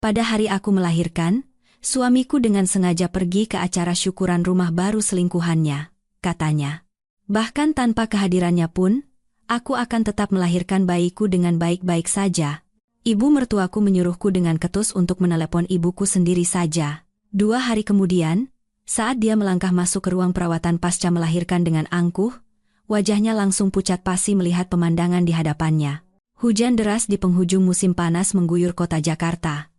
Pada hari aku melahirkan, suamiku dengan sengaja pergi ke acara syukuran rumah baru selingkuhannya, katanya. Bahkan tanpa kehadirannya pun, aku akan tetap melahirkan bayiku dengan baik-baik saja. Ibu mertuaku menyuruhku dengan ketus untuk menelepon ibuku sendiri saja. 2 hari kemudian, saat dia melangkah masuk ke ruang perawatan pasca melahirkan dengan angkuh, wajahnya langsung pucat pasi melihat pemandangan di hadapannya. Hujan deras di penghujung musim panas mengguyur kota Jakarta,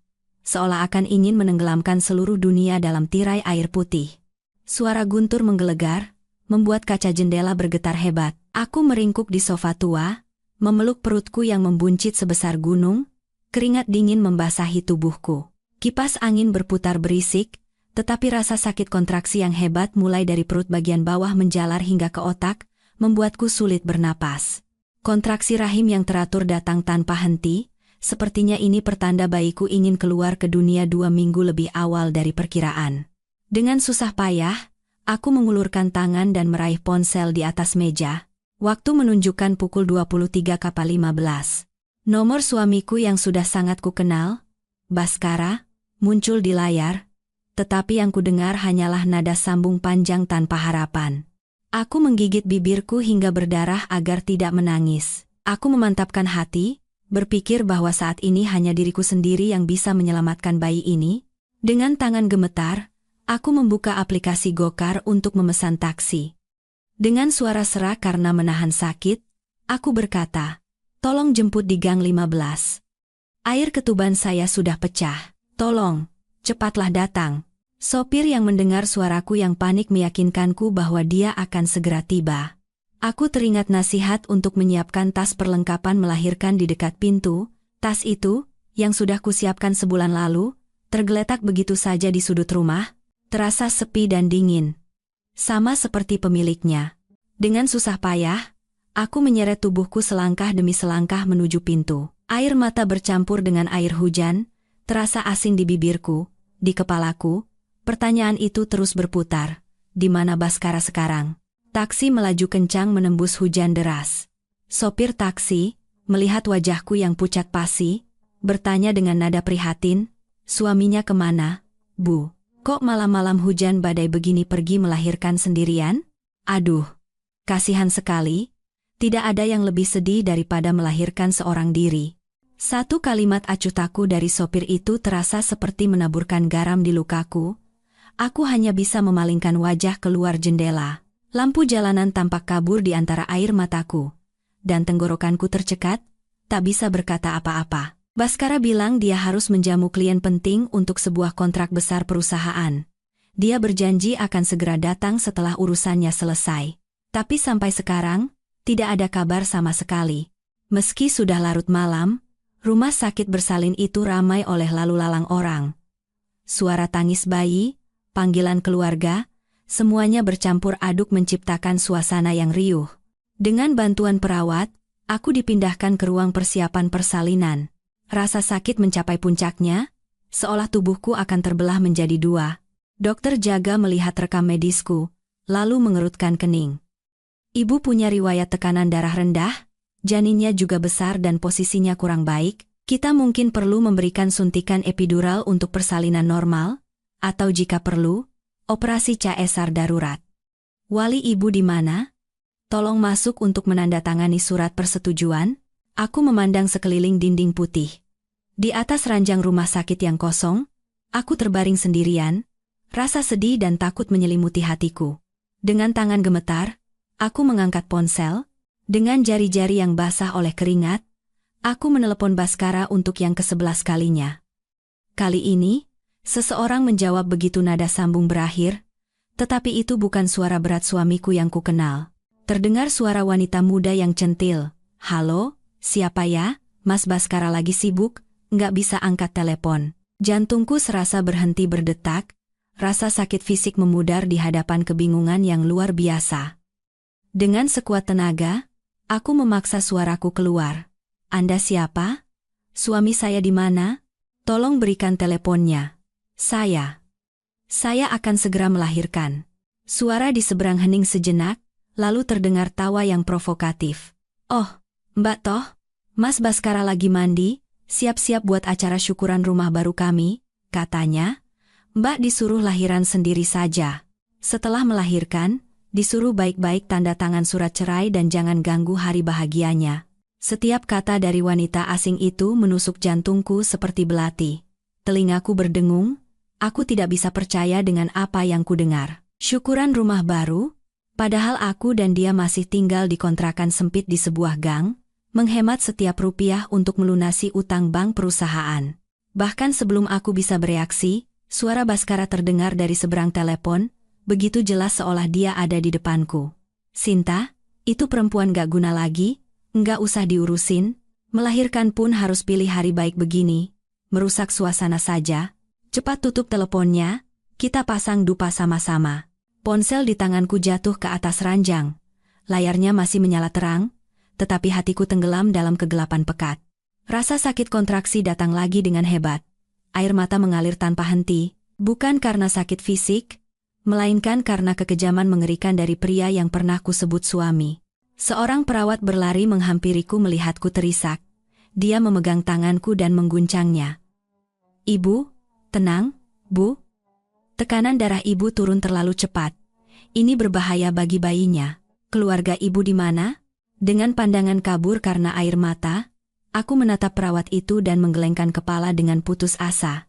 seolah akan ingin menenggelamkan seluruh dunia dalam tirai air putih. Suara guntur menggelegar, membuat kaca jendela bergetar hebat. Aku meringkuk di sofa tua, memeluk perutku yang membuncit sebesar gunung, keringat dingin membasahi tubuhku. Kipas angin berputar berisik, tetapi rasa sakit kontraksi yang hebat mulai dari perut bagian bawah menjalar hingga ke otak, membuatku sulit bernapas. Kontraksi rahim yang teratur datang tanpa henti, sepertinya ini pertanda bayiku ingin keluar ke dunia 2 minggu lebih awal dari perkiraan. Dengan susah payah, aku mengulurkan tangan dan meraih ponsel di atas meja. Waktu menunjukkan pukul 23.15. Nomor suamiku yang sudah sangat kukenal, Baskara, muncul di layar, tetapi yang kudengar hanyalah nada sambung panjang tanpa harapan. Aku menggigit bibirku hingga berdarah agar tidak menangis. Aku memantapkan hati, berpikir bahwa saat ini hanya diriku sendiri yang bisa menyelamatkan bayi ini. Dengan tangan gemetar, aku membuka aplikasi Gokar untuk memesan taksi. Dengan suara serak karena menahan sakit, aku berkata, "Tolong jemput di gang 15. Air ketuban saya sudah pecah. Tolong, cepatlah datang." Sopir yang mendengar suaraku yang panik meyakinkanku bahwa dia akan segera tiba. Aku teringat nasihat untuk menyiapkan tas perlengkapan melahirkan di dekat pintu. Tas itu, yang sudah kusiapkan sebulan lalu, tergeletak begitu saja di sudut rumah, terasa sepi dan dingin. Sama seperti pemiliknya. Dengan susah payah, aku menyeret tubuhku selangkah demi selangkah menuju pintu. Air mata bercampur dengan air hujan, terasa asing di bibirku, di kepalaku. Pertanyaan itu terus berputar. Di mana Baskara sekarang? Taksi melaju kencang menembus hujan deras. Sopir taksi, melihat wajahku yang pucat pasi, bertanya dengan nada prihatin, "Suaminya kemana, Bu? Kok malam-malam hujan badai begini pergi melahirkan sendirian?" Aduh, kasihan sekali. Tidak ada yang lebih sedih daripada melahirkan seorang diri. Satu kalimat acuhtaku dari sopir itu terasa seperti menaburkan garam di lukaku. Aku hanya bisa memalingkan wajah keluar jendela. Lampu jalanan tampak kabur di antara air mataku. Dan tenggorokanku tercekat, tak bisa berkata apa-apa. Baskara bilang dia harus menjamu klien penting untuk sebuah kontrak besar perusahaan. Dia berjanji akan segera datang setelah urusannya selesai. Tapi sampai sekarang, tidak ada kabar sama sekali. Meski sudah larut malam, rumah sakit bersalin itu ramai oleh lalu lalang orang. Suara tangis bayi, panggilan keluarga, semuanya bercampur aduk menciptakan suasana yang riuh. Dengan bantuan perawat, aku dipindahkan ke ruang persiapan persalinan. Rasa sakit mencapai puncaknya, seolah tubuhku akan terbelah menjadi 2. Dokter jaga melihat rekam medisku, lalu mengerutkan kening. "Ibu punya riwayat tekanan darah rendah, janinnya juga besar dan posisinya kurang baik. Kita mungkin perlu memberikan suntikan epidural untuk persalinan normal, atau jika perlu, operasi CSR darurat. Wali ibu di mana? Tolong masuk untuk menandatangani surat persetujuan." Aku memandang sekeliling dinding putih. Di atas ranjang rumah sakit yang kosong, aku terbaring sendirian, rasa sedih dan takut menyelimuti hatiku. Dengan tangan gemetar, aku mengangkat ponsel. Dengan jari-jari yang basah oleh keringat, aku menelepon Baskara untuk yang ke-11 kalinya. Kali ini, seseorang menjawab begitu nada sambung berakhir, tetapi itu bukan suara berat suamiku yang kukenal. Terdengar suara wanita muda yang centil. "Halo, siapa ya? Mas Baskara lagi sibuk, nggak bisa angkat telepon." Jantungku serasa berhenti berdetak, rasa sakit fisik memudar di hadapan kebingungan yang luar biasa. Dengan sekuat tenaga, aku memaksa suaraku keluar. "Anda siapa? Suami saya di mana? Tolong berikan teleponnya. Saya akan segera melahirkan." Suara di seberang hening sejenak, lalu terdengar tawa yang provokatif. "Oh, Mbak Toh, Mas Baskara lagi mandi, siap-siap buat acara syukuran rumah baru kami, katanya. Mbak disuruh lahiran sendiri saja. Setelah melahirkan, disuruh baik-baik tanda tangan surat cerai dan jangan ganggu hari bahagianya. Setiap kata dari wanita asing itu menusuk jantungku seperti belati. Telingaku berdengung, aku tidak bisa percaya dengan apa yang kudengar. Syukuran rumah baru? Padahal aku dan dia masih tinggal di kontrakan sempit di sebuah gang, menghemat setiap rupiah untuk melunasi utang bank perusahaan. Bahkan sebelum aku bisa bereaksi, suara Baskara terdengar dari seberang telepon, begitu jelas seolah dia ada di depanku. Sinta, itu perempuan gak guna lagi, nggak usah diurusin, melahirkan pun harus pilih hari baik begini, merusak suasana saja. Cepat tutup teleponnya, kita pasang dupa sama-sama. Ponsel di tanganku jatuh ke atas ranjang. Layarnya masih menyala terang, tetapi hatiku tenggelam dalam kegelapan pekat. Rasa sakit kontraksi datang lagi dengan hebat. Air mata mengalir tanpa henti, bukan karena sakit fisik, melainkan karena kekejaman mengerikan dari pria yang pernah kusebut suami. Seorang perawat berlari menghampiriku melihatku terisak. Dia memegang tanganku dan mengguncangnya. "Ibu, tenang, Bu. Tekanan darah ibu turun terlalu cepat. Ini berbahaya bagi bayinya. Keluarga ibu di mana?" Dengan pandangan kabur karena air mata, aku menatap perawat itu dan menggelengkan kepala dengan putus asa.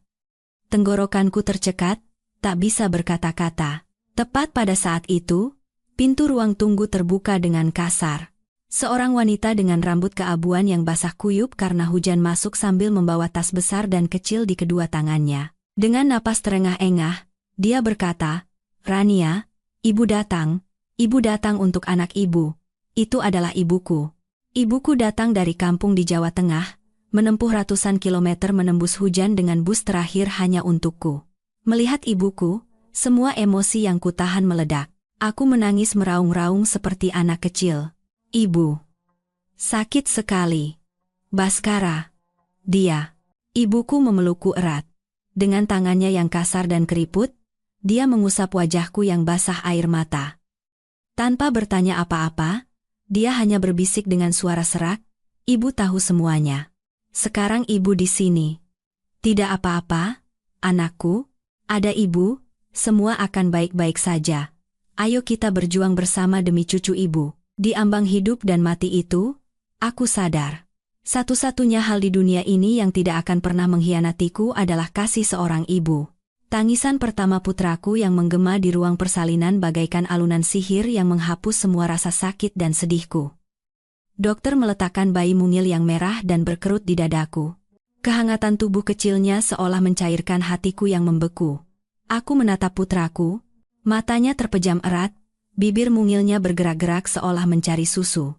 Tenggorokanku tercekat, tak bisa berkata-kata. Tepat pada saat itu, pintu ruang tunggu terbuka dengan kasar. Seorang wanita dengan rambut keabuan yang basah kuyup karena hujan masuk sambil membawa tas besar dan kecil di kedua tangannya. Dengan napas terengah-engah, dia berkata, "Rania, ibu datang untuk anak ibu. Itu adalah ibuku. Ibuku datang dari kampung di Jawa Tengah, menempuh ratusan kilometer menembus hujan dengan bus terakhir hanya untukku." Melihat ibuku, semua emosi yang kutahan meledak. Aku menangis meraung-raung seperti anak kecil. "Ibu. Sakit sekali. Baskara." Dia. Ibuku memelukku erat. Dengan tangannya yang kasar dan keriput, dia mengusap wajahku yang basah air mata. Tanpa bertanya apa-apa, dia hanya berbisik dengan suara serak, "Ibu tahu semuanya. Sekarang ibu di sini. Tidak apa-apa, anakku, ada ibu, semua akan baik-baik saja. Ayo kita berjuang bersama demi cucu ibu." Di ambang hidup dan mati itu, aku sadar. Satu-satunya hal di dunia ini yang tidak akan pernah mengkhianatiku adalah kasih seorang ibu. Tangisan pertama putraku yang menggema di ruang persalinan bagaikan alunan sihir yang menghapus semua rasa sakit dan sedihku. Dokter meletakkan bayi mungil yang merah dan berkerut di dadaku. Kehangatan tubuh kecilnya seolah mencairkan hatiku yang membeku. Aku menatap putraku, matanya terpejam erat, bibir mungilnya bergerak-gerak seolah mencari susu.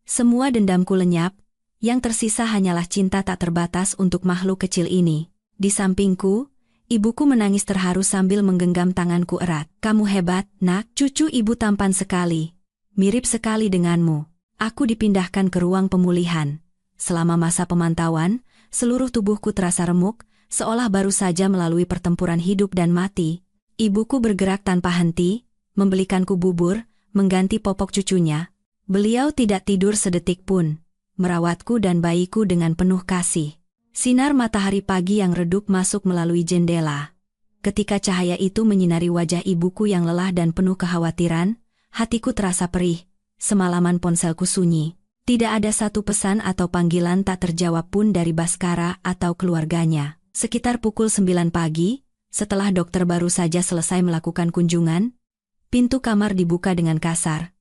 Semua dendamku lenyap, yang tersisa hanyalah cinta tak terbatas untuk makhluk kecil ini. Di sampingku, ibuku menangis terharu sambil menggenggam tanganku erat. "Kamu hebat, nak, cucu ibu tampan sekali. Mirip sekali denganmu." Aku dipindahkan ke ruang pemulihan. Selama masa pemantauan, seluruh tubuhku terasa remuk, seolah baru saja melalui pertempuran hidup dan mati. Ibuku bergerak tanpa henti, membelikanku bubur, mengganti popok cucunya. Beliau tidak tidur sedetik pun, merawatku dan bayiku dengan penuh kasih. Sinar matahari pagi yang redup masuk melalui jendela. Ketika cahaya itu menyinari wajah ibuku yang lelah dan penuh kekhawatiran, hatiku terasa perih. Semalaman ponselku sunyi. Tidak ada satu pesan atau panggilan tak terjawab pun dari Baskara atau keluarganya. Sekitar pukul 9 pagi, setelah dokter baru saja selesai melakukan kunjungan, pintu kamar dibuka dengan kasar.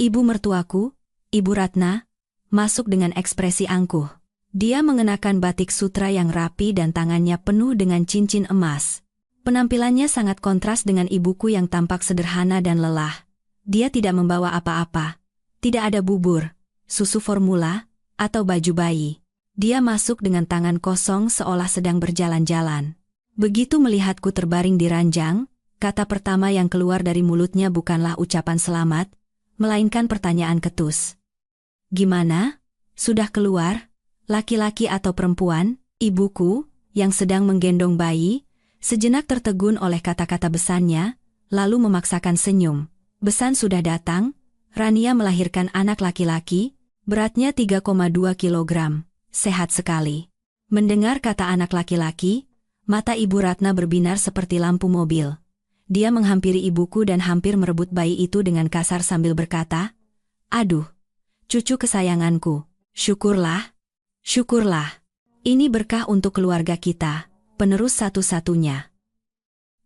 Ibu mertuaku, Ibu Ratna, masuk dengan ekspresi angkuh. Dia mengenakan batik sutra yang rapi dan tangannya penuh dengan cincin emas. Penampilannya sangat kontras dengan ibuku yang tampak sederhana dan lelah. Dia tidak membawa apa-apa. Tidak ada bubur, susu formula, atau baju bayi. Dia masuk dengan tangan kosong seolah sedang berjalan-jalan. Begitu melihatku terbaring di ranjang, kata pertama yang keluar dari mulutnya bukanlah ucapan selamat, melainkan pertanyaan ketus. "Gimana? Sudah keluar? Laki-laki atau perempuan?" Ibuku, yang sedang menggendong bayi, sejenak tertegun oleh kata-kata besannya, lalu memaksakan senyum. "Besan sudah datang, Rania melahirkan anak laki-laki, beratnya 3,2 kilogram, sehat sekali." Mendengar kata anak laki-laki, mata Ibu Ratna berbinar seperti lampu mobil. Dia menghampiri ibuku dan hampir merebut bayi itu dengan kasar sambil berkata, "Aduh, cucu kesayanganku, syukurlah, syukurlah. Ini berkah untuk keluarga kita, penerus satu-satunya.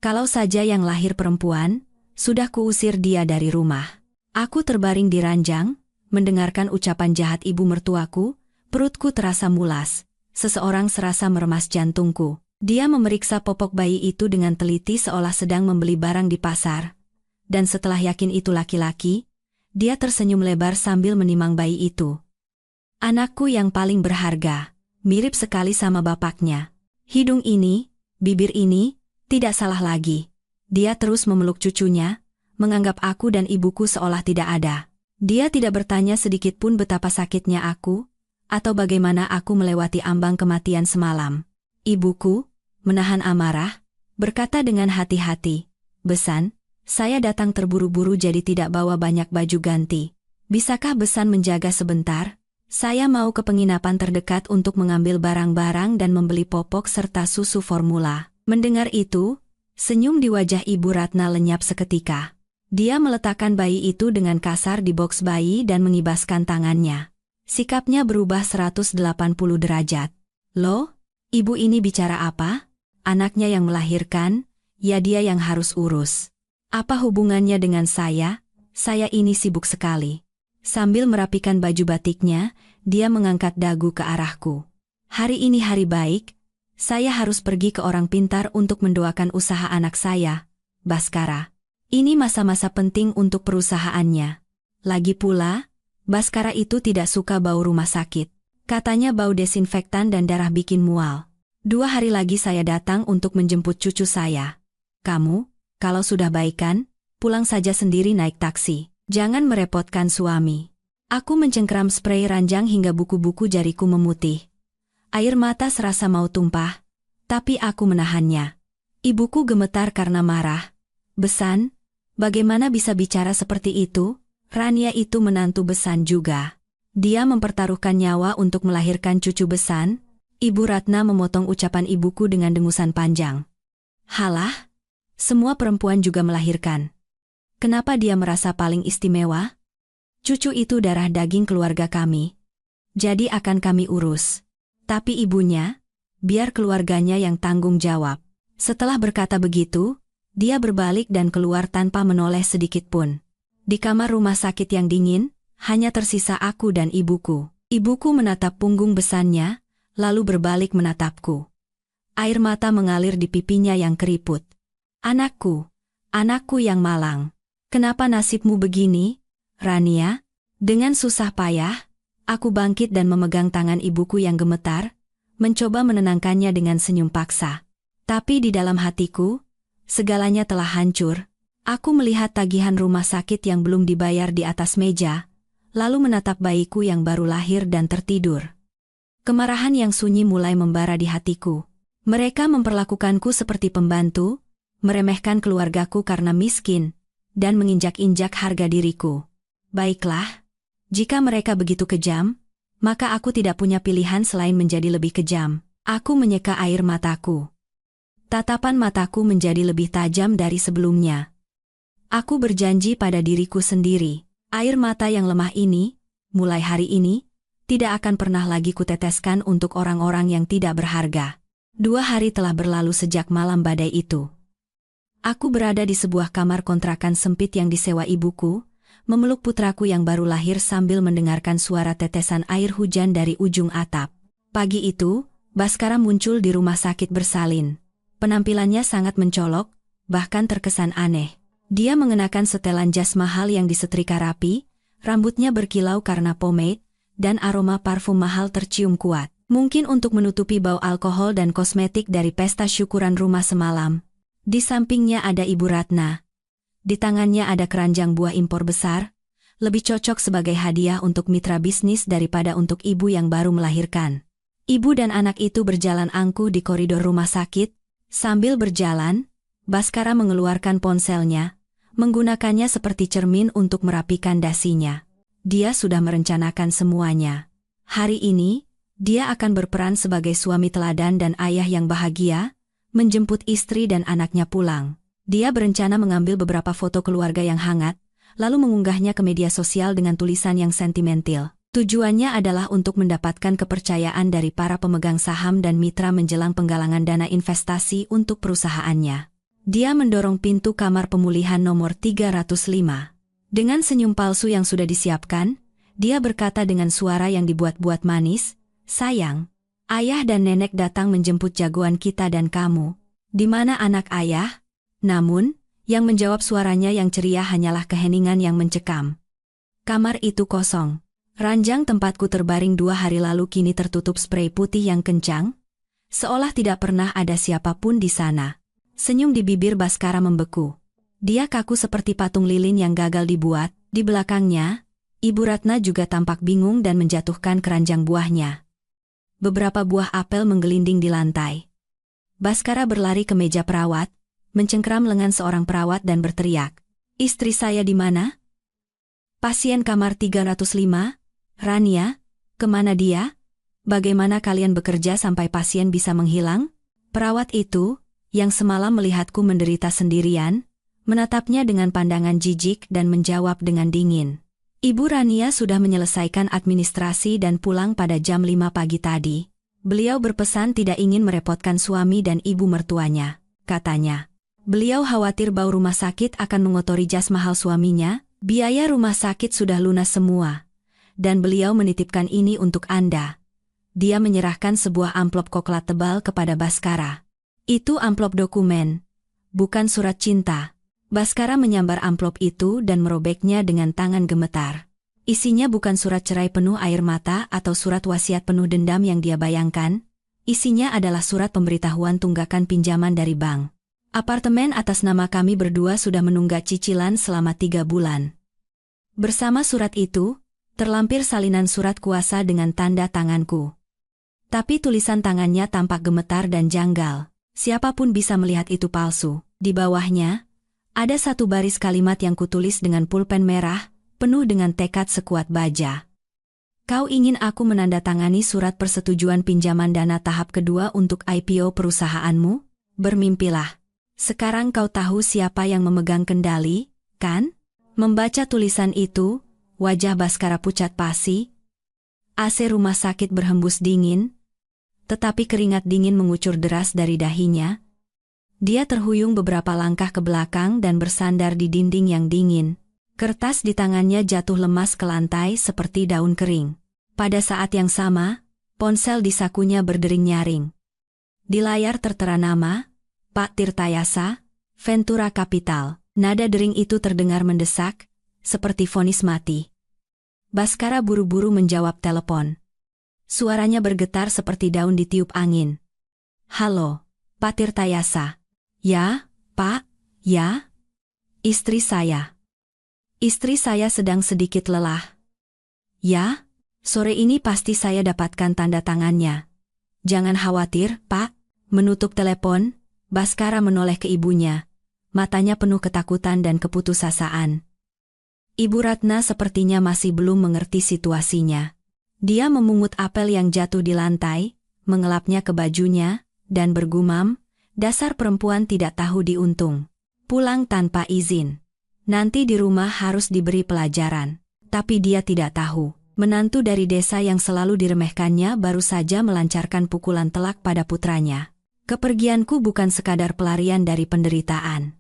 Kalau saja yang lahir perempuan, sudah kuusir dia dari rumah." Aku terbaring di ranjang, mendengarkan ucapan jahat ibu mertuaku, perutku terasa mulas, seseorang serasa meremas jantungku. Dia memeriksa popok bayi itu dengan teliti seolah sedang membeli barang di pasar. Dan setelah yakin itu laki-laki, dia tersenyum lebar sambil menimang bayi itu. Anakku yang paling berharga, mirip sekali sama bapaknya. Hidung ini, bibir ini, tidak salah lagi. Dia terus memeluk cucunya, menganggap aku dan ibuku seolah tidak ada. Dia tidak bertanya sedikit pun betapa sakitnya aku, atau bagaimana aku melewati ambang kematian semalam. Ibuku, menahan amarah, berkata dengan hati-hati, "Besan, saya datang terburu-buru jadi tidak bawa banyak baju ganti. Bisakah Besan menjaga sebentar? Saya mau ke penginapan terdekat untuk mengambil barang-barang dan membeli popok serta susu formula." Mendengar itu, senyum di wajah Ibu Ratna lenyap seketika. Dia meletakkan bayi itu dengan kasar di boks bayi dan mengibaskan tangannya. Sikapnya berubah 180 derajat. "Loh, ibu ini bicara apa? Anaknya yang melahirkan, ya dia yang harus urus. Apa hubungannya dengan saya? Saya ini sibuk sekali." Sambil merapikan baju batiknya, dia mengangkat dagu ke arahku. "Hari ini hari baik, saya harus pergi ke orang pintar untuk mendoakan usaha anak saya, Baskara. Ini masa-masa penting untuk perusahaannya. Lagi pula, Baskara itu tidak suka bau rumah sakit. Katanya bau desinfektan dan darah bikin mual. 2 hari lagi saya datang untuk menjemput cucu saya. Kamu, kalau sudah baikan, pulang saja sendiri naik taksi. Jangan merepotkan suami." Aku mencengkeram spray ranjang hingga buku-buku jariku memutih. Air mata serasa mau tumpah, tapi aku menahannya. Ibuku gemetar karena marah. "Besan, bagaimana bisa bicara seperti itu? Rania itu menantu Besan juga. Dia mempertaruhkan nyawa untuk melahirkan cucu Besan." Ibu Ratna memotong ucapan ibuku dengan dengusan panjang. "Halah, semua perempuan juga melahirkan. Kenapa dia merasa paling istimewa? Cucu itu darah daging keluarga kami. Jadi akan kami urus. Tapi ibunya, biar keluarganya yang tanggung jawab." Setelah berkata begitu, dia berbalik dan keluar tanpa menoleh sedikit pun. Di kamar rumah sakit yang dingin, hanya tersisa aku dan ibuku. Ibuku menatap punggung Besannya, lalu berbalik menatapku. Air mata mengalir di pipinya yang keriput. "Anakku, anakku yang malang. Kenapa nasibmu begini, Rania?" Dengan susah payah, aku bangkit dan memegang tangan ibuku yang gemetar, mencoba menenangkannya dengan senyum paksa. Tapi di dalam hatiku, segalanya telah hancur. Aku melihat tagihan rumah sakit yang belum dibayar di atas meja, lalu menatap bayiku yang baru lahir dan tertidur. Kemarahan yang sunyi mulai membara di hatiku. Mereka memperlakukanku seperti pembantu, meremehkan keluargaku karena miskin, dan menginjak-injak harga diriku. Baiklah, jika mereka begitu kejam, maka aku tidak punya pilihan selain menjadi lebih kejam. Aku menyeka air mataku. Tatapan mataku menjadi lebih tajam dari sebelumnya. Aku berjanji pada diriku sendiri, air mata yang lemah ini, mulai hari ini, tidak akan pernah lagi kuteteskan untuk orang-orang yang tidak berharga. 2 hari telah berlalu sejak malam badai itu. Aku berada di sebuah kamar kontrakan sempit yang disewa ibuku, memeluk putraku yang baru lahir sambil mendengarkan suara tetesan air hujan dari ujung atap. Pagi itu, Baskara muncul di rumah sakit bersalin. Penampilannya sangat mencolok, bahkan terkesan aneh. Dia mengenakan setelan jas mahal yang disetrika rapi, rambutnya berkilau karena pomade, dan aroma parfum mahal tercium kuat. Mungkin untuk menutupi bau alkohol dan kosmetik dari pesta syukuran rumah semalam. Di sampingnya ada Ibu Ratna. Di tangannya ada keranjang buah impor besar, lebih cocok sebagai hadiah untuk mitra bisnis daripada untuk ibu yang baru melahirkan. Ibu dan anak itu berjalan angkuh di koridor rumah sakit. Sambil berjalan, Baskara mengeluarkan ponselnya, menggunakannya seperti cermin untuk merapikan dasinya. Dia sudah merencanakan semuanya. Hari ini, Dia akan berperan sebagai suami teladan dan ayah yang bahagia, menjemput istri dan anaknya pulang. Dia berencana mengambil beberapa foto keluarga yang hangat, lalu mengunggahnya ke media sosial dengan tulisan yang sentimental. Tujuannya adalah untuk mendapatkan kepercayaan dari para pemegang saham dan mitra menjelang penggalangan dana investasi untuk perusahaannya. Dia mendorong pintu kamar pemulihan nomor 305. Dengan senyum palsu yang sudah disiapkan, dia berkata dengan suara yang dibuat-buat manis, "Sayang, ayah dan nenek datang menjemput jagoan kita dan kamu. Di mana anak ayah?" Namun, yang menjawab suaranya yang ceria hanyalah keheningan yang mencekam. Kamar itu kosong. Ranjang tempatku terbaring 2 hari lalu kini tertutup sprei putih yang kencang, seolah tidak pernah ada siapapun di sana. Senyum di bibir Baskara membeku. Dia kaku seperti patung lilin yang gagal dibuat. Di belakangnya, Ibu Ratna juga tampak bingung dan menjatuhkan keranjang buahnya. Beberapa buah apel menggelinding di lantai. Baskara berlari ke meja perawat, mencengkram lengan seorang perawat dan berteriak, "Istri saya di mana?" "Pasien kamar 305, Rania, kemana dia? Bagaimana kalian bekerja sampai pasien bisa menghilang?" Perawat itu, yang semalam melihatku menderita sendirian, menatapnya dengan pandangan jijik dan menjawab dengan dingin. "Ibu Rania sudah menyelesaikan administrasi dan pulang pada jam 5 pagi tadi. Beliau berpesan tidak ingin merepotkan suami dan ibu mertuanya," katanya. "Beliau khawatir bau rumah sakit akan mengotori jas mahal suaminya. Biaya rumah sakit sudah lunas semua. Dan beliau menitipkan ini untuk Anda." Dia menyerahkan sebuah amplop coklat tebal kepada Baskara. "Itu amplop dokumen, bukan surat cinta." Baskara menyambar amplop itu dan merobeknya dengan tangan gemetar. Isinya bukan surat cerai penuh air mata atau surat wasiat penuh dendam yang dia bayangkan. Isinya adalah surat pemberitahuan tunggakan pinjaman dari bank. "Apartemen atas nama kami berdua sudah menunggak cicilan selama 3 bulan. Bersama surat itu, terlampir salinan surat kuasa dengan tanda tanganku." Tapi tulisan tangannya tampak gemetar dan janggal. Siapapun bisa melihat itu palsu. Di bawahnya, ada satu baris kalimat yang kutulis dengan pulpen merah, penuh dengan tekad sekuat baja. "Kau ingin aku menandatangani surat persetujuan pinjaman dana tahap kedua untuk IPO perusahaanmu? Bermimpilah. Sekarang kau tahu siapa yang memegang kendali, kan?" Membaca tulisan itu, wajah Baskara pucat pasi. AC rumah sakit berhembus dingin, tetapi keringat dingin mengucur deras dari dahinya. Dia terhuyung beberapa langkah ke belakang dan bersandar di dinding yang dingin. Kertas di tangannya jatuh lemas ke lantai seperti daun kering. Pada saat yang sama, ponsel di sakunya berdering nyaring. Di layar tertera nama, Pak Tirtayasa, Ventura Capital. Nada dering itu terdengar mendesak, seperti vonis mati. Baskara buru-buru menjawab telepon. Suaranya bergetar seperti daun ditiup angin. "Halo, Pak Tirtayasa." "Ya, Pak, ya." "Istri saya. Istri saya sedang sedikit lelah." "Ya, sore ini pasti saya dapatkan tanda tangannya." "Jangan khawatir, Pak." Menutup telepon, Baskara menoleh ke ibunya. Matanya penuh ketakutan dan keputusasaan. Ibu Ratna sepertinya masih belum mengerti situasinya. Dia memungut apel yang jatuh di lantai, mengelapnya ke bajunya, dan bergumam, "Dasar perempuan tidak tahu diuntung. Pulang tanpa izin. Nanti di rumah harus diberi pelajaran." Tapi dia tidak tahu, menantu dari desa yang selalu diremehkannya baru saja melancarkan pukulan telak pada putranya. "Kepergianku bukan sekadar pelarian dari penderitaan.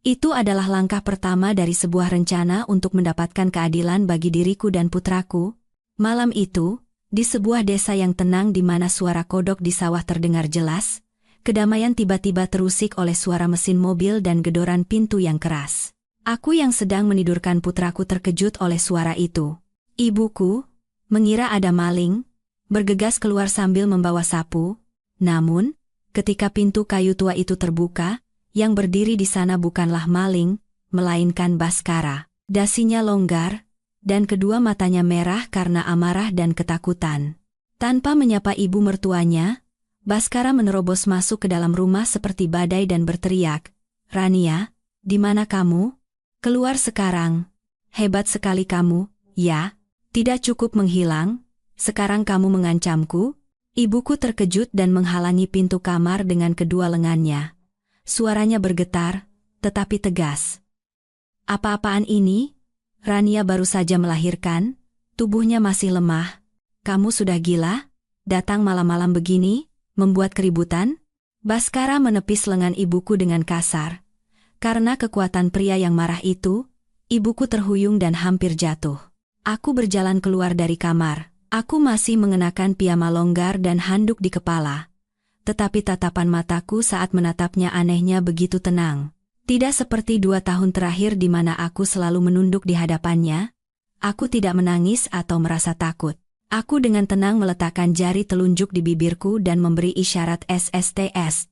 Itu adalah langkah pertama dari sebuah rencana untuk mendapatkan keadilan bagi diriku dan putraku." Malam itu, di sebuah desa yang tenang di mana suara kodok di sawah terdengar jelas, kedamaian tiba-tiba terusik oleh suara mesin mobil dan gedoran pintu yang keras. Aku yang sedang menidurkan putraku terkejut oleh suara itu. Ibuku, mengira ada maling, bergegas keluar sambil membawa sapu. Namun, ketika pintu kayu tua itu terbuka, yang berdiri di sana bukanlah maling, melainkan Baskara. Dasinya longgar, dan kedua matanya merah karena amarah dan ketakutan. Tanpa menyapa ibu mertuanya, Baskara menerobos masuk ke dalam rumah seperti badai dan berteriak, "Rania, di mana kamu? Keluar sekarang. Hebat sekali kamu, ya. Tidak cukup menghilang, sekarang kamu mengancamku?" Ibuku terkejut dan menghalangi pintu kamar dengan kedua lengannya. Suaranya bergetar, tetapi tegas. "Apa-apaan ini? Rania baru saja melahirkan, tubuhnya masih lemah. Kamu sudah gila? Datang malam-malam begini, membuat keributan?" Baskara menepis lengan ibuku dengan kasar. Karena kekuatan pria yang marah itu, ibuku terhuyung dan hampir jatuh. Aku berjalan keluar dari kamar. Aku masih mengenakan piyama longgar dan handuk di kepala. Tetapi tatapan mataku saat menatapnya anehnya begitu tenang. Tidak seperti 2 tahun terakhir di mana aku selalu menunduk di hadapannya. Aku tidak menangis atau merasa takut. Aku dengan tenang meletakkan jari telunjuk di bibirku dan memberi isyarat SSTS.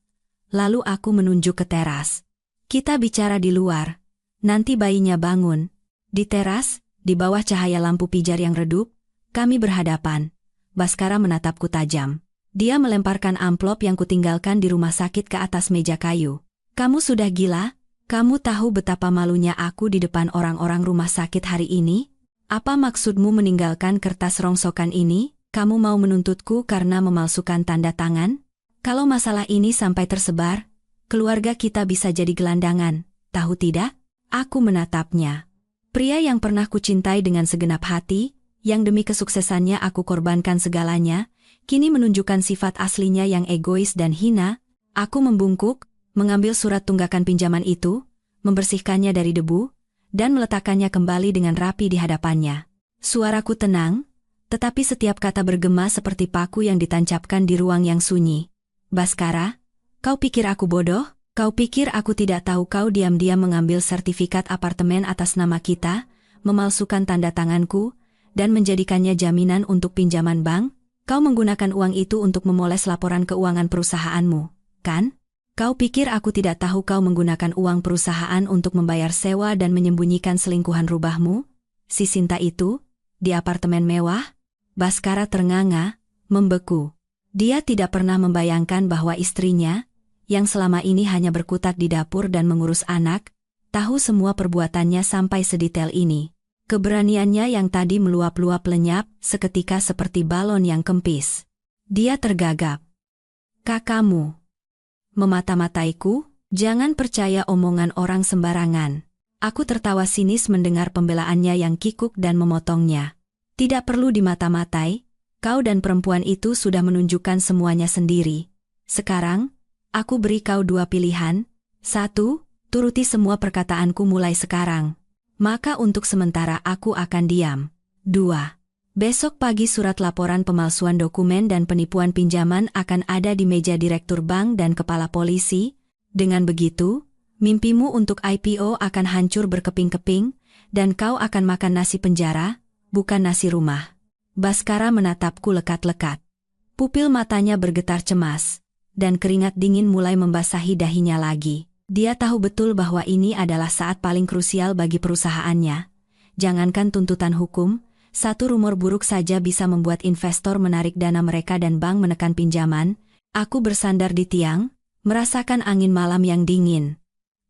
Lalu aku menunjuk ke teras. "Kita bicara di luar. Nanti bayinya bangun." Di teras, di bawah cahaya lampu pijar yang redup, kami berhadapan. Baskara menatapku tajam. Dia melemparkan amplop yang kutinggalkan di rumah sakit ke atas meja kayu. "Kamu sudah gila? Kamu tahu betapa malunya aku di depan orang-orang rumah sakit hari ini? Apa maksudmu meninggalkan kertas rongsokan ini? Kamu mau menuntutku karena memalsukan tanda tangan? Kalau masalah ini sampai tersebar, keluarga kita bisa jadi gelandangan, tahu tidak?" Aku menatapnya. Pria yang pernah kucintai dengan segenap hati, yang demi kesuksesannya aku korbankan segalanya, kini menunjukkan sifat aslinya yang egois dan hina. Aku membungkuk, mengambil surat tunggakan pinjaman itu, membersihkannya dari debu, dan meletakkannya kembali dengan rapi di hadapannya. Suaraku tenang, tetapi setiap kata bergema seperti paku yang ditancapkan di ruang yang sunyi. "Baskara, kau pikir aku bodoh? Kau pikir aku tidak tahu kau diam-diam mengambil sertifikat apartemen atas nama kita, memalsukan tanda tanganku, dan menjadikannya jaminan untuk pinjaman bank? Kau menggunakan uang itu untuk memoles laporan keuangan perusahaanmu, kan? Kau pikir aku tidak tahu kau menggunakan uang perusahaan untuk membayar sewa dan menyembunyikan selingkuhan rubahmu? Si Sinta itu, di apartemen mewah?" Baskara ternganga, membeku. Dia tidak pernah membayangkan bahwa istrinya, yang selama ini hanya berkutat di dapur dan mengurus anak, tahu semua perbuatannya sampai sedetail ini. Keberaniannya yang tadi meluap-luap lenyap seketika seperti balon yang kempis. Dia tergagap. "Kakakmu memata-mataiku? Jangan percaya omongan orang sembarangan." Aku tertawa sinis mendengar pembelaannya yang kikuk dan memotongnya. "Tidak perlu dimata-matai, kau dan perempuan itu sudah menunjukkan semuanya sendiri. Sekarang, aku beri kau 2 pilihan. 1, turuti semua perkataanku mulai sekarang. Maka untuk sementara aku akan diam. 2. Besok pagi surat laporan pemalsuan dokumen dan penipuan pinjaman akan ada di meja direktur bank dan kepala polisi. Dengan begitu, mimpimu untuk IPO akan hancur berkeping-keping, dan kau akan makan nasi penjara, bukan nasi rumah." Baskara menatapku lekat-lekat. Pupil matanya bergetar cemas, dan keringat dingin mulai membasahi dahinya lagi. Dia tahu betul bahwa ini adalah saat paling krusial bagi perusahaannya. Jangankan tuntutan hukum, satu rumor buruk saja bisa membuat investor menarik dana mereka dan bank menekan pinjaman. Aku bersandar di tiang, merasakan angin malam yang dingin.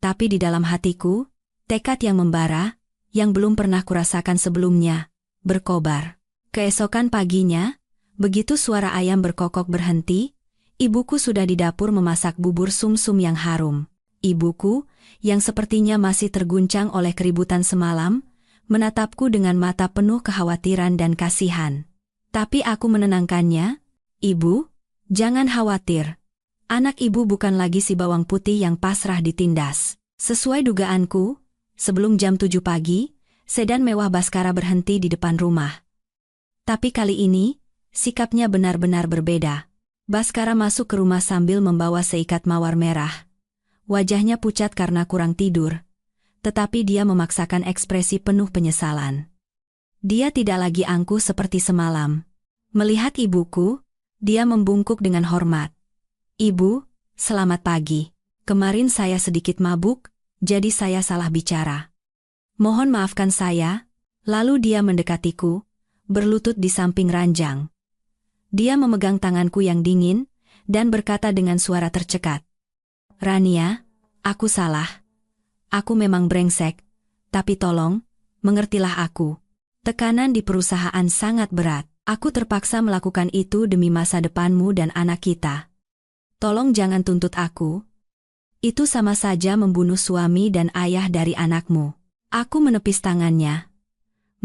Tapi di dalam hatiku, tekad yang membara, yang belum pernah kurasakan sebelumnya, berkobar. Keesokan paginya, begitu suara ayam berkokok berhenti, ibuku sudah di dapur memasak bubur sumsum yang harum. Ibuku, yang sepertinya masih terguncang oleh keributan semalam, menatapku dengan mata penuh kekhawatiran dan kasihan. Tapi aku menenangkannya. "Ibu, jangan khawatir. Anak ibu bukan lagi si bawang putih yang pasrah ditindas." Sesuai dugaanku, sebelum jam 7 pagi, sedan mewah Baskara berhenti di depan rumah. Tapi kali ini, sikapnya benar-benar berbeda. Baskara masuk ke rumah sambil membawa seikat mawar merah. Wajahnya pucat karena kurang tidur, tetapi dia memaksakan ekspresi penuh penyesalan. Dia tidak lagi angkuh seperti semalam. Melihat ibuku, dia membungkuk dengan hormat. "Ibu, selamat pagi. Kemarin saya sedikit mabuk, jadi saya salah bicara. Mohon maafkan saya." Lalu dia mendekatiku, berlutut di samping ranjang. Dia memegang tanganku yang dingin, dan berkata dengan suara tercekat, "Rania, aku salah. Aku memang brengsek, tapi tolong, mengertilah aku. Tekanan di perusahaan sangat berat. Aku terpaksa melakukan itu demi masa depanmu dan anak kita. Tolong jangan tuntut aku. Itu sama saja membunuh suami dan ayah dari anakmu. Aku menepis tangannya.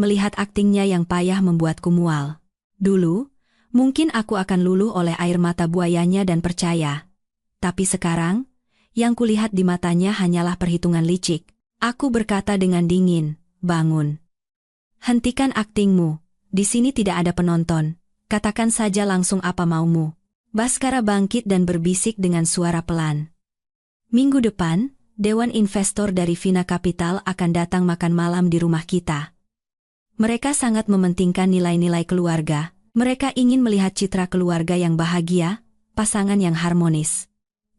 Melihat aktingnya yang payah membuatku mual. Dulu, mungkin aku akan luluh oleh air mata buayanya dan percaya. Tapi sekarang, yang kulihat di matanya hanyalah perhitungan licik. Aku berkata dengan dingin, bangun. Hentikan aktingmu, di sini tidak ada penonton. Katakan saja langsung apa maumu. Baskara bangkit dan berbisik dengan suara pelan. Minggu depan, Dewan Investor dari Vina Capital akan datang makan malam di rumah kita. Mereka sangat mementingkan nilai-nilai keluarga. Mereka ingin melihat citra keluarga yang bahagia, pasangan yang harmonis.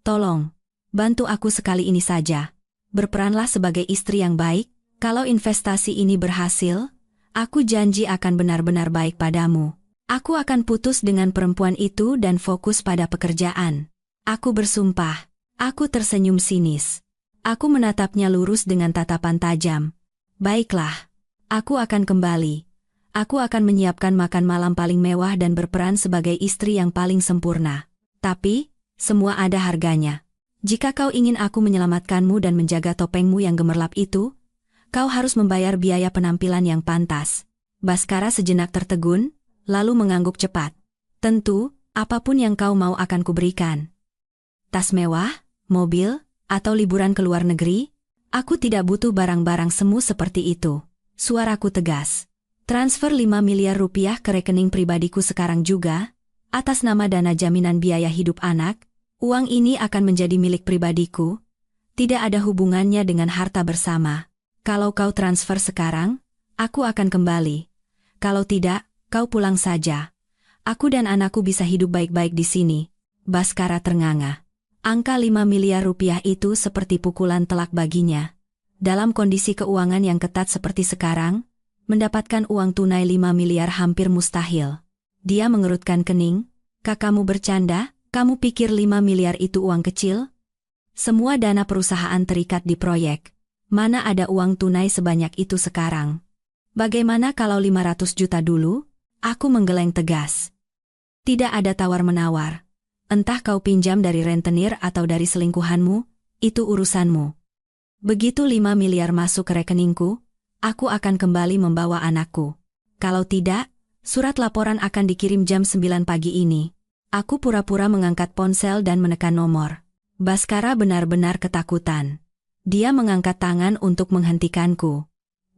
Tolong, bantu aku sekali ini saja. Berperanlah sebagai istri yang baik. Kalau investasi ini berhasil, aku janji akan benar-benar baik padamu. Aku akan putus dengan perempuan itu dan fokus pada pekerjaan. Aku bersumpah. Aku tersenyum sinis. Aku menatapnya lurus dengan tatapan tajam. Baiklah. Aku akan kembali. Aku akan menyiapkan makan malam paling mewah dan berperan sebagai istri yang paling sempurna. Tapi, semua ada harganya. Jika kau ingin aku menyelamatkanmu dan menjaga topengmu yang gemerlap itu, kau harus membayar biaya penampilan yang pantas. Baskara sejenak tertegun, lalu mengangguk cepat. Tentu, apapun yang kau mau akan kuberikan. Tas mewah, mobil, atau liburan ke luar negeri? Aku tidak butuh barang-barang semu seperti itu. Suaraku tegas. Transfer 5 miliar rupiah ke rekening pribadiku sekarang juga, atas nama dana jaminan biaya hidup anak. Uang ini akan menjadi milik pribadiku. Tidak ada hubungannya dengan harta bersama. Kalau kau transfer sekarang, aku akan kembali. Kalau tidak, kau pulang saja. Aku dan anakku bisa hidup baik-baik di sini. Baskara ternganga. Angka 5 miliar rupiah itu seperti pukulan telak baginya. Dalam kondisi keuangan yang ketat seperti sekarang, mendapatkan uang tunai 5 miliar hampir mustahil. Dia mengerutkan kening. Kakakmu bercanda? Kamu pikir 5 miliar itu uang kecil? Semua dana perusahaan terikat di proyek. Mana ada uang tunai sebanyak itu sekarang? Bagaimana kalau 500 juta dulu? Aku menggeleng tegas. Tidak ada tawar-menawar. Entah kau pinjam dari rentenir atau dari selingkuhanmu, itu urusanmu. Begitu 5 miliar masuk ke rekeningku, aku akan kembali membawa anakku. Kalau tidak, surat laporan akan dikirim jam 9 pagi ini. Aku pura-pura mengangkat ponsel dan menekan nomor. Baskara benar-benar ketakutan. Dia mengangkat tangan untuk menghentikanku.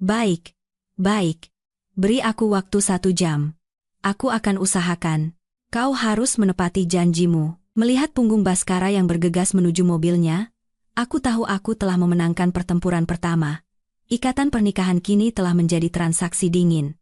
Baik, baik. Beri aku waktu 1 jam. Aku akan usahakan. Kau harus menepati janjimu. Melihat punggung Baskara yang bergegas menuju mobilnya, aku tahu aku telah memenangkan pertempuran pertama. Ikatan pernikahan kini telah menjadi transaksi dingin.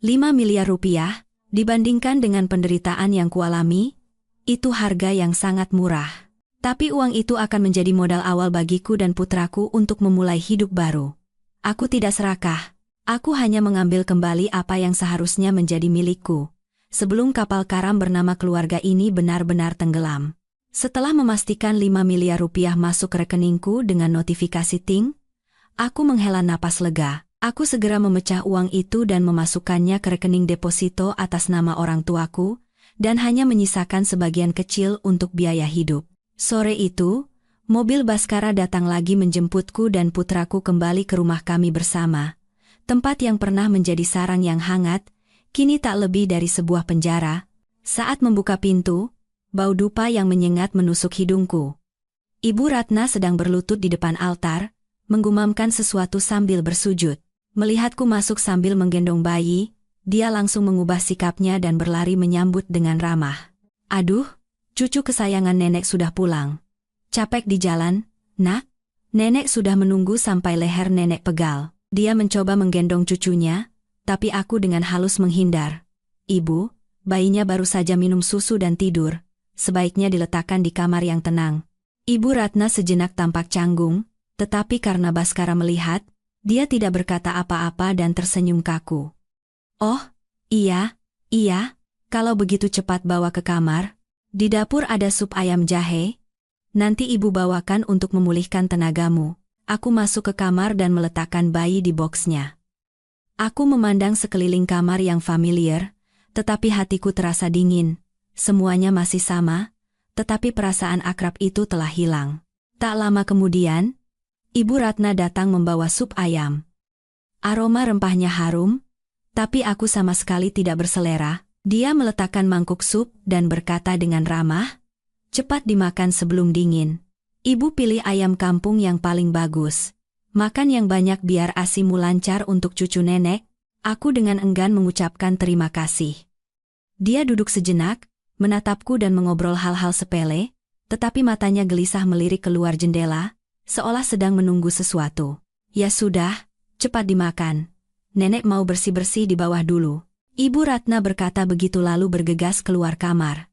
5 miliar rupiah, dibandingkan dengan penderitaan yang kualami, itu harga yang sangat murah. Tapi uang itu akan menjadi modal awal bagiku dan putraku untuk memulai hidup baru. Aku tidak serakah. Aku hanya mengambil kembali apa yang seharusnya menjadi milikku. Sebelum kapal karam bernama keluarga ini benar-benar tenggelam. Setelah memastikan 5 miliar rupiah masuk ke rekeningku dengan notifikasi ting, aku menghela napas lega. Aku segera memecah uang itu dan memasukkannya ke rekening deposito atas nama orang tuaku, dan hanya menyisakan sebagian kecil untuk biaya hidup. Sore itu, mobil Baskara datang lagi menjemputku dan putraku kembali ke rumah kami bersama. Tempat yang pernah menjadi sarang yang hangat, kini tak lebih dari sebuah penjara. Saat membuka pintu, bau dupa yang menyengat menusuk hidungku. Ibu Ratna sedang berlutut di depan altar, menggumamkan sesuatu sambil bersujud. Melihatku masuk sambil menggendong bayi, dia langsung mengubah sikapnya dan berlari menyambut dengan ramah. Aduh, cucu kesayangan nenek sudah pulang. Capek di jalan, nak? Nenek sudah menunggu sampai leher nenek pegal. Dia mencoba menggendong cucunya, tapi aku dengan halus menghindar. Ibu, bayinya baru saja minum susu dan tidur. Sebaiknya diletakkan di kamar yang tenang. Ibu Ratna sejenak tampak canggung, tetapi karena Baskara melihat, dia tidak berkata apa-apa dan tersenyum kaku. Oh, iya, kalau begitu cepat bawa ke kamar. Di dapur ada sup ayam jahe. Nanti ibu bawakan untuk memulihkan tenagamu. Aku masuk ke kamar dan meletakkan bayi di boksnya. Aku memandang sekeliling kamar yang familiar, tetapi hatiku terasa dingin. Semuanya masih sama, tetapi perasaan akrab itu telah hilang. Tak lama kemudian, Ibu Ratna datang membawa sup ayam. Aroma rempahnya harum, tapi aku sama sekali tidak berselera. Dia meletakkan mangkuk sup dan berkata dengan ramah, "Cepat dimakan sebelum dingin. Ibu pilih ayam kampung yang paling bagus. Makan yang banyak biar ASImu lancar untuk cucu nenek." Aku dengan enggan mengucapkan terima kasih. Dia duduk sejenak, menatapku dan mengobrol hal-hal sepele, tetapi matanya gelisah melirik keluar jendela, seolah sedang menunggu sesuatu. "Ya sudah, cepat dimakan. Nenek mau bersih-bersih di bawah dulu." Ibu Ratna berkata begitu lalu bergegas keluar kamar.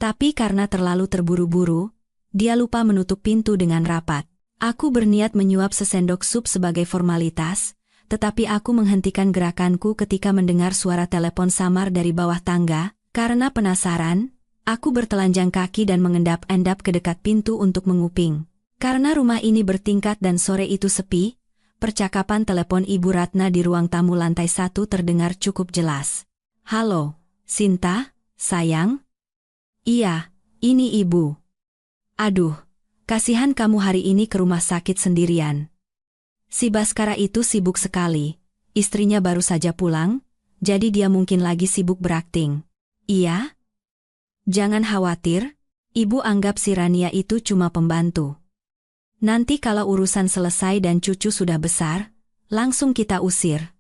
Tapi karena terlalu terburu-buru, dia lupa menutup pintu dengan rapat. Aku berniat menyuap sesendok sup sebagai formalitas, tetapi aku menghentikan gerakanku ketika mendengar suara telepon samar dari bawah tangga. Karena penasaran, aku bertelanjang kaki dan mengendap-endap ke dekat pintu untuk menguping. Karena rumah ini bertingkat dan sore itu sepi, percakapan telepon Ibu Ratna di ruang tamu lantai 1 terdengar cukup jelas. "Halo, Sinta, sayang?" "Iya, ini Ibu." "Aduh, kasihan kamu hari ini ke rumah sakit sendirian." Si Baskara itu sibuk sekali. Istrinya baru saja pulang, jadi dia mungkin lagi sibuk berakting. "Iya? Jangan khawatir, Ibu anggap si Rania itu cuma pembantu. Nanti kalau urusan selesai dan cucu sudah besar, langsung kita usir."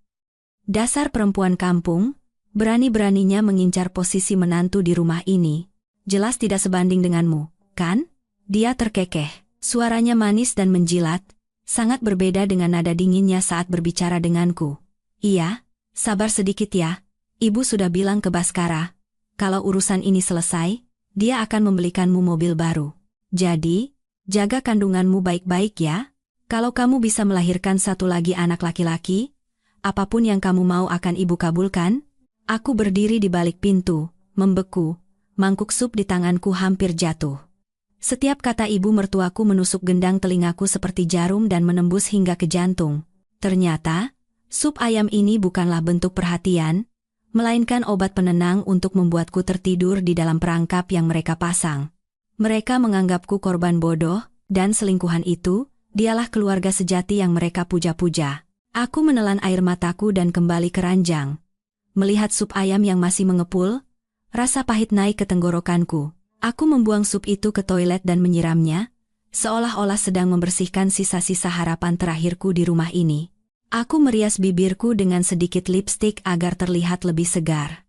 Dasar perempuan kampung, berani-beraninya mengincar posisi menantu di rumah ini. "Jelas tidak sebanding denganmu, kan?" Dia terkekeh. Suaranya manis dan menjilat, sangat berbeda dengan nada dinginnya saat berbicara denganku. "Iya, sabar sedikit ya. Ibu sudah bilang ke Baskara, kalau urusan ini selesai, dia akan membelikanmu mobil baru. Jadi, jaga kandunganmu baik-baik ya. Kalau kamu bisa melahirkan satu lagi anak laki-laki, apapun yang kamu mau akan Ibu kabulkan." Aku berdiri di balik pintu, membeku, mangkuk sup di tanganku hampir jatuh. Setiap kata ibu mertuaku menusuk gendang telingaku seperti jarum dan menembus hingga ke jantung. Ternyata, sup ayam ini bukanlah bentuk perhatian, melainkan obat penenang untuk membuatku tertidur di dalam perangkap yang mereka pasang. Mereka menganggapku korban bodoh, dan selingkuhan itu, dialah keluarga sejati yang mereka puja-puja. Aku menelan air mataku dan kembali ke ranjang. Melihat sup ayam yang masih mengepul, rasa pahit naik ke tenggorokanku. Aku membuang sup itu ke toilet dan menyiramnya, seolah-olah sedang membersihkan sisa-sisa harapan terakhirku di rumah ini. Aku merias bibirku dengan sedikit lipstik agar terlihat lebih segar.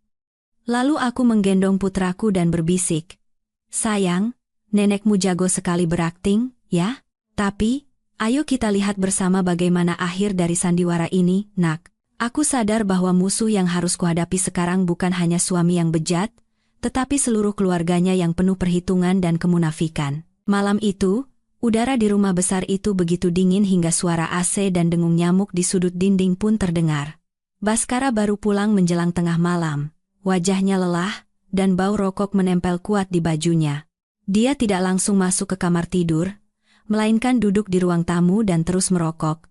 Lalu aku menggendong putraku dan berbisik, "Sayang, nenekmu jago sekali berakting, ya? Tapi, ayo kita lihat bersama bagaimana akhir dari sandiwara ini, nak." Aku sadar bahwa musuh yang harus kuhadapi sekarang bukan hanya suami yang bejat, tetapi seluruh keluarganya yang penuh perhitungan dan kemunafikan. Malam itu, udara di rumah besar itu begitu dingin hingga suara AC dan dengung nyamuk di sudut dinding pun terdengar. Baskara baru pulang menjelang tengah malam. Wajahnya lelah, dan bau rokok menempel kuat di bajunya. Dia tidak langsung masuk ke kamar tidur, melainkan duduk di ruang tamu dan terus merokok.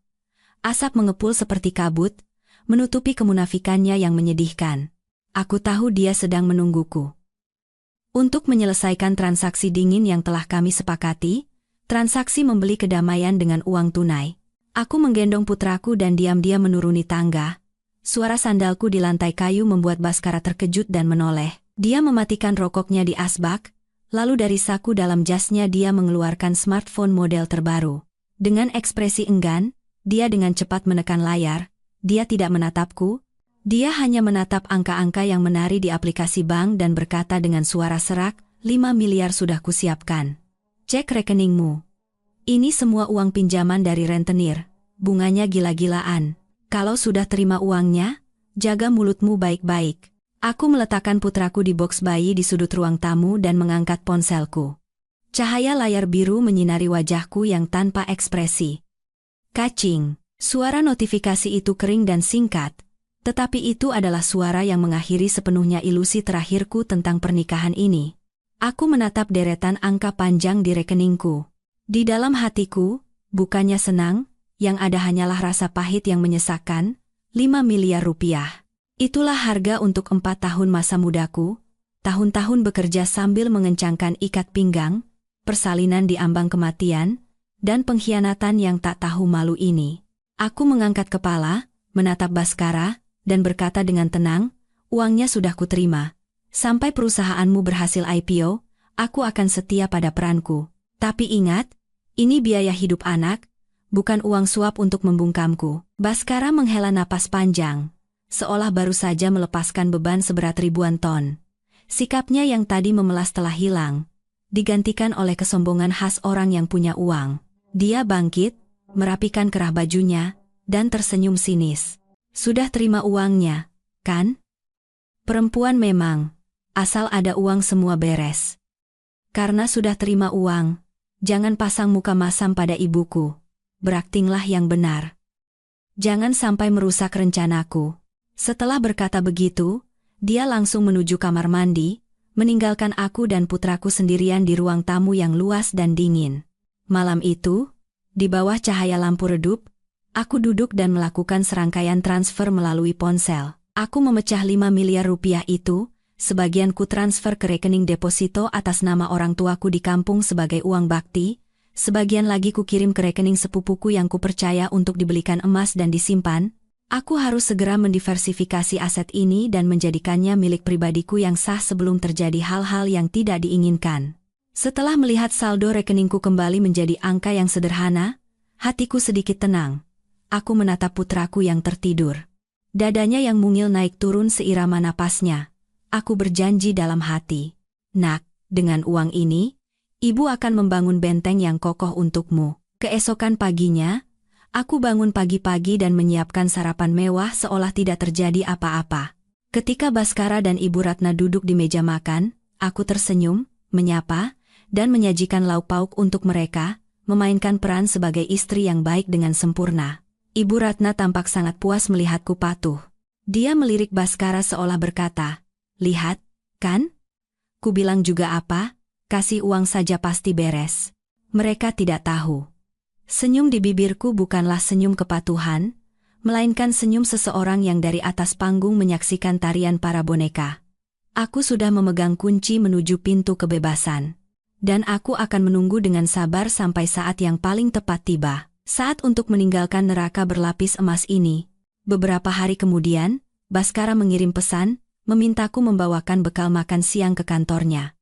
Asap mengepul seperti kabut, menutupi kemunafikannya yang menyedihkan. Aku tahu dia sedang menungguku. Untuk menyelesaikan transaksi dingin yang telah kami sepakati, transaksi membeli kedamaian dengan uang tunai. Aku menggendong putraku dan diam-diam menuruni tangga. Suara sandalku di lantai kayu membuat Baskara terkejut dan menoleh. Dia mematikan rokoknya di asbak, lalu dari saku dalam jasnya dia mengeluarkan smartphone model terbaru. Dengan ekspresi enggan, dia dengan cepat menekan layar. Dia tidak menatapku, dia hanya menatap angka-angka yang menari di aplikasi bank dan berkata dengan suara serak, 5 miliar sudah kusiapkan. Cek rekeningmu. Ini semua uang pinjaman dari rentenir, bunganya gila-gilaan. Kalau sudah terima uangnya, jaga mulutmu baik-baik. Aku meletakkan putraku di boks bayi di sudut ruang tamu dan mengangkat ponselku. Cahaya layar biru menyinari wajahku yang tanpa ekspresi. Kacing. Suara notifikasi itu kering dan singkat, tetapi itu adalah suara yang mengakhiri sepenuhnya ilusi terakhirku tentang pernikahan ini. Aku menatap deretan angka panjang di rekeningku. Di dalam hatiku, bukannya senang, yang ada hanyalah rasa pahit yang menyesakkan, 5 miliar rupiah. Itulah harga untuk 4 tahun masa mudaku, tahun-tahun bekerja sambil mengencangkan ikat pinggang, persalinan di ambang kematian, dan pengkhianatan yang tak tahu malu ini. Aku mengangkat kepala, menatap Baskara, dan berkata dengan tenang, uangnya sudah kuterima. Sampai perusahaanmu berhasil IPO, aku akan setia pada peranku. Tapi ingat, ini biaya hidup anak, bukan uang suap untuk membungkamku. Baskara menghela napas panjang, seolah baru saja melepaskan beban seberat ribuan ton. Sikapnya yang tadi memelas telah hilang, digantikan oleh kesombongan khas orang yang punya uang. Dia bangkit, merapikan kerah bajunya, dan tersenyum sinis. Sudah terima uangnya, kan? Perempuan memang, asal ada uang semua beres. Karena sudah terima uang, jangan pasang muka masam pada ibuku. Beraktinglah yang benar. Jangan sampai merusak rencanaku. Setelah berkata begitu, dia langsung menuju kamar mandi, meninggalkan aku dan putraku sendirian di ruang tamu yang luas dan dingin. Malam itu, di bawah cahaya lampu redup, aku duduk dan melakukan serangkaian transfer melalui ponsel. Aku memecah 5 miliar rupiah itu, sebagian ku transfer ke rekening deposito atas nama orang tuaku di kampung sebagai uang bakti, sebagian lagi ku kirim ke rekening sepupuku yang ku percaya untuk dibelikan emas dan disimpan. Aku harus segera mendiversifikasi aset ini dan menjadikannya milik pribadiku yang sah sebelum terjadi hal-hal yang tidak diinginkan. Setelah melihat saldo rekeningku kembali menjadi angka yang sederhana, hatiku sedikit tenang. Aku menatap putraku yang tertidur. Dadanya yang mungil naik turun seirama napasnya. Aku berjanji dalam hati, "Nak, dengan uang ini, ibu akan membangun benteng yang kokoh untukmu." Keesokan paginya, aku bangun pagi-pagi dan menyiapkan sarapan mewah seolah tidak terjadi apa-apa. Ketika Baskara dan Ibu Ratna duduk di meja makan, aku tersenyum, menyapa, dan menyajikan lauk pauk untuk mereka, memainkan peran sebagai istri yang baik dengan sempurna. Ibu Ratna tampak sangat puas melihatku patuh. Dia melirik Baskara seolah berkata, "Lihat, kan? Ku bilang juga apa, kasih uang saja pasti beres." Mereka tidak tahu. Senyum di bibirku bukanlah senyum kepatuhan, melainkan senyum seseorang yang dari atas panggung menyaksikan tarian para boneka. Aku sudah memegang kunci menuju pintu kebebasan. Dan aku akan menunggu dengan sabar sampai saat yang paling tepat tiba. Saat untuk meninggalkan neraka berlapis emas ini. Beberapa hari kemudian, Baskara mengirim pesan, memintaku membawakan bekal makan siang ke kantornya.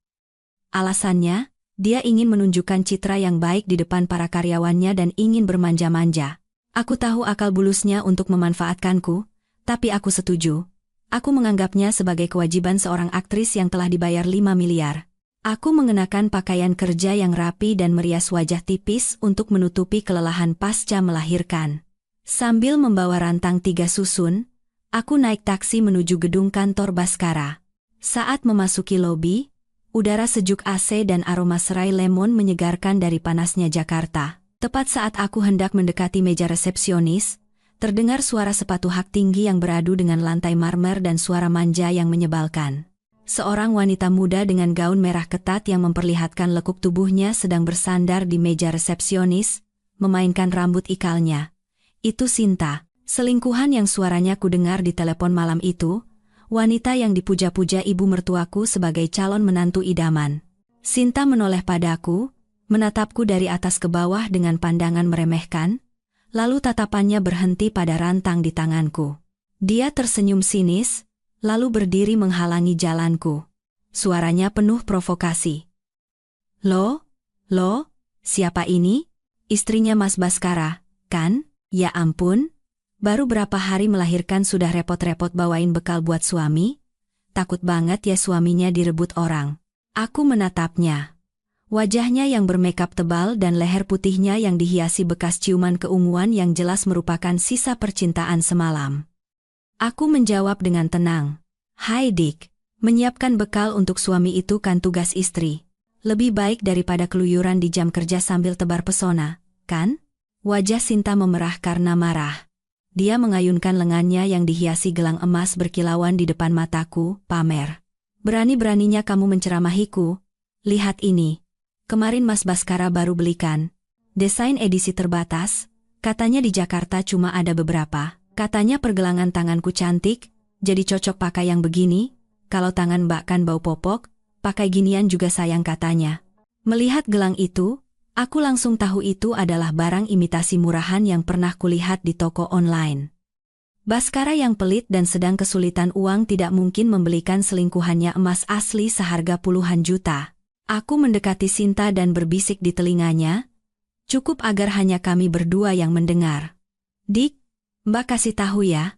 Alasannya, dia ingin menunjukkan citra yang baik di depan para karyawannya dan ingin bermanja-manja. Aku tahu akal bulusnya untuk memanfaatkanku, tapi aku setuju. Aku menganggapnya sebagai kewajiban seorang aktris yang telah dibayar 5 miliar. Aku mengenakan pakaian kerja yang rapi dan merias wajah tipis untuk menutupi kelelahan pasca melahirkan. Sambil membawa rantang 3 susun, aku naik taksi menuju gedung kantor Baskara. Saat memasuki lobi, udara sejuk AC dan aroma serai lemon menyegarkan dari panasnya Jakarta. Tepat saat aku hendak mendekati meja resepsionis, terdengar suara sepatu hak tinggi yang beradu dengan lantai marmer dan suara manja yang menyebalkan. Seorang wanita muda dengan gaun merah ketat yang memperlihatkan lekuk tubuhnya sedang bersandar di meja resepsionis, memainkan rambut ikalnya. Itu Sinta, selingkuhan yang suaranya kudengar di telepon malam itu, wanita yang dipuja-puja ibu mertuaku sebagai calon menantu idaman. Sinta menoleh padaku, menatapku dari atas ke bawah dengan pandangan meremehkan, lalu tatapannya berhenti pada rantang di tanganku. Dia tersenyum sinis, lalu berdiri menghalangi jalanku. Suaranya penuh provokasi. Lo, siapa ini? Istrinya Mas Baskara, kan? Ya ampun. Baru berapa hari melahirkan sudah repot-repot bawain bekal buat suami? Takut banget ya suaminya direbut orang. Aku menatapnya. Wajahnya yang bermakeup tebal dan leher putihnya yang dihiasi bekas ciuman keunguan yang jelas merupakan sisa percintaan semalam. Aku menjawab dengan tenang. "Hai Dick, menyiapkan bekal untuk suami itu kan tugas istri. Lebih baik daripada keluyuran di jam kerja sambil tebar pesona, kan?" Wajah Sinta memerah karena marah. Dia mengayunkan lengannya yang dihiasi gelang emas berkilauan di depan mataku, pamer. "Berani-beraninya kamu menceramahiku. Lihat ini. Kemarin Mas Baskara baru belikan. Desain edisi terbatas, katanya di Jakarta cuma ada beberapa. Katanya pergelangan tanganku cantik, jadi cocok pakai yang begini, kalau tangan Mbak kan bau popok, pakai ginian juga sayang katanya. Melihat gelang itu, aku langsung tahu itu adalah barang imitasi murahan yang pernah kulihat di toko online. Baskara yang pelit dan sedang kesulitan uang tidak mungkin membelikan selingkuhannya emas asli seharga puluhan juta. Aku mendekati Sinta dan berbisik di telinganya, cukup agar hanya kami berdua yang mendengar. Dik, Mbak kasih tahu ya,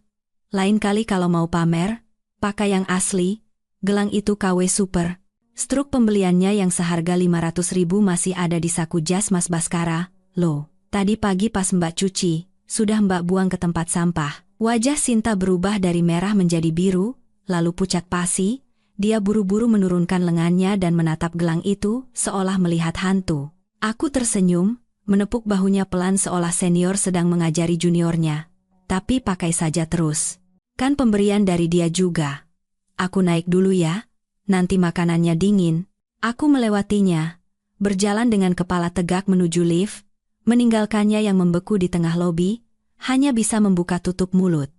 lain kali kalau mau pamer, pakai yang asli, gelang itu KW super. Struk pembeliannya yang seharga 500.000 masih ada di saku jas Mas Baskara. Loh, tadi pagi pas Mbak cuci, sudah Mbak buang ke tempat sampah. Wajah Sinta berubah dari merah menjadi biru, lalu pucat pasi. Dia buru-buru menurunkan lengannya dan menatap gelang itu, seolah melihat hantu. Aku tersenyum, menepuk bahunya pelan seolah senior sedang mengajari juniornya. Tapi pakai saja terus. Kan pemberian dari dia juga. Aku naik dulu ya, nanti makanannya dingin. Aku melewatinya, berjalan dengan kepala tegak menuju lift, meninggalkannya yang membeku di tengah lobi, hanya bisa membuka tutup mulut.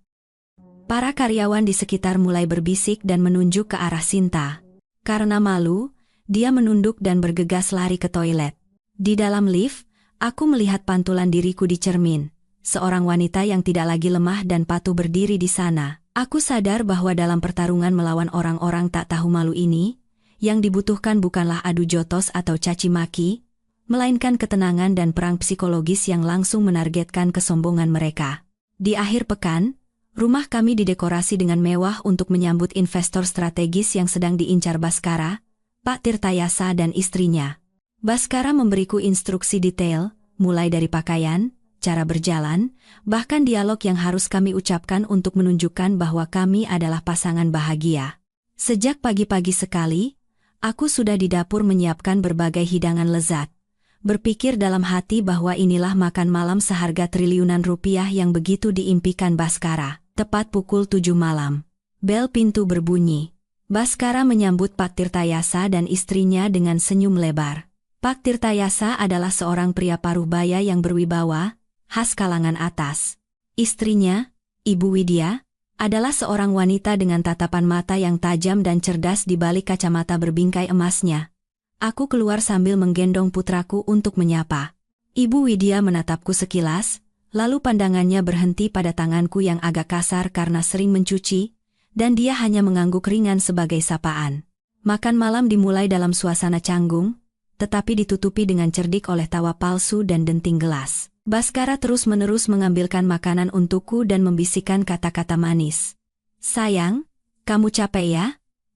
Para karyawan di sekitar mulai berbisik dan menunjuk ke arah Sinta. Karena malu, dia menunduk dan bergegas lari ke toilet. Di dalam lift, aku melihat pantulan diriku di cermin. Seorang wanita yang tidak lagi lemah dan patuh berdiri di sana. Aku sadar bahwa dalam pertarungan melawan orang-orang tak tahu malu ini, yang dibutuhkan bukanlah adu jotos atau caci maki, melainkan ketenangan dan perang psikologis yang langsung menargetkan kesombongan mereka. Di akhir pekan, rumah kami didekorasi dengan mewah untuk menyambut investor strategis yang sedang diincar Baskara, Pak Tirtayasa dan istrinya. Baskara memberiku instruksi detail, mulai dari pakaian, cara berjalan, bahkan dialog yang harus kami ucapkan untuk menunjukkan bahwa kami adalah pasangan bahagia. Sejak pagi-pagi sekali, aku sudah di dapur menyiapkan berbagai hidangan lezat. Berpikir dalam hati bahwa inilah makan malam seharga triliunan rupiah yang begitu diimpikan Baskara. Tepat pukul 7 malam. Bel pintu berbunyi. Baskara menyambut Pak Tirtayasa dan istrinya dengan senyum lebar. Pak Tirtayasa adalah seorang pria paruh baya yang berwibawa, khas kalangan atas. Istrinya, Ibu Widya, adalah seorang wanita dengan tatapan mata yang tajam dan cerdas di balik kacamata berbingkai emasnya. Aku keluar sambil menggendong putraku untuk menyapa. Ibu Widya menatapku sekilas, lalu pandangannya berhenti pada tanganku yang agak kasar karena sering mencuci, dan dia hanya mengangguk ringan sebagai sapaan. Makan malam dimulai dalam suasana canggung, tetapi ditutupi dengan cerdik oleh tawa palsu dan denting gelas. Baskara terus-menerus mengambilkan makanan untukku dan membisikkan kata-kata manis. Sayang, kamu capek ya?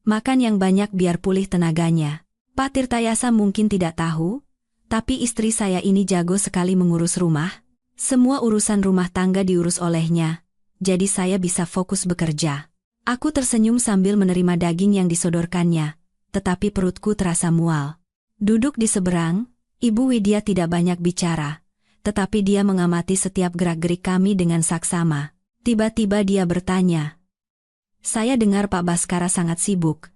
Makan yang banyak biar pulih tenaganya. Pak Tirtayasa mungkin tidak tahu, tapi istri saya ini jago sekali mengurus rumah. Semua urusan rumah tangga diurus olehnya, jadi saya bisa fokus bekerja. Aku tersenyum sambil menerima daging yang disodorkannya, tetapi perutku terasa mual. Duduk di seberang, Ibu Widya tidak banyak bicara, tetapi dia mengamati setiap gerak-gerik kami dengan saksama. Tiba-tiba dia bertanya, "Saya dengar Pak Baskara sangat sibuk.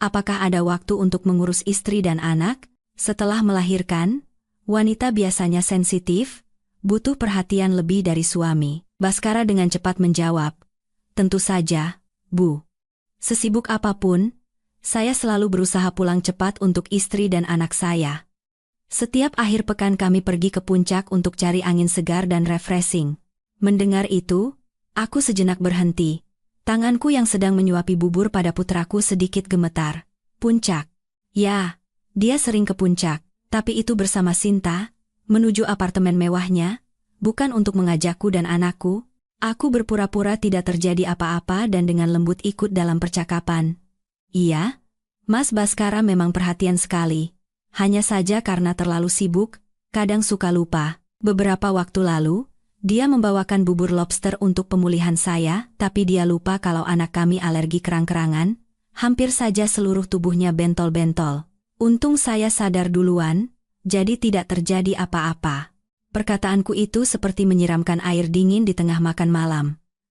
Apakah ada waktu untuk mengurus istri dan anak? Setelah melahirkan, wanita biasanya sensitif, butuh perhatian lebih dari suami." Baskara dengan cepat menjawab, "Tentu saja, Bu. Sesibuk apapun, saya selalu berusaha pulang cepat untuk istri dan anak saya. Setiap akhir pekan kami pergi ke puncak untuk cari angin segar dan refreshing." Mendengar itu, aku sejenak berhenti. Tanganku yang sedang menyuapi bubur pada putraku sedikit gemetar. Puncak. Ya, dia sering ke puncak, tapi itu bersama Sinta, menuju apartemen mewahnya, bukan untuk mengajakku dan anakku. Aku berpura-pura tidak terjadi apa-apa dan dengan lembut ikut dalam percakapan. Iya, Mas Baskara memang perhatian sekali. Hanya saja karena terlalu sibuk, kadang suka lupa. Beberapa waktu lalu, dia membawakan bubur lobster untuk pemulihan saya, tapi dia lupa kalau anak kami alergi kerang-kerangan. Hampir saja seluruh tubuhnya bentol-bentol. Untung saya sadar duluan, jadi tidak terjadi apa-apa. Perkataanku itu seperti menyiramkan air dingin di tengah makan malam.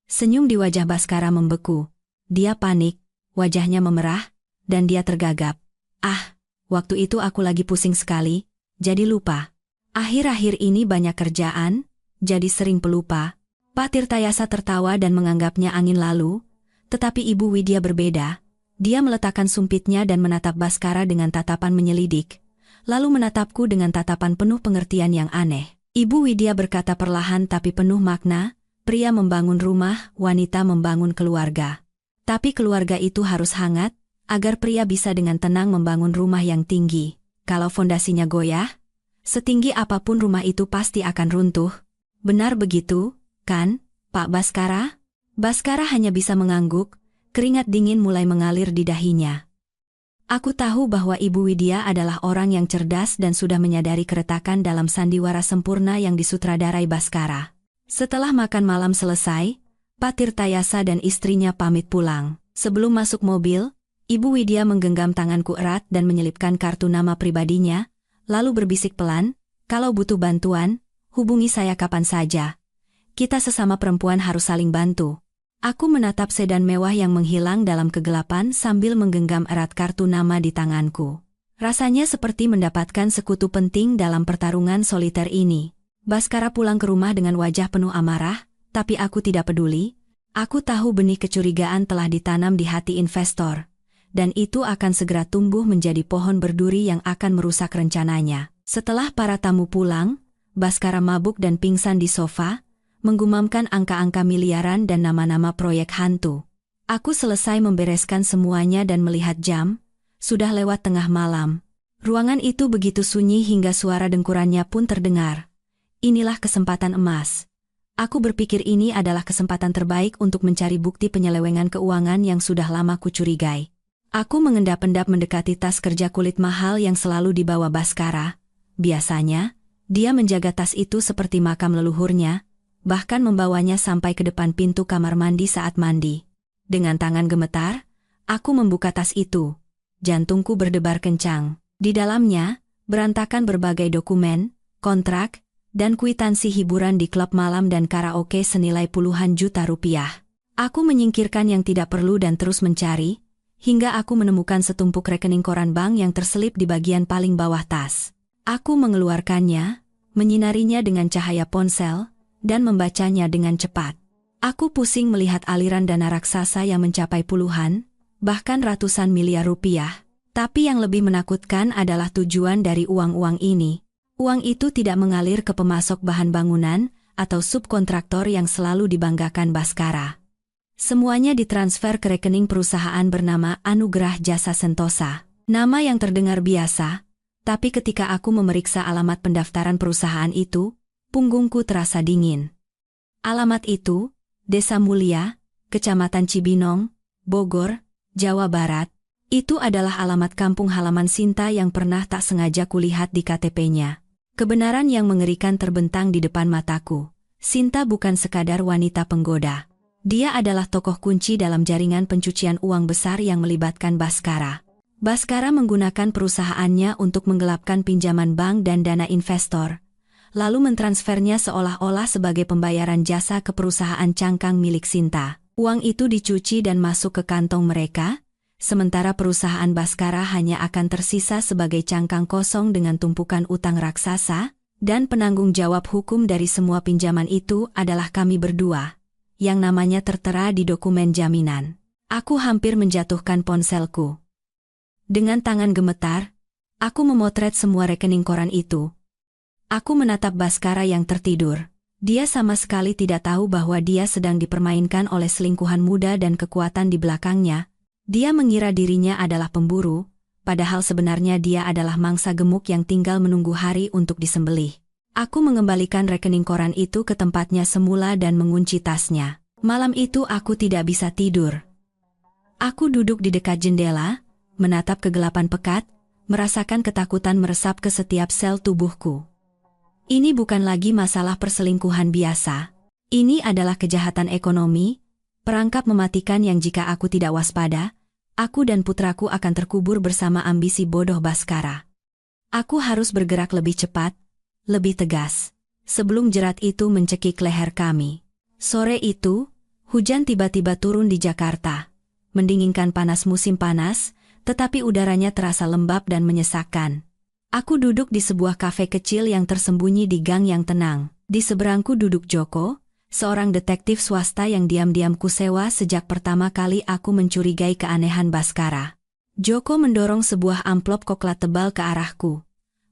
Senyum di wajah Baskara membeku. Dia panik, wajahnya memerah, dan dia tergagap. Ah, waktu itu aku lagi pusing sekali, jadi lupa. Akhir-akhir ini banyak kerjaan, jadi sering pelupa. Pak Tirtayasa tertawa dan menganggapnya angin lalu, Tetapi Ibu Widya berbeda. Dia meletakkan sumpitnya dan menatap Baskara dengan tatapan menyelidik, lalu menatapku dengan tatapan penuh pengertian yang aneh. Ibu Widya berkata perlahan tapi penuh makna, pria membangun rumah, wanita membangun keluarga. Tapi keluarga itu harus hangat, agar pria bisa dengan tenang membangun rumah yang tinggi. Kalau fondasinya goyah, setinggi apapun rumah itu pasti akan runtuh. Benar begitu, kan, Pak Baskara? Baskara hanya bisa mengangguk, keringat dingin mulai mengalir di dahinya. Aku tahu bahwa Ibu Widya adalah orang yang cerdas dan sudah menyadari keretakan dalam sandiwara sempurna yang disutradarai Baskara. Setelah makan malam selesai, Pak Tirtayasa dan istrinya pamit pulang. Sebelum masuk mobil, Ibu Widya menggenggam tanganku erat dan menyelipkan kartu nama pribadinya, lalu berbisik pelan, "Kalau butuh bantuan, hubungi saya kapan saja. Kita sesama perempuan harus saling bantu." Aku menatap sedan mewah yang menghilang dalam kegelapan sambil menggenggam erat kartu nama di tanganku. Rasanya seperti mendapatkan sekutu penting dalam pertarungan soliter ini. Baskara pulang ke rumah dengan wajah penuh amarah, tapi aku tidak peduli. Aku tahu benih kecurigaan telah ditanam di hati investor, dan itu akan segera tumbuh menjadi pohon berduri yang akan merusak rencananya. Setelah para tamu pulang, Baskara mabuk dan pingsan di sofa, menggumamkan angka-angka miliaran dan nama-nama proyek hantu. Aku selesai membereskan semuanya dan melihat jam, sudah lewat tengah malam. Ruangan itu begitu sunyi hingga suara dengkurannya pun terdengar. Inilah kesempatan emas. Aku berpikir ini adalah kesempatan terbaik untuk mencari bukti penyelewengan keuangan yang sudah lama kucurigai. Aku mengendap-endap mendekati tas kerja kulit mahal yang selalu dibawa Baskara. Biasanya, dia menjaga tas itu seperti makam leluhurnya, bahkan membawanya sampai ke depan pintu kamar mandi saat mandi. Dengan tangan gemetar, aku membuka tas itu. Jantungku berdebar kencang. Di dalamnya, berantakan berbagai dokumen, kontrak, dan kwitansi hiburan di klub malam dan karaoke senilai puluhan juta rupiah. Aku menyingkirkan yang tidak perlu dan terus mencari, hingga aku menemukan setumpuk rekening koran bank yang terselip di bagian paling bawah tas. Aku mengeluarkannya, menyinarinya dengan cahaya ponsel, dan membacanya dengan cepat. Aku pusing melihat aliran dana raksasa yang mencapai puluhan, bahkan ratusan miliar rupiah. Tapi yang lebih menakutkan adalah tujuan dari uang-uang ini. Uang itu tidak mengalir ke pemasok bahan bangunan atau subkontraktor yang selalu dibanggakan Baskara. Semuanya ditransfer ke rekening perusahaan bernama Anugerah Jasa Sentosa. Nama yang terdengar biasa, tapi ketika aku memeriksa alamat pendaftaran perusahaan itu, punggungku terasa dingin. Alamat itu, Desa Mulia, Kecamatan Cibinong, Bogor, Jawa Barat. Itu adalah alamat kampung halaman Sinta yang pernah tak sengaja kulihat di KTP-nya. Kebenaran yang mengerikan terbentang di depan mataku. Sinta bukan sekadar wanita penggoda. Dia adalah tokoh kunci dalam jaringan pencucian uang besar yang melibatkan Baskara. Baskara menggunakan perusahaannya untuk menggelapkan pinjaman bank dan dana investor, lalu mentransfernya seolah-olah sebagai pembayaran jasa ke perusahaan cangkang milik Sinta. Uang itu dicuci dan masuk ke kantong mereka, sementara perusahaan Baskara hanya akan tersisa sebagai cangkang kosong dengan tumpukan utang raksasa, dan penanggung jawab hukum dari semua pinjaman itu adalah kami berdua, yang namanya tertera di dokumen jaminan. Aku hampir menjatuhkan ponselku. Dengan tangan gemetar, aku memotret semua rekening koran itu. Aku menatap Baskara yang tertidur. Dia sama sekali tidak tahu bahwa dia sedang dipermainkan oleh selingkuhan muda dan kekuatan di belakangnya. Dia mengira dirinya adalah pemburu, padahal sebenarnya dia adalah mangsa gemuk yang tinggal menunggu hari untuk disembelih. Aku mengembalikan rekening koran itu ke tempatnya semula dan mengunci tasnya. Malam itu aku tidak bisa tidur. Aku duduk di dekat jendela, menatap kegelapan pekat, merasakan ketakutan meresap ke setiap sel tubuhku. Ini bukan lagi masalah perselingkuhan biasa. Ini adalah kejahatan ekonomi, perangkap mematikan yang jika aku tidak waspada, aku dan putraku akan terkubur bersama ambisi bodoh Baskara. Aku harus bergerak lebih cepat, lebih tegas, sebelum jerat itu mencekik leher kami. Sore itu, hujan tiba-tiba turun di Jakarta, mendinginkan panas musim panas, tetapi udaranya terasa lembab dan menyesakkan. Aku duduk di sebuah kafe kecil yang tersembunyi di gang yang tenang. Di seberangku duduk Joko, seorang detektif swasta yang diam-diam kusewa sejak pertama kali aku mencurigai keanehan Baskara. Joko mendorong sebuah amplop coklat tebal ke arahku.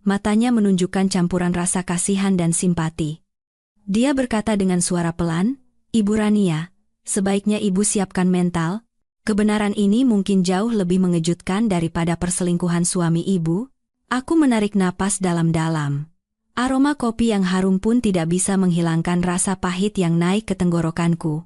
Matanya menunjukkan campuran rasa kasihan dan simpati. Dia berkata dengan suara pelan, "Ibu Rania, sebaiknya ibu siapkan mental. Kebenaran ini mungkin jauh lebih mengejutkan daripada perselingkuhan suami ibu." Aku menarik napas dalam-dalam. Aroma kopi yang harum pun tidak bisa menghilangkan rasa pahit yang naik ke tenggorokanku.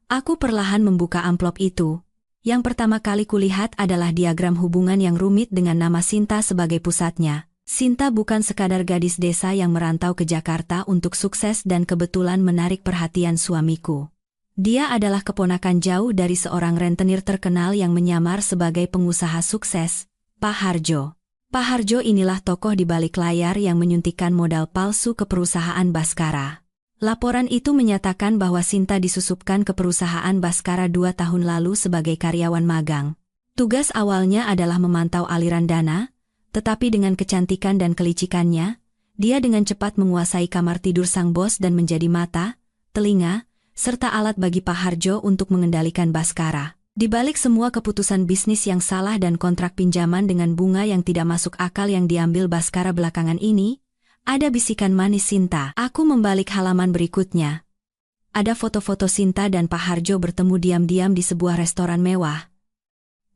Aku perlahan membuka amplop itu. Yang pertama kali kulihat adalah diagram hubungan yang rumit dengan nama Sinta sebagai pusatnya. Sinta bukan sekadar gadis desa yang merantau ke Jakarta untuk sukses dan kebetulan menarik perhatian suamiku. Dia adalah keponakan jauh dari seorang rentenir terkenal yang menyamar sebagai pengusaha sukses, Pak Harjo. Pak Harjo inilah tokoh di balik layar yang menyuntikkan modal palsu ke perusahaan Baskara. Laporan itu menyatakan bahwa Sinta disusupkan ke perusahaan Baskara 2 tahun lalu sebagai karyawan magang. Tugas awalnya adalah memantau aliran dana, tetapi dengan kecantikan dan kelicikannya, dia dengan cepat menguasai kamar tidur sang bos dan menjadi mata, telinga, serta alat bagi Pak Harjo untuk mengendalikan Baskara. Di balik semua keputusan bisnis yang salah dan kontrak pinjaman dengan bunga yang tidak masuk akal yang diambil Baskara belakangan ini, ada bisikan manis Sinta. Aku membalik halaman berikutnya. Ada foto-foto Sinta dan Pak Harjo bertemu diam-diam di sebuah restoran mewah.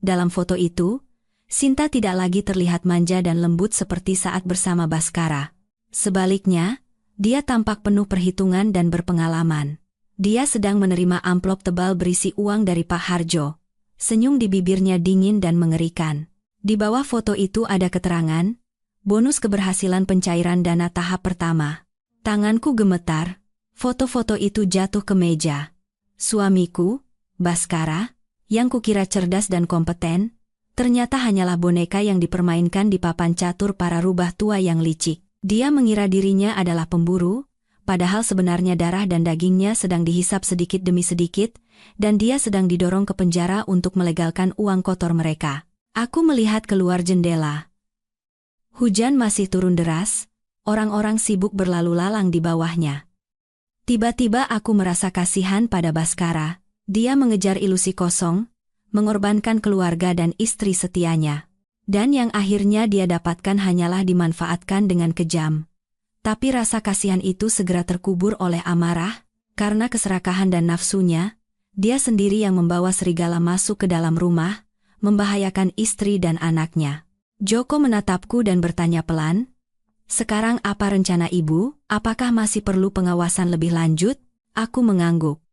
Dalam foto itu, Sinta tidak lagi terlihat manja dan lembut seperti saat bersama Baskara. Sebaliknya, dia tampak penuh perhitungan dan berpengalaman. Dia sedang menerima amplop tebal berisi uang dari Pak Harjo. Senyum di bibirnya dingin dan mengerikan. Di bawah foto itu ada keterangan, bonus keberhasilan pencairan dana tahap pertama. Tanganku gemetar, foto-foto itu jatuh ke meja. Suamiku, Baskara, yang kukira cerdas dan kompeten, ternyata hanyalah boneka yang dipermainkan di papan catur para rubah tua yang licik. Dia mengira dirinya adalah pemburu, padahal sebenarnya darah dan dagingnya sedang dihisap sedikit demi sedikit, dan dia sedang didorong ke penjara untuk melegalkan uang kotor mereka. Aku melihat keluar jendela. Hujan masih turun deras, orang-orang sibuk berlalu lalang di bawahnya. Tiba-tiba aku merasa kasihan pada Baskara. Dia mengejar ilusi kosong, mengorbankan keluarga dan istri setianya. Dan yang akhirnya dia dapatkan hanyalah dimanfaatkan dengan kejam. Tapi rasa kasihan itu segera terkubur oleh amarah, karena keserakahan dan nafsunya, dia sendiri yang membawa serigala masuk ke dalam rumah, membahayakan istri dan anaknya. Joko menatapku dan bertanya pelan, "Sekarang apa rencana ibu? Apakah masih perlu pengawasan lebih lanjut?" Aku mengangguk.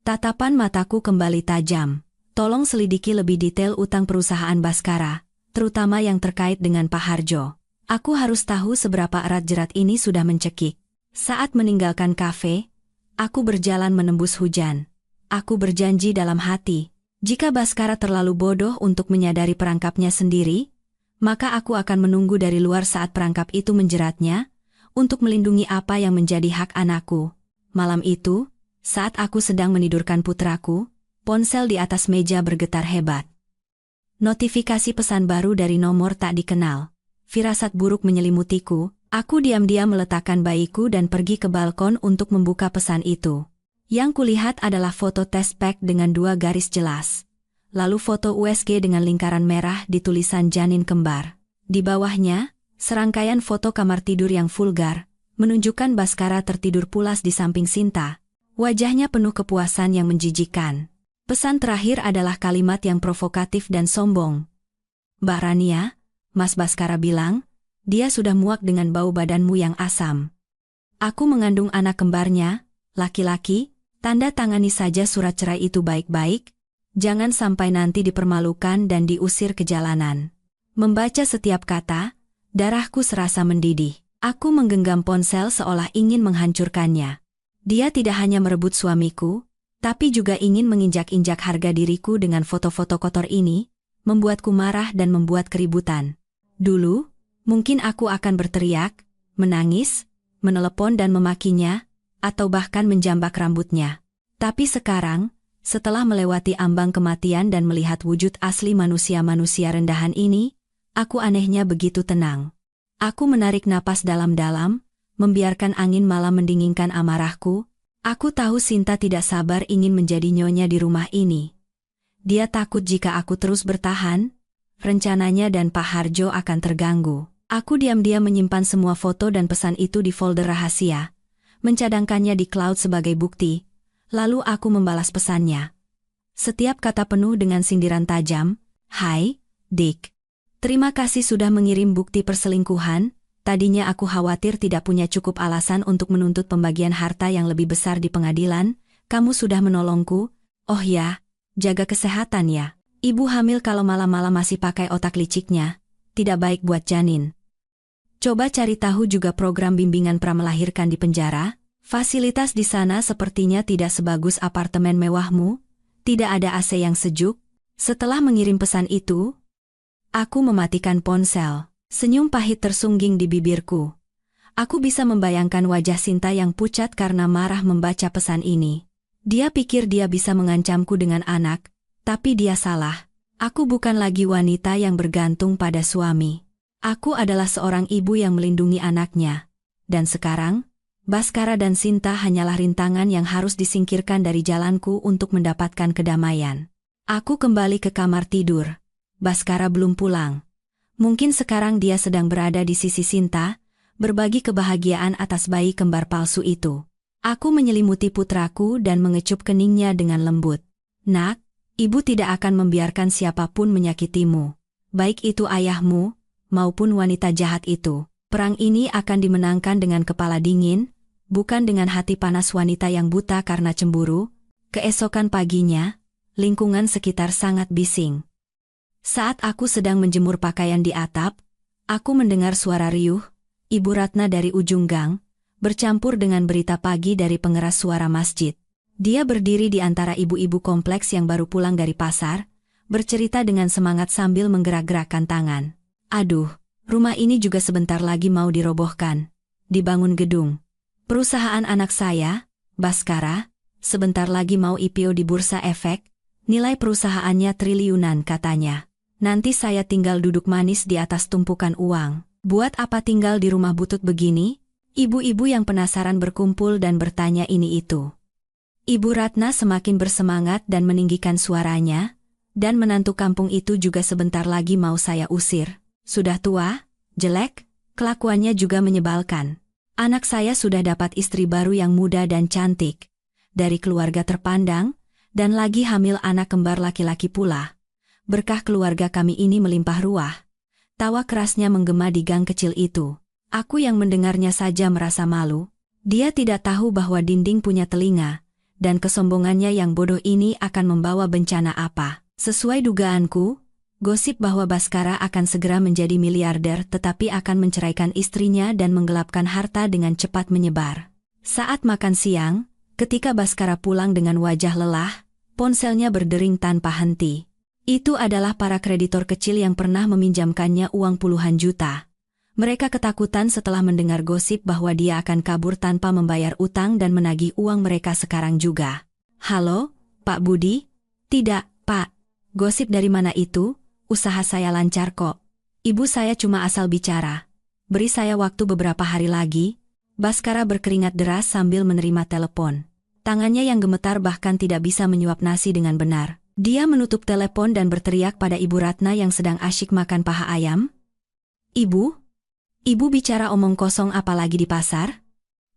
Tatapan mataku kembali tajam. "Tolong selidiki lebih detail utang perusahaan Baskara, terutama yang terkait dengan Pak Harjo. Aku harus tahu seberapa erat jerat ini sudah mencekik." Saat meninggalkan kafe, aku berjalan menembus hujan. Aku berjanji dalam hati, jika Baskara terlalu bodoh untuk menyadari perangkapnya sendiri, maka aku akan menunggu dari luar saat perangkap itu menjeratnya, untuk melindungi apa yang menjadi hak anakku. Malam itu, saat aku sedang menidurkan putraku, ponsel di atas meja bergetar hebat. Notifikasi pesan baru dari nomor tak dikenal. Firasat buruk menyelimutiku, aku diam-diam meletakkan bayiku dan pergi ke balkon untuk membuka pesan itu. Yang kulihat adalah foto test pack dengan 2 garis jelas. Lalu foto USG dengan lingkaran merah di tulisan janin kembar. Di bawahnya, serangkaian foto kamar tidur yang vulgar, menunjukkan Baskara tertidur pulas di samping Sinta. Wajahnya penuh kepuasan yang menjijikkan. Pesan terakhir adalah kalimat yang provokatif dan sombong. "Mbak Rania, Mas Baskara bilang, dia sudah muak dengan bau badanmu yang asam. Aku mengandung anak kembarnya, laki-laki, tanda tangani saja surat cerai itu baik-baik, jangan sampai nanti dipermalukan dan diusir ke jalanan." Membaca setiap kata, darahku serasa mendidih. Aku menggenggam ponsel seolah ingin menghancurkannya. Dia tidak hanya merebut suamiku, tapi juga ingin menginjak-injak harga diriku dengan foto-foto kotor ini, membuatku marah dan membuat keributan. Dulu, mungkin aku akan berteriak, menangis, menelepon dan memakinya, atau bahkan menjambak rambutnya. Tapi sekarang, setelah melewati ambang kematian dan melihat wujud asli manusia-manusia rendahan ini, aku anehnya begitu tenang. Aku menarik napas dalam-dalam, membiarkan angin malam mendinginkan amarahku. Aku tahu Sinta tidak sabar ingin menjadi nyonya di rumah ini. Dia takut jika aku terus bertahan, rencananya dan Pak Harjo akan terganggu. Aku diam-diam menyimpan semua foto dan pesan itu di folder rahasia, mencadangkannya di cloud sebagai bukti, lalu aku membalas pesannya. Setiap kata penuh dengan sindiran tajam. Hai, Dick. Terima kasih sudah mengirim bukti perselingkuhan. Tadinya aku khawatir tidak punya cukup alasan untuk menuntut pembagian harta yang lebih besar di pengadilan. Kamu sudah menolongku. Oh ya, jaga kesehatan ya. Ibu hamil kalau malam-malam masih pakai otak liciknya, tidak baik buat janin. Coba cari tahu juga program bimbingan pramelahirkan di penjara. Fasilitas di sana sepertinya tidak sebagus apartemen mewahmu. Tidak ada AC yang sejuk. Setelah mengirim pesan itu, aku mematikan ponsel. Senyum pahit tersungging di bibirku. Aku bisa membayangkan wajah Sinta yang pucat karena marah membaca pesan ini. Dia pikir dia bisa mengancamku dengan anak, tapi dia salah. Aku bukan lagi wanita yang bergantung pada suami. Aku adalah seorang ibu yang melindungi anaknya. Dan sekarang, Baskara dan Sinta hanyalah rintangan yang harus disingkirkan dari jalanku untuk mendapatkan kedamaian. Aku kembali ke kamar tidur. Baskara belum pulang. Mungkin sekarang dia sedang berada di sisi Sinta, berbagi kebahagiaan atas bayi kembar palsu itu. Aku menyelimuti putraku dan mengecup keningnya dengan lembut. Nak, ibu tidak akan membiarkan siapapun menyakitimu. Baik itu ayahmu, maupun wanita jahat itu. Perang ini akan dimenangkan dengan kepala dingin, bukan dengan hati panas wanita yang buta karena cemburu. Keesokan paginya, lingkungan sekitar sangat bising. Saat aku sedang menjemur pakaian di atap, aku mendengar suara riuh, Ibu Ratna dari ujung gang, bercampur dengan berita pagi dari pengeras suara masjid. Dia berdiri di antara ibu-ibu kompleks yang baru pulang dari pasar, bercerita dengan semangat sambil menggerak-gerakkan tangan. Aduh, rumah ini juga sebentar lagi mau dirobohkan. Dibangun gedung. Perusahaan anak saya, Baskara, sebentar lagi mau IPO di Bursa Efek, nilai perusahaannya triliunan katanya. Nanti saya tinggal duduk manis di atas tumpukan uang. Buat apa tinggal di rumah butut begini? Ibu-ibu yang penasaran berkumpul dan bertanya ini itu. Ibu Ratna semakin bersemangat dan meninggikan suaranya, dan menantu kampung itu juga sebentar lagi mau saya usir. Sudah tua, jelek, kelakuannya juga menyebalkan. Anak saya sudah dapat istri baru yang muda dan cantik, dari keluarga terpandang, dan lagi hamil anak kembar laki-laki pula. Berkah keluarga kami ini melimpah ruah. Tawa kerasnya menggema di gang kecil itu. Aku yang mendengarnya saja merasa malu. Dia tidak tahu bahwa dinding punya telinga, dan kesombongannya yang bodoh ini akan membawa bencana apa. Sesuai dugaanku, gosip bahwa Baskara akan segera menjadi miliarder tetapi akan menceraikan istrinya dan menggelapkan harta dengan cepat menyebar. Saat makan siang, ketika Baskara pulang dengan wajah lelah, ponselnya berdering tanpa henti. Itu adalah para kreditor kecil yang pernah meminjamkannya uang puluhan juta. Mereka ketakutan setelah mendengar gosip bahwa dia akan kabur tanpa membayar utang dan menagih uang mereka sekarang juga. Halo, Pak Budi? Tidak, Pak. Gosip dari mana itu? Usaha saya lancar kok. Ibu saya cuma asal bicara. Beri saya waktu beberapa hari lagi. Baskara berkeringat deras sambil menerima telepon. Tangannya yang gemetar bahkan tidak bisa menyuap nasi dengan benar. Dia menutup telepon dan berteriak pada Ibu Ratna yang sedang asyik makan paha ayam. Ibu? Ibu bicara omong kosong apalagi di pasar?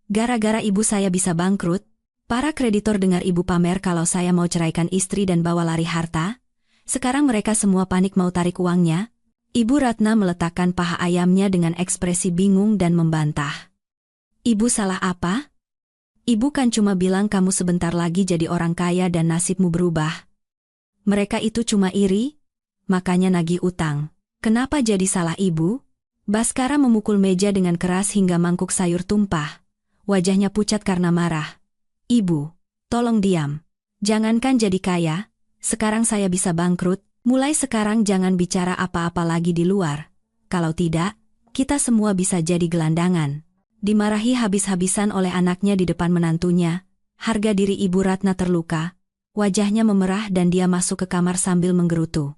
Gara-gara ibu saya bisa bangkrut, para kreditor dengar ibu pamer kalau saya mau ceraikan istri dan bawa lari harta. Sekarang mereka semua panik mau tarik uangnya. Ibu Ratna meletakkan paha ayamnya dengan ekspresi bingung dan membantah. Ibu salah apa? Ibu kan cuma bilang kamu sebentar lagi jadi orang kaya dan nasibmu berubah. Mereka itu cuma iri, makanya nagih utang. Kenapa jadi salah ibu? Baskara memukul meja dengan keras hingga mangkuk sayur tumpah. Wajahnya pucat karena marah. Ibu, tolong diam. Jangankan jadi kaya, sekarang saya bisa bangkrut. Mulai sekarang jangan bicara apa-apa lagi di luar. Kalau tidak, kita semua bisa jadi gelandangan. Dimarahi habis-habisan oleh anaknya di depan menantunya, harga diri Ibu Ratna terluka. Wajahnya memerah dan dia masuk ke kamar sambil menggerutu.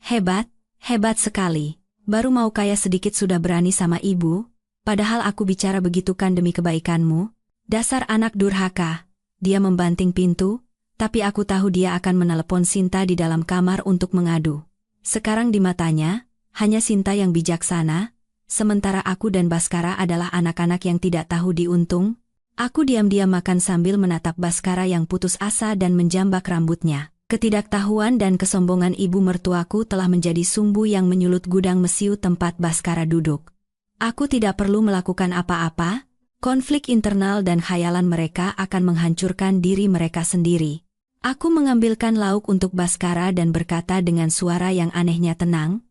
Hebat, hebat sekali. Baru mau kaya sedikit sudah berani sama ibu, padahal aku bicara begitu kan demi kebaikanmu. Dasar anak durhaka, Dia membanting pintu, tapi aku tahu dia akan menelepon Sinta di dalam kamar untuk mengadu. Sekarang di matanya, hanya Sinta yang bijaksana, sementara aku dan Baskara adalah anak-anak yang tidak tahu diuntung. Aku diam-diam makan sambil menatap Baskara yang putus asa dan menjambak rambutnya. Ketidaktahuan dan kesombongan ibu mertuaku telah menjadi sumbu yang menyulut gudang mesiu tempat Baskara duduk. Aku tidak perlu melakukan apa-apa, konflik internal dan khayalan mereka akan menghancurkan diri mereka sendiri. Aku mengambilkan lauk untuk Baskara dan berkata dengan suara yang anehnya tenang,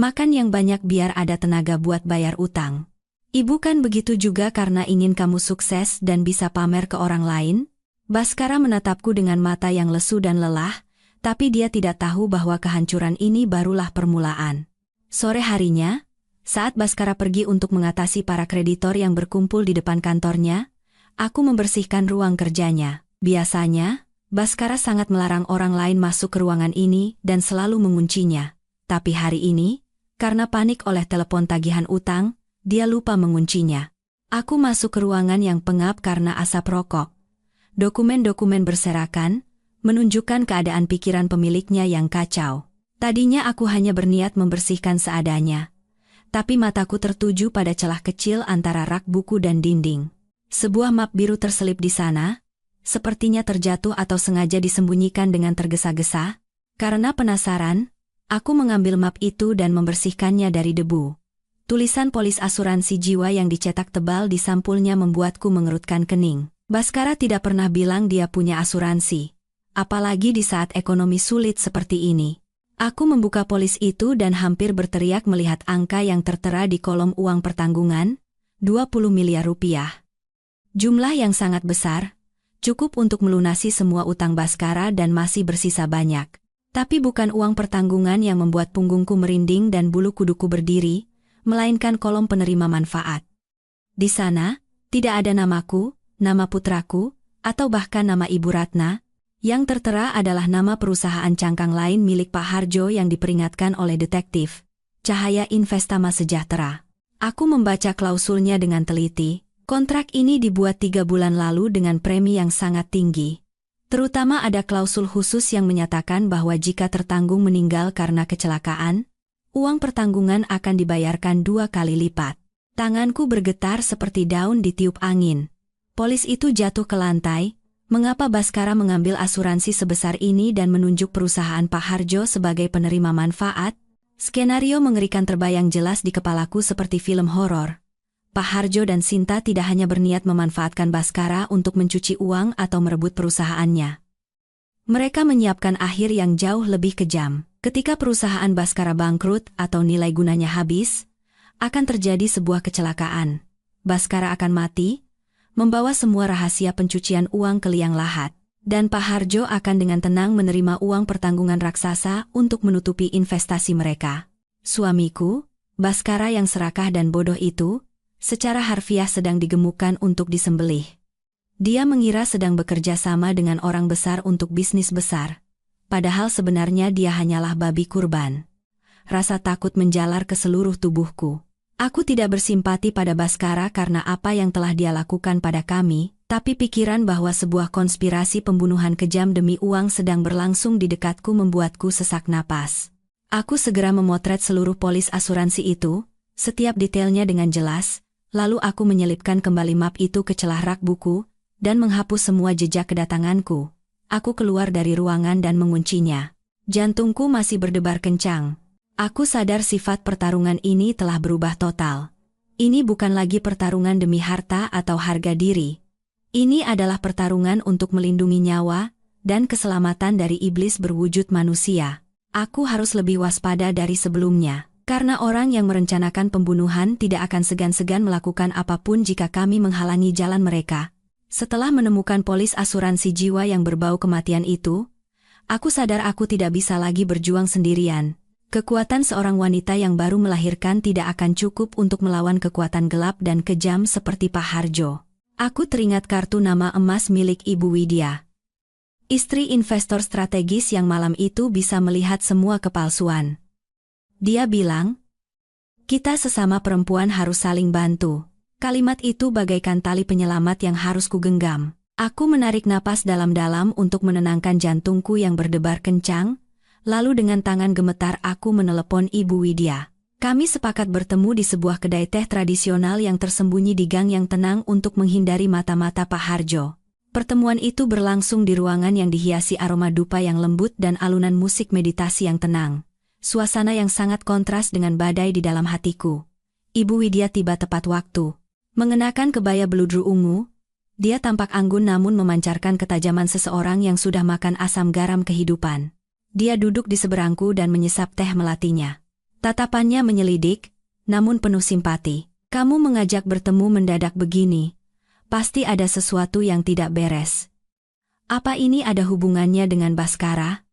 "Makan yang banyak biar ada tenaga buat bayar utang. Ibu kan begitu juga karena ingin kamu sukses dan bisa pamer ke orang lain." Baskara menatapku dengan mata yang lesu dan lelah, tapi dia tidak tahu bahwa kehancuran ini barulah permulaan. Sore harinya, saat Baskara pergi untuk mengatasi para kreditor yang berkumpul di depan kantornya, aku membersihkan ruang kerjanya. Biasanya, Baskara sangat melarang orang lain masuk ke ruangan ini dan selalu menguncinya. Tapi hari ini, karena panik oleh telepon tagihan utang, dia lupa menguncinya. Aku masuk ke ruangan yang pengap karena asap rokok. Dokumen-dokumen berserakan, menunjukkan keadaan pikiran pemiliknya yang kacau. Tadinya aku hanya berniat membersihkan seadanya. Tapi mataku tertuju pada celah kecil antara rak buku dan dinding. Sebuah map biru terselip di sana, sepertinya terjatuh atau sengaja disembunyikan dengan tergesa-gesa. Karena penasaran, aku mengambil map itu dan membersihkannya dari debu. Tulisan polis asuransi jiwa yang dicetak tebal di sampulnya membuatku mengerutkan kening. Baskara tidak pernah bilang dia punya asuransi, apalagi di saat ekonomi sulit seperti ini. Aku membuka polis itu dan hampir berteriak melihat angka yang tertera di kolom uang pertanggungan, 20 miliar rupiah. Jumlah yang sangat besar, cukup untuk melunasi semua utang Baskara dan masih bersisa banyak. Tapi bukan uang pertanggungan yang membuat punggungku merinding dan bulu kuduku berdiri, melainkan kolom penerima manfaat. Di sana, tidak ada namaku, nama putraku, atau bahkan nama Ibu Ratna. Yang tertera adalah nama perusahaan cangkang lain milik Pak Harjo yang diperingatkan oleh detektif, Cahaya Investama Sejahtera. Aku membaca klausulnya dengan teliti. Kontrak ini dibuat 3 bulan lalu dengan premi yang sangat tinggi. Terutama ada klausul khusus yang menyatakan bahwa jika tertanggung meninggal karena kecelakaan, uang pertanggungan akan dibayarkan 2 kali lipat. Tanganku bergetar seperti daun ditiup angin. Polis itu jatuh ke lantai. Mengapa Baskara mengambil asuransi sebesar ini dan menunjuk perusahaan Pak Harjo sebagai penerima manfaat? Skenario mengerikan terbayang jelas di kepalaku seperti film horor. Pak Harjo dan Sinta tidak hanya berniat memanfaatkan Baskara untuk mencuci uang atau merebut perusahaannya. Mereka menyiapkan akhir yang jauh lebih kejam. Ketika perusahaan Baskara bangkrut atau nilai gunanya habis, akan terjadi sebuah kecelakaan. Baskara akan mati, membawa semua rahasia pencucian uang ke liang lahat, dan Pak Harjo akan dengan tenang menerima uang pertanggungan raksasa untuk menutupi investasi mereka. Suamiku, Baskara yang serakah dan bodoh itu, secara harfiah sedang digemukkan untuk disembelih. Dia mengira sedang bekerja sama dengan orang besar untuk bisnis besar, padahal sebenarnya dia hanyalah babi kurban. Rasa takut menjalar ke seluruh tubuhku. Aku tidak bersimpati pada Baskara karena apa yang telah dia lakukan pada kami, tapi pikiran bahwa sebuah konspirasi pembunuhan kejam demi uang sedang berlangsung di dekatku membuatku sesak napas. Aku segera memotret seluruh polis asuransi itu, setiap detailnya dengan jelas, lalu aku menyelipkan kembali map itu ke celah rak buku, dan menghapus semua jejak kedatanganku. Aku keluar dari ruangan dan menguncinya. Jantungku masih berdebar kencang. Aku sadar sifat pertarungan ini telah berubah total. Ini bukan lagi pertarungan demi harta atau harga diri. Ini adalah pertarungan untuk melindungi nyawa dan keselamatan dari iblis berwujud manusia. Aku harus lebih waspada dari sebelumnya, karena orang yang merencanakan pembunuhan tidak akan segan-segan melakukan apapun jika kami menghalangi jalan mereka. Setelah menemukan polis asuransi jiwa yang berbau kematian itu, aku sadar aku tidak bisa lagi berjuang sendirian. Kekuatan seorang wanita yang baru melahirkan tidak akan cukup untuk melawan kekuatan gelap dan kejam seperti Pak Harjo. Aku teringat kartu nama emas milik Ibu Widya, istri investor strategis yang malam itu bisa melihat semua kepalsuan. Dia bilang, "Kita sesama perempuan harus saling bantu." Kalimat itu bagaikan tali penyelamat yang harus kugenggam. Aku menarik napas dalam-dalam untuk menenangkan jantungku yang berdebar kencang, lalu dengan tangan gemetar aku menelepon Ibu Widya. Kami sepakat bertemu di sebuah kedai teh tradisional yang tersembunyi di gang yang tenang untuk menghindari mata-mata Pak Harjo. Pertemuan itu berlangsung di ruangan yang dihiasi aroma dupa yang lembut dan alunan musik meditasi yang tenang. Suasana yang sangat kontras dengan badai di dalam hatiku. Ibu Widya tiba tepat waktu. Mengenakan kebaya beludru ungu, dia tampak anggun namun memancarkan ketajaman seseorang yang sudah makan asam garam kehidupan. Dia duduk di seberangku dan menyesap teh melatinya. Tatapannya menyelidik, namun penuh simpati. Kamu mengajak bertemu mendadak begini. Pasti ada sesuatu yang tidak beres. Apa ini ada hubungannya dengan Baskara?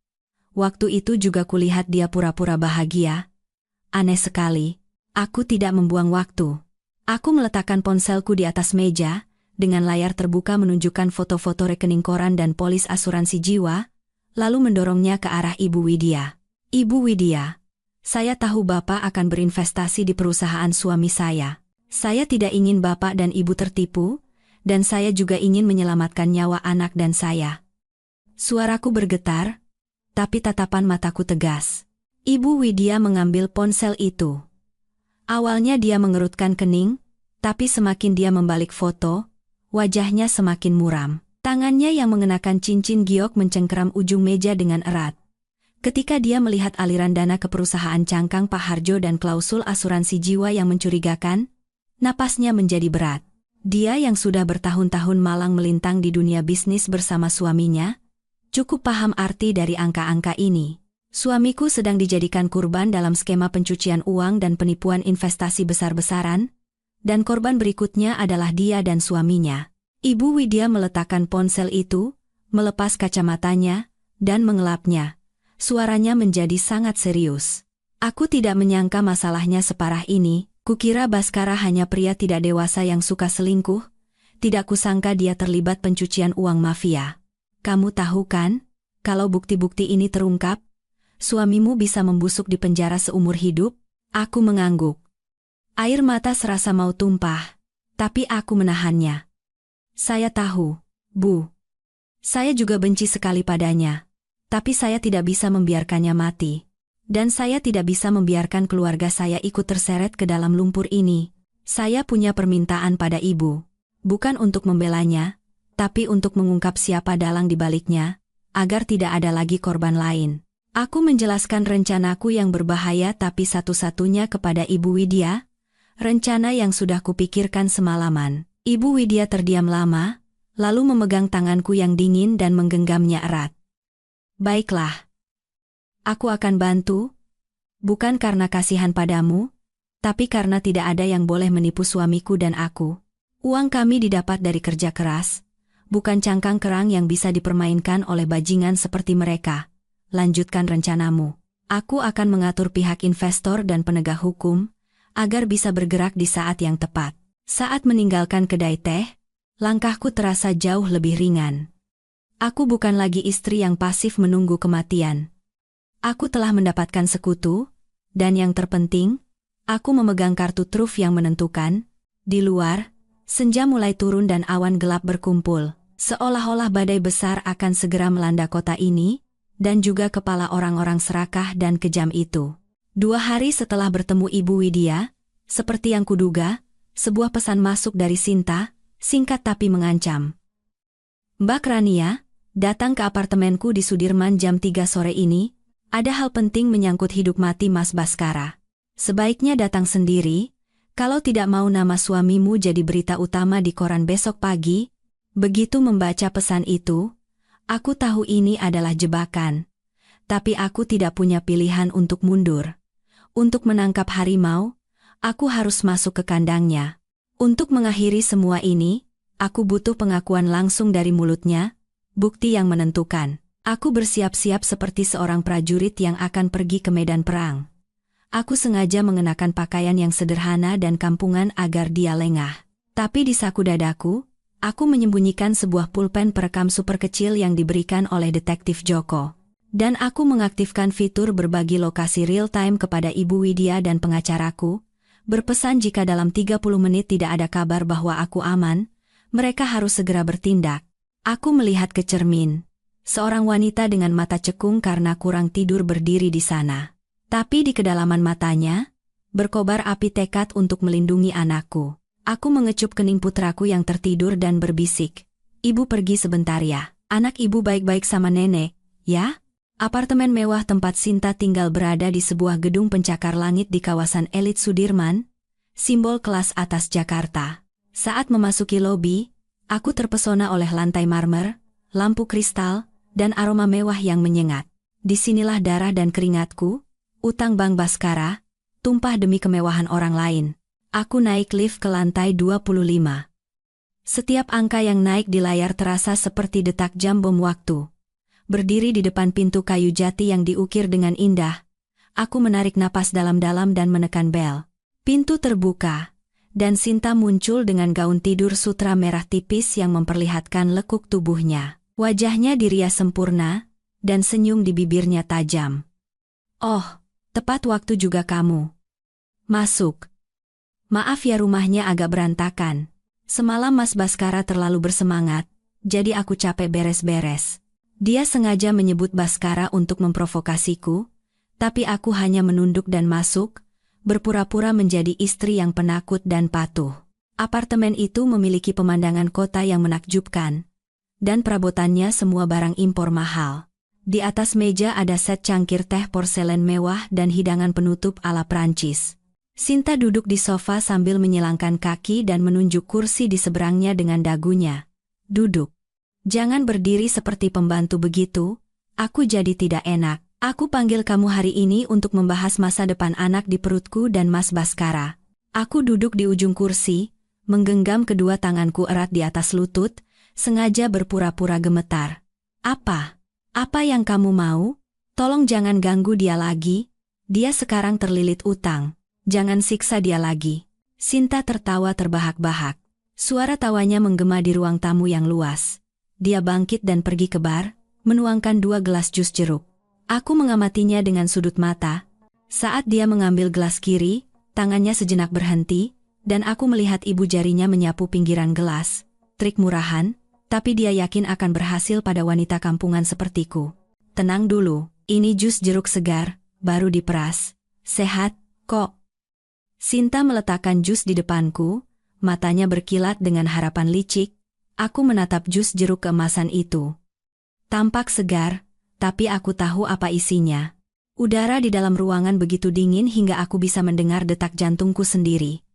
Waktu itu juga kulihat dia pura-pura bahagia. Aneh sekali. Aku tidak membuang waktu. Aku meletakkan ponselku di atas meja, dengan layar terbuka menunjukkan foto-foto rekening koran dan polis asuransi jiwa, lalu mendorongnya ke arah Ibu Widya. Ibu Widya, saya tahu Bapak akan berinvestasi di perusahaan suami saya. Saya tidak ingin Bapak dan Ibu tertipu, dan saya juga ingin menyelamatkan nyawa anak dan saya. Suaraku bergetar, tapi tatapan mataku tegas. Ibu Widya mengambil ponsel itu. Awalnya dia mengerutkan kening, tapi semakin dia membalik foto, wajahnya semakin muram. Tangannya yang mengenakan cincin giok mencengkeram ujung meja dengan erat. Ketika dia melihat aliran dana ke perusahaan cangkang Pak Harjo dan klausul asuransi jiwa yang mencurigakan, napasnya menjadi berat. Dia yang sudah bertahun-tahun malang melintang di dunia bisnis bersama suaminya, cukup paham arti dari angka-angka ini. Suamiku sedang dijadikan kurban dalam skema pencucian uang dan penipuan investasi besar-besaran, dan korban berikutnya adalah dia dan suaminya. Ibu Widya meletakkan ponsel itu, melepas kacamatanya, dan mengelapnya. Suaranya menjadi sangat serius. Aku tidak menyangka masalahnya separah ini. Kukira Baskara hanya pria tidak dewasa yang suka selingkuh. Tidak kusangka dia terlibat pencucian uang mafia. Kamu tahu kan, kalau bukti-bukti ini terungkap, suamimu bisa membusuk di penjara seumur hidup? Aku mengangguk. Air mata serasa mau tumpah, tapi aku menahannya. Saya tahu, Bu. Saya juga benci sekali padanya, tapi saya tidak bisa membiarkannya mati. Dan saya tidak bisa membiarkan keluarga saya ikut terseret ke dalam lumpur ini. Saya punya permintaan pada Ibu. Bukan untuk membelanya, tapi untuk mengungkap siapa dalang di baliknya, agar tidak ada lagi korban lain. Aku menjelaskan rencanaku yang berbahaya tapi satu-satunya kepada Ibu Widya, rencana yang sudah kupikirkan semalaman. Ibu Widya terdiam lama, lalu memegang tanganku yang dingin dan menggenggamnya erat. Baiklah. Aku akan bantu, bukan karena kasihan padamu, tapi karena tidak ada yang boleh menipu suamiku dan aku. Uang kami didapat dari kerja keras, bukan cangkang kerang yang bisa dipermainkan oleh bajingan seperti mereka. Lanjutkan rencanamu. Aku akan mengatur pihak investor dan penegak hukum, agar bisa bergerak di saat yang tepat. Saat meninggalkan kedai teh, langkahku terasa jauh lebih ringan. Aku bukan lagi istri yang pasif menunggu kematian. Aku telah mendapatkan sekutu, dan yang terpenting, aku memegang kartu truf yang menentukan. Di luar, senja mulai turun dan awan gelap berkumpul, seolah-olah badai besar akan segera melanda kota ini, dan juga kepala orang-orang serakah dan kejam itu. 2 hari setelah bertemu Ibu Widya, seperti yang kuduga, sebuah pesan masuk dari Sinta, singkat tapi mengancam. Mbak Rania, datang ke apartemenku di Sudirman jam 3 sore ini, ada hal penting menyangkut hidup mati Mas Baskara. Sebaiknya datang sendiri, kalau tidak mau nama suamimu jadi berita utama di koran besok pagi. Begitu membaca pesan itu, aku tahu ini adalah jebakan. Tapi aku tidak punya pilihan untuk mundur. Untuk menangkap harimau, aku harus masuk ke kandangnya. Untuk mengakhiri semua ini, aku butuh pengakuan langsung dari mulutnya, bukti yang menentukan. Aku bersiap-siap seperti seorang prajurit yang akan pergi ke medan perang. Aku sengaja mengenakan pakaian yang sederhana dan kampungan agar dia lengah. Tapi di saku dadaku, aku menyembunyikan sebuah pulpen perekam super kecil yang diberikan oleh detektif Joko. Dan aku mengaktifkan fitur berbagi lokasi real-time kepada Ibu Widya dan pengacaraku, berpesan jika dalam 30 menit tidak ada kabar bahwa aku aman, mereka harus segera bertindak. Aku melihat ke cermin. Seorang wanita dengan mata cekung karena kurang tidur berdiri di sana. Tapi di kedalaman matanya, berkobar api tekad untuk melindungi anakku. Aku mengecup kening putraku yang tertidur dan berbisik. Ibu pergi sebentar ya. Anak ibu baik-baik sama nenek, ya? Apartemen mewah tempat Sinta tinggal berada di sebuah gedung pencakar langit di kawasan elit Sudirman, simbol kelas atas Jakarta. Saat memasuki lobi, aku terpesona oleh lantai marmer, lampu kristal, dan aroma mewah yang menyengat. Disinilah darah dan keringatku, utang Bank Baskara, tumpah demi kemewahan orang lain. Aku naik lift ke lantai 25. Setiap angka yang naik di layar terasa seperti detak jam bom waktu. Berdiri di depan pintu kayu jati yang diukir dengan indah, aku menarik napas dalam-dalam dan menekan bel. Pintu terbuka, dan Sinta muncul dengan gaun tidur sutra merah tipis yang memperlihatkan lekuk tubuhnya. Wajahnya dirias sempurna, dan senyum di bibirnya tajam. "Oh, tepat waktu juga kamu. Masuk." Maaf ya, rumahnya agak berantakan. Semalam Mas Baskara terlalu bersemangat, jadi aku capek beres-beres. Dia sengaja menyebut Baskara untuk memprovokasiku, tapi aku hanya menunduk dan masuk, berpura-pura menjadi istri yang penakut dan patuh. Apartemen itu memiliki pemandangan kota yang menakjubkan, dan perabotannya semua barang impor mahal. Di atas meja ada set cangkir teh porselen mewah dan hidangan penutup ala Prancis. Sinta duduk di sofa sambil menyilangkan kaki dan menunjuk kursi di seberangnya dengan dagunya. "Duduk. Jangan berdiri seperti pembantu begitu, aku jadi tidak enak. Aku panggil kamu hari ini untuk membahas masa depan anak di perutku dan Mas Baskara." Aku duduk di ujung kursi, menggenggam kedua tanganku erat di atas lutut, sengaja berpura-pura gemetar. "Apa? Apa yang kamu mau? Tolong jangan ganggu dia lagi. Dia sekarang terlilit utang. Jangan siksa dia lagi." Sinta tertawa terbahak-bahak. Suara tawanya menggema di ruang tamu yang luas. Dia bangkit dan pergi ke bar, menuangkan 2 gelas jus jeruk. Aku mengamatinya dengan sudut mata. Saat dia mengambil gelas kiri, tangannya sejenak berhenti, dan aku melihat ibu jarinya menyapu pinggiran gelas. Trik murahan, tapi dia yakin akan berhasil pada wanita kampungan sepertiku. "Tenang dulu, ini jus jeruk segar, baru diperas. Sehat, kok?" Sinta meletakkan jus di depanku, matanya berkilat dengan harapan licik. Aku menatap jus jeruk keemasan itu. Tampak segar, tapi aku tahu apa isinya. Udara di dalam ruangan begitu dingin hingga aku bisa mendengar detak jantungku sendiri.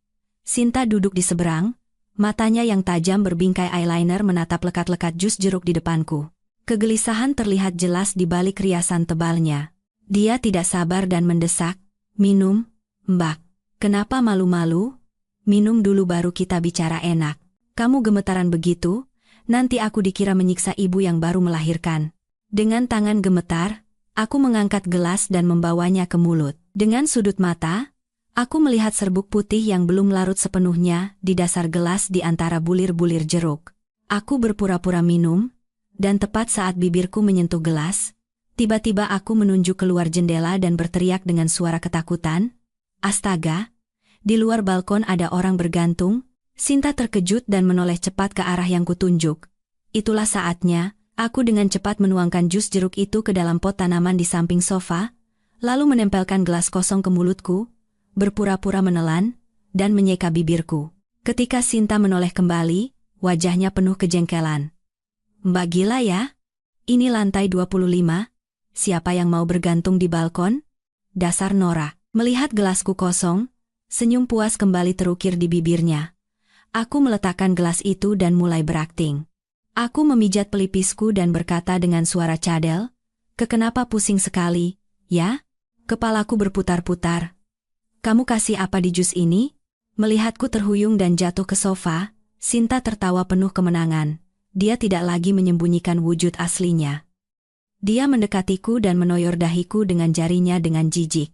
Sinta duduk di seberang, matanya yang tajam berbingkai eyeliner menatap lekat-lekat jus jeruk di depanku. Kegelisahan terlihat jelas di balik riasan tebalnya. Dia tidak sabar dan mendesak, "Minum, Mbak. Kenapa malu-malu? Minum dulu baru kita bicara enak. Kamu gemetaran begitu, nanti aku dikira menyiksa ibu yang baru melahirkan." Dengan tangan gemetar, aku mengangkat gelas dan membawanya ke mulut. Dengan sudut mata, aku melihat serbuk putih yang belum larut sepenuhnya di dasar gelas di antara bulir-bulir jeruk. Aku berpura-pura minum, dan tepat saat bibirku menyentuh gelas, tiba-tiba aku menunjuk keluar jendela dan berteriak dengan suara ketakutan, "Astaga! Di luar balkon ada orang bergantung." Sinta terkejut dan menoleh cepat ke arah yang kutunjuk. Itulah saatnya, aku dengan cepat menuangkan jus jeruk itu ke dalam pot tanaman di samping sofa, lalu menempelkan gelas kosong ke mulutku, berpura-pura menelan, dan menyeka bibirku. Ketika Sinta menoleh kembali, wajahnya penuh kejengkelan. "Mbak gila ya? Ini lantai 25, siapa yang mau bergantung di balkon? Dasar Nora." Melihat gelasku kosong, senyum puas kembali terukir di bibirnya. Aku meletakkan gelas itu dan mulai berakting. Aku memijat pelipisku dan berkata dengan suara cadel, "Kenapa pusing sekali, ya? Kepalaku berputar-putar. Kamu kasih apa di jus ini?" Melihatku terhuyung dan jatuh ke sofa, Sinta tertawa penuh kemenangan. Dia tidak lagi menyembunyikan wujud aslinya. Dia mendekatiku dan menoyor dahiku dengan jarinya dengan jijik.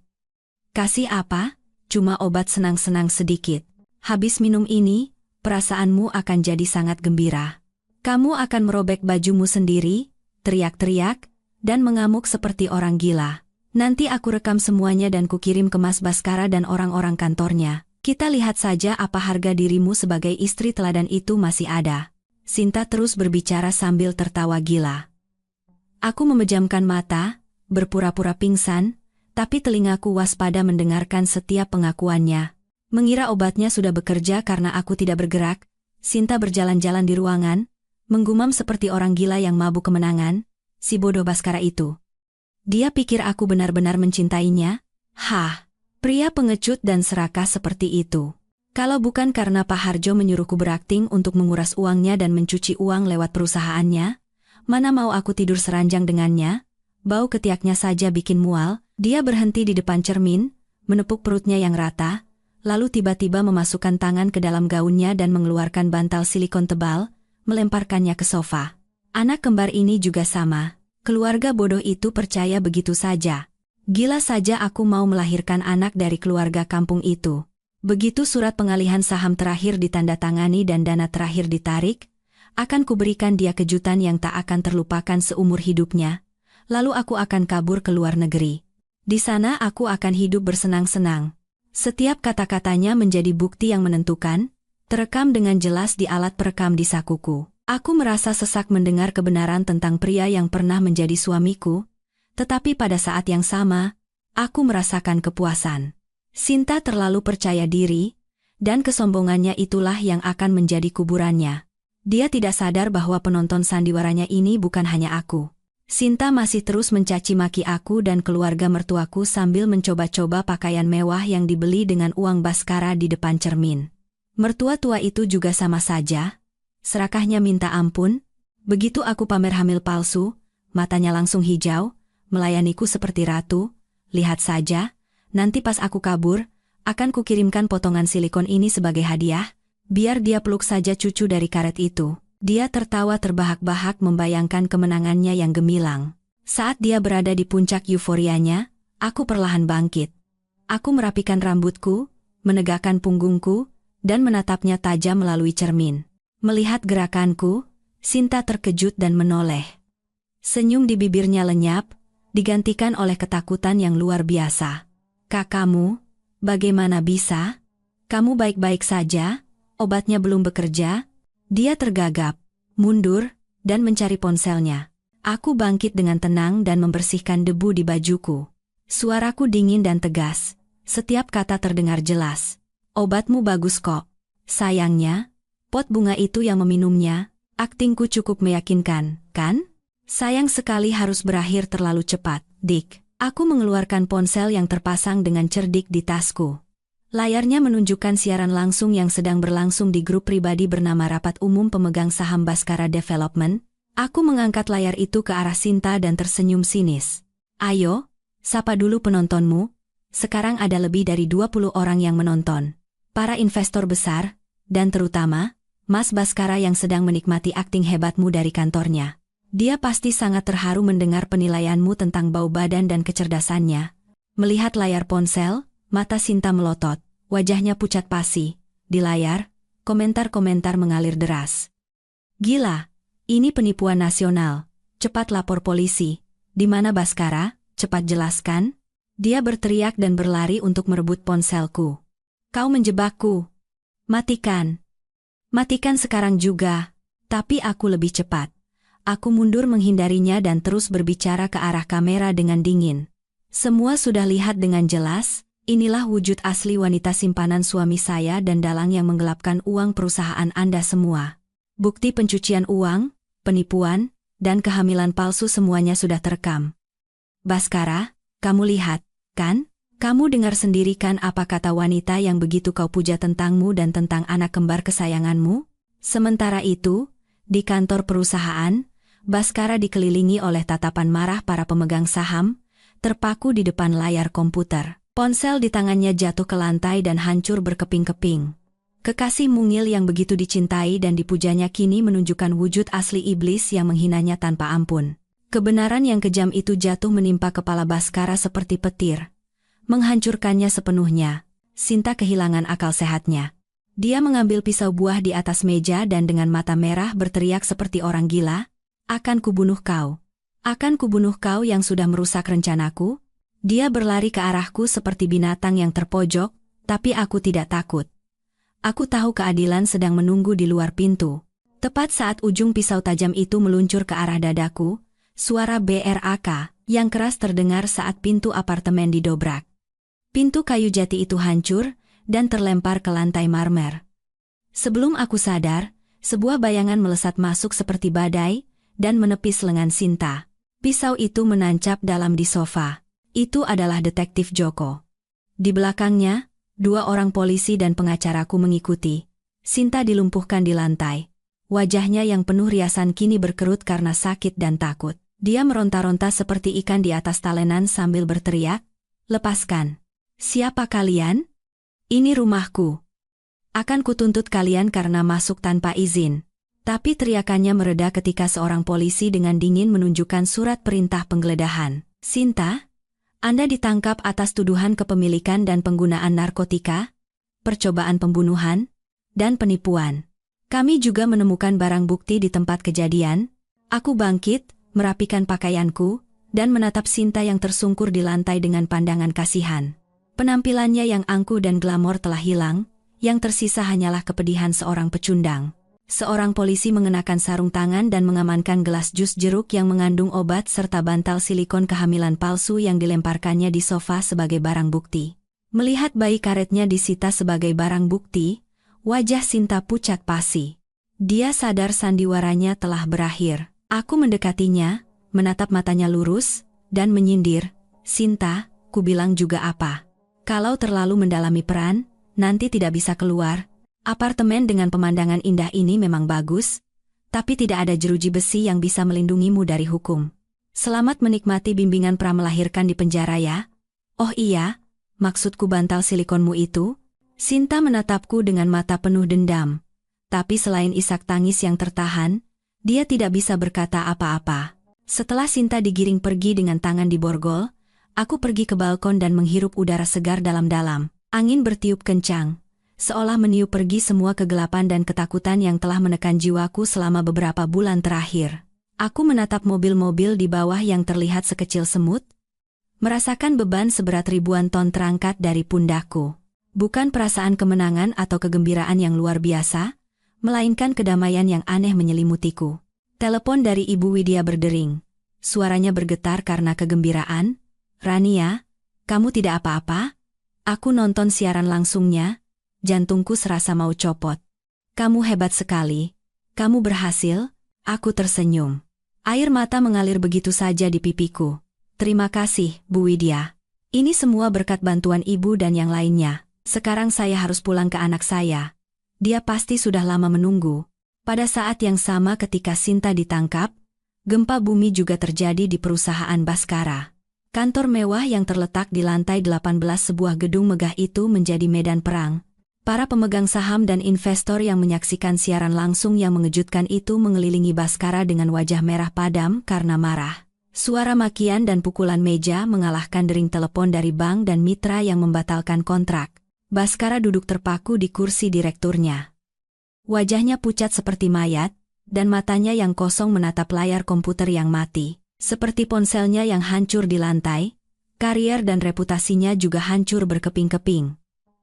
"Kasih apa? Cuma obat senang-senang sedikit. Habis minum ini, perasaanmu akan jadi sangat gembira. Kamu akan merobek bajumu sendiri, teriak-teriak, dan mengamuk seperti orang gila. Nanti aku rekam semuanya dan kukirim ke Mas Baskara dan orang-orang kantornya. Kita lihat saja apa harga dirimu sebagai istri teladan itu masih ada." Sinta terus berbicara sambil tertawa gila. Aku memejamkan mata, berpura-pura pingsan, tapi telingaku waspada mendengarkan setiap pengakuannya. Mengira obatnya sudah bekerja karena aku tidak bergerak, Sinta berjalan-jalan di ruangan, menggumam seperti orang gila yang mabuk kemenangan, si bodoh Baskara itu. Dia pikir aku benar-benar mencintainya? Hah, pria pengecut dan serakah seperti itu. Kalau bukan karena Pak Harjo menyuruhku berakting untuk menguras uangnya dan mencuci uang lewat perusahaannya, mana mau aku tidur seranjang dengannya? Bau ketiaknya saja bikin mual. Dia berhenti di depan cermin, menepuk perutnya yang rata, lalu tiba-tiba memasukkan tangan ke dalam gaunnya dan mengeluarkan bantal silikon tebal, melemparkannya ke sofa. Anak kembar ini juga sama. Keluarga bodoh itu percaya begitu saja. Gila saja aku mau melahirkan anak dari keluarga kampung itu. Begitu surat pengalihan saham terakhir ditandatangani dan dana terakhir ditarik, akan kuberikan dia kejutan yang tak akan terlupakan seumur hidupnya. Lalu aku akan kabur ke luar negeri. Di sana aku akan hidup bersenang-senang. Setiap kata-katanya menjadi bukti yang menentukan, terekam dengan jelas di alat perekam di sakuku. Aku merasa sesak mendengar kebenaran tentang pria yang pernah menjadi suamiku, tetapi pada saat yang sama, aku merasakan kepuasan. Sinta terlalu percaya diri, dan kesombongannya itulah yang akan menjadi kuburannya. Dia tidak sadar bahwa penonton sandiwaranya ini bukan hanya aku. Sinta masih terus mencaci maki aku dan keluarga mertuaku sambil mencoba-coba pakaian mewah yang dibeli dengan uang Baskara di depan cermin. Mertua tua itu juga sama saja. Serakahnya minta ampun. Begitu aku pamer hamil palsu, matanya langsung hijau, melayaniku seperti ratu. Lihat saja, nanti pas aku kabur, akan kukirimkan potongan silikon ini sebagai hadiah, biar dia peluk saja cucu dari karet itu. Dia tertawa terbahak-bahak membayangkan kemenangannya yang gemilang. Saat dia berada di puncak euforianya, aku perlahan bangkit. Aku merapikan rambutku, menegakkan punggungku, dan menatapnya tajam melalui cermin. Melihat gerakanku, Sinta terkejut dan menoleh. Senyum di bibirnya lenyap, digantikan oleh ketakutan yang luar biasa. "Kakakmu, bagaimana bisa? Kamu baik-baik saja? Obatnya belum bekerja?" Dia tergagap, mundur, dan mencari ponselnya. Aku bangkit dengan tenang dan membersihkan debu di bajuku. Suaraku dingin dan tegas. Setiap kata terdengar jelas. "Obatmu bagus kok. Sayangnya, pot bunga itu yang meminumnya." Aktingku cukup meyakinkan, kan? Sayang sekali harus berakhir terlalu cepat, Dick. Aku mengeluarkan ponsel yang terpasang dengan cerdik di tasku. Layarnya menunjukkan siaran langsung yang sedang berlangsung di grup pribadi bernama Rapat Umum Pemegang Saham Baskara Development. Aku mengangkat layar itu ke arah Sinta dan tersenyum sinis. "Ayo, sapa dulu penontonmu. Sekarang ada lebih dari 20 orang yang menonton. Para investor besar, dan terutama, Mas Baskara yang sedang menikmati akting hebatmu dari kantornya. Dia pasti sangat terharu mendengar penilaianmu tentang bau badan dan kecerdasannya." Melihat layar ponsel, mata Sinta melotot, wajahnya pucat pasi. Di layar, komentar-komentar mengalir deras. "Gila, ini penipuan nasional. Cepat lapor polisi. Di mana Baskara? Cepat jelaskan." Dia berteriak dan berlari untuk merebut ponselku. "Kau menjebakku. Matikan. Matikan sekarang juga." Tapi aku lebih cepat. Aku mundur menghindarinya dan terus berbicara ke arah kamera dengan dingin. "Semua sudah lihat dengan jelas. Inilah wujud asli wanita simpanan suami saya dan dalang yang menggelapkan uang perusahaan Anda semua. Bukti pencucian uang, penipuan, dan kehamilan palsu semuanya sudah terekam. Baskara, kamu lihat, kan? Kamu dengar sendiri kan apa kata wanita yang begitu kau puja tentangmu dan tentang anak kembar kesayanganmu?" Sementara itu, di kantor perusahaan, Baskara dikelilingi oleh tatapan marah para pemegang saham, terpaku di depan layar komputer. Ponsel di tangannya jatuh ke lantai dan hancur berkeping-keping. Kekasih mungil yang begitu dicintai dan dipujanya kini menunjukkan wujud asli iblis yang menghinanya tanpa ampun. Kebenaran yang kejam itu jatuh menimpa kepala Baskara seperti petir, menghancurkannya sepenuhnya. Sinta kehilangan akal sehatnya. Dia mengambil pisau buah di atas meja dan dengan mata merah berteriak seperti orang gila, "Akan kubunuh kau. Akan kubunuh kau yang sudah merusak rencanaku." Dia berlari ke arahku seperti binatang yang terpojok, tapi aku tidak takut. Aku tahu keadilan sedang menunggu di luar pintu. Tepat saat ujung pisau tajam itu meluncur ke arah dadaku, suara BRAK yang keras terdengar saat pintu apartemen didobrak. Pintu kayu jati itu hancur dan terlempar ke lantai marmer. Sebelum aku sadar, sebuah bayangan melesat masuk seperti badai dan menepis lengan Sinta. Pisau itu menancap dalam di sofa. Itu adalah detektif Joko. Di belakangnya, 2 orang polisi dan pengacaraku mengikuti. Sinta dilumpuhkan di lantai. Wajahnya yang penuh riasan kini berkerut karena sakit dan takut. Dia meronta-ronta seperti ikan di atas talenan sambil berteriak, "Lepaskan! Siapa kalian? Ini rumahku. Akan kutuntut kalian karena masuk tanpa izin." Tapi teriakannya mereda ketika seorang polisi dengan dingin menunjukkan surat perintah penggeledahan. "Sinta, Anda ditangkap atas tuduhan kepemilikan dan penggunaan narkotika, percobaan pembunuhan, dan penipuan. Kami juga menemukan barang bukti di tempat kejadian." Aku bangkit, merapikan pakaianku, dan menatap Sinta yang tersungkur di lantai dengan pandangan kasihan. Penampilannya yang angkuh dan glamor telah hilang, yang tersisa hanyalah kepedihan seorang pecundang. Seorang polisi mengenakan sarung tangan dan mengamankan gelas jus jeruk yang mengandung obat serta bantal silikon kehamilan palsu yang dilemparkannya di sofa sebagai barang bukti. Melihat bayi karetnya disita sebagai barang bukti, wajah Sinta pucat pasi. Dia sadar sandiwaranya telah berakhir. Aku mendekatinya, menatap matanya lurus, dan menyindir, "Sinta, kubilang juga apa? Kalau terlalu mendalami peran, nanti tidak bisa keluar. Apartemen dengan pemandangan indah ini memang bagus, tapi tidak ada jeruji besi yang bisa melindungimu dari hukum. Selamat menikmati bimbingan pra-melahirkan di penjara ya." "Oh iya, maksudku bantal silikonmu itu?" Sinta menatapku dengan mata penuh dendam. Tapi selain isak tangis yang tertahan, dia tidak bisa berkata apa-apa. Setelah Sinta digiring pergi dengan tangan di borgol, aku pergi ke balkon dan menghirup udara segar dalam-dalam. Angin bertiup kencang, seolah meniup pergi semua kegelapan dan ketakutan yang telah menekan jiwaku selama beberapa bulan terakhir. Aku menatap mobil-mobil di bawah yang terlihat sekecil semut, merasakan beban seberat ribuan ton terangkat dari pundakku. Bukan perasaan kemenangan atau kegembiraan yang luar biasa, melainkan kedamaian yang aneh menyelimutiku. Telepon dari Ibu Widya berdering. Suaranya bergetar karena kegembiraan. "Rania, kamu tidak apa-apa?" Aku nonton siaran langsungnya, jantungku serasa mau copot. "Kamu hebat sekali. Kamu berhasil." Aku tersenyum. Air mata mengalir begitu saja di pipiku. "Terima kasih, Bu Widya. Ini semua berkat bantuan Ibu dan yang lainnya. Sekarang saya harus pulang ke anak saya. Dia pasti sudah lama menunggu." Pada saat yang sama ketika Sinta ditangkap, gempa bumi juga terjadi di perusahaan Baskara. Kantor mewah yang terletak di lantai 18 sebuah gedung megah itu menjadi medan perang. Para pemegang saham dan investor yang menyaksikan siaran langsung yang mengejutkan itu mengelilingi Baskara dengan wajah merah padam karena marah. Suara makian dan pukulan meja mengalahkan dering telepon dari bank dan mitra yang membatalkan kontrak. Baskara duduk terpaku di kursi direkturnya. Wajahnya pucat seperti mayat, dan matanya yang kosong menatap layar komputer yang mati. Seperti ponselnya yang hancur di lantai, karier dan reputasinya juga hancur berkeping-keping.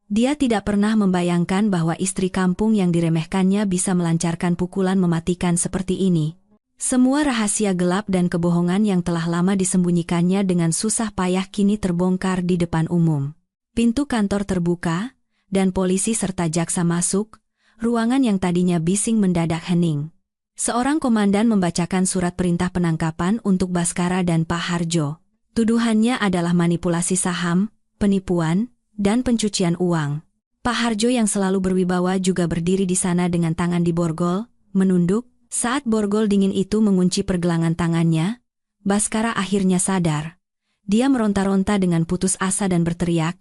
Dia tidak pernah membayangkan bahwa istri kampung yang diremehkannya bisa melancarkan pukulan mematikan seperti ini. Semua rahasia gelap dan kebohongan yang telah lama disembunyikannya dengan susah payah kini terbongkar di depan umum. Pintu kantor terbuka, dan polisi serta jaksa masuk. Ruangan yang tadinya bising mendadak hening. Seorang komandan membacakan surat perintah penangkapan untuk Baskara dan Pak Harjo. Tuduhannya adalah manipulasi saham, penipuan, dan pencucian uang. Pak Harjo yang selalu berwibawa juga berdiri di sana dengan tangan di borgol, menunduk. Saat borgol dingin itu mengunci pergelangan tangannya, Baskara akhirnya sadar. Dia meronta-ronta dengan putus asa dan berteriak,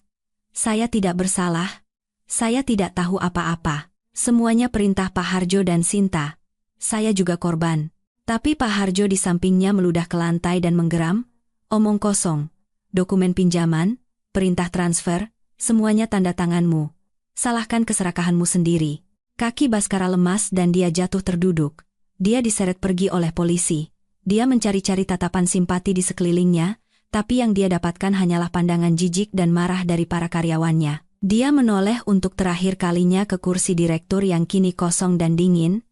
"Saya tidak bersalah. Saya tidak tahu apa-apa. Semuanya perintah Pak Harjo dan Sinta. Saya juga korban." Tapi Pak Harjo di sampingnya meludah ke lantai dan menggeram, "Omong kosong. Dokumen pinjaman, perintah transfer, semuanya tanda tanganmu. Salahkan keserakahanmu sendiri." Kaki Baskara lemas dan dia jatuh terduduk. Dia diseret pergi oleh polisi. Dia mencari-cari tatapan simpati di sekelilingnya, tapi yang dia dapatkan hanyalah pandangan jijik dan marah dari para karyawannya. Dia menoleh untuk terakhir kalinya ke kursi direktur yang kini kosong dan dingin,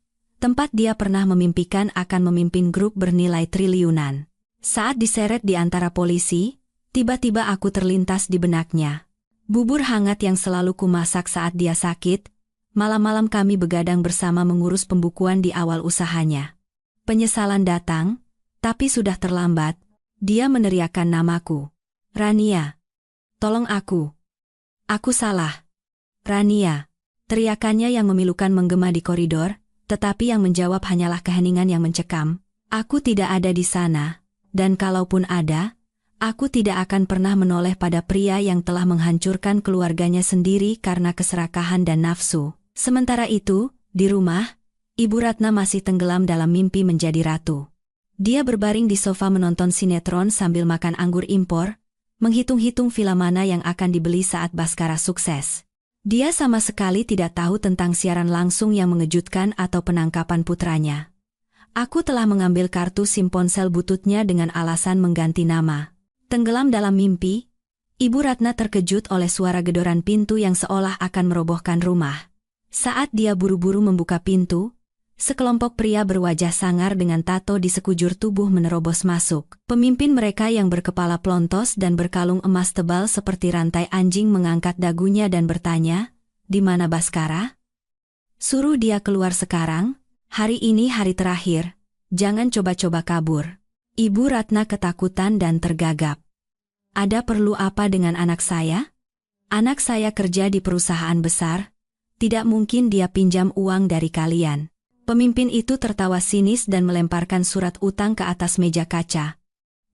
Tempat dia pernah memimpikan akan memimpin grup bernilai triliunan. Saat diseret di antara polisi, tiba-tiba aku terlintas di benaknya. Bubur hangat yang selalu kumasak saat dia sakit, malam-malam kami begadang bersama mengurus pembukuan di awal usahanya. Penyesalan datang, tapi sudah terlambat. Dia meneriakkan namaku. Rania. Tolong aku. Aku salah. Rania. Teriakannya yang memilukan menggema di koridor, tetapi yang menjawab hanyalah keheningan yang mencekam. Aku tidak ada di sana, dan kalaupun ada, aku tidak akan pernah menoleh pada pria yang telah menghancurkan keluarganya sendiri karena keserakahan dan nafsu. Sementara itu, di rumah, Ibu Ratna masih tenggelam dalam mimpi menjadi ratu. Dia berbaring di sofa menonton sinetron sambil makan anggur impor, menghitung-hitung film mana yang akan dibeli saat Baskara sukses. Dia sama sekali tidak tahu tentang siaran langsung yang mengejutkan atau penangkapan putranya. Aku telah mengambil kartu SIM ponsel bututnya dengan alasan mengganti nama. Tenggelam dalam mimpi, Ibu Ratna terkejut oleh suara gedoran pintu yang seolah akan merobohkan rumah. Saat dia buru-buru membuka pintu, sekelompok pria berwajah sangar dengan tato di sekujur tubuh menerobos masuk. Pemimpin mereka yang berkepala plontos dan berkalung emas tebal seperti rantai anjing mengangkat dagunya dan bertanya, "Di mana Baskara? Suruh dia keluar sekarang, hari ini hari terakhir, jangan coba-coba kabur." Ibu Ratna ketakutan dan tergagap. "Ada perlu apa dengan anak saya? Anak saya kerja di perusahaan besar, tidak mungkin dia pinjam uang dari kalian." Pemimpin itu tertawa sinis dan melemparkan surat utang ke atas meja kaca.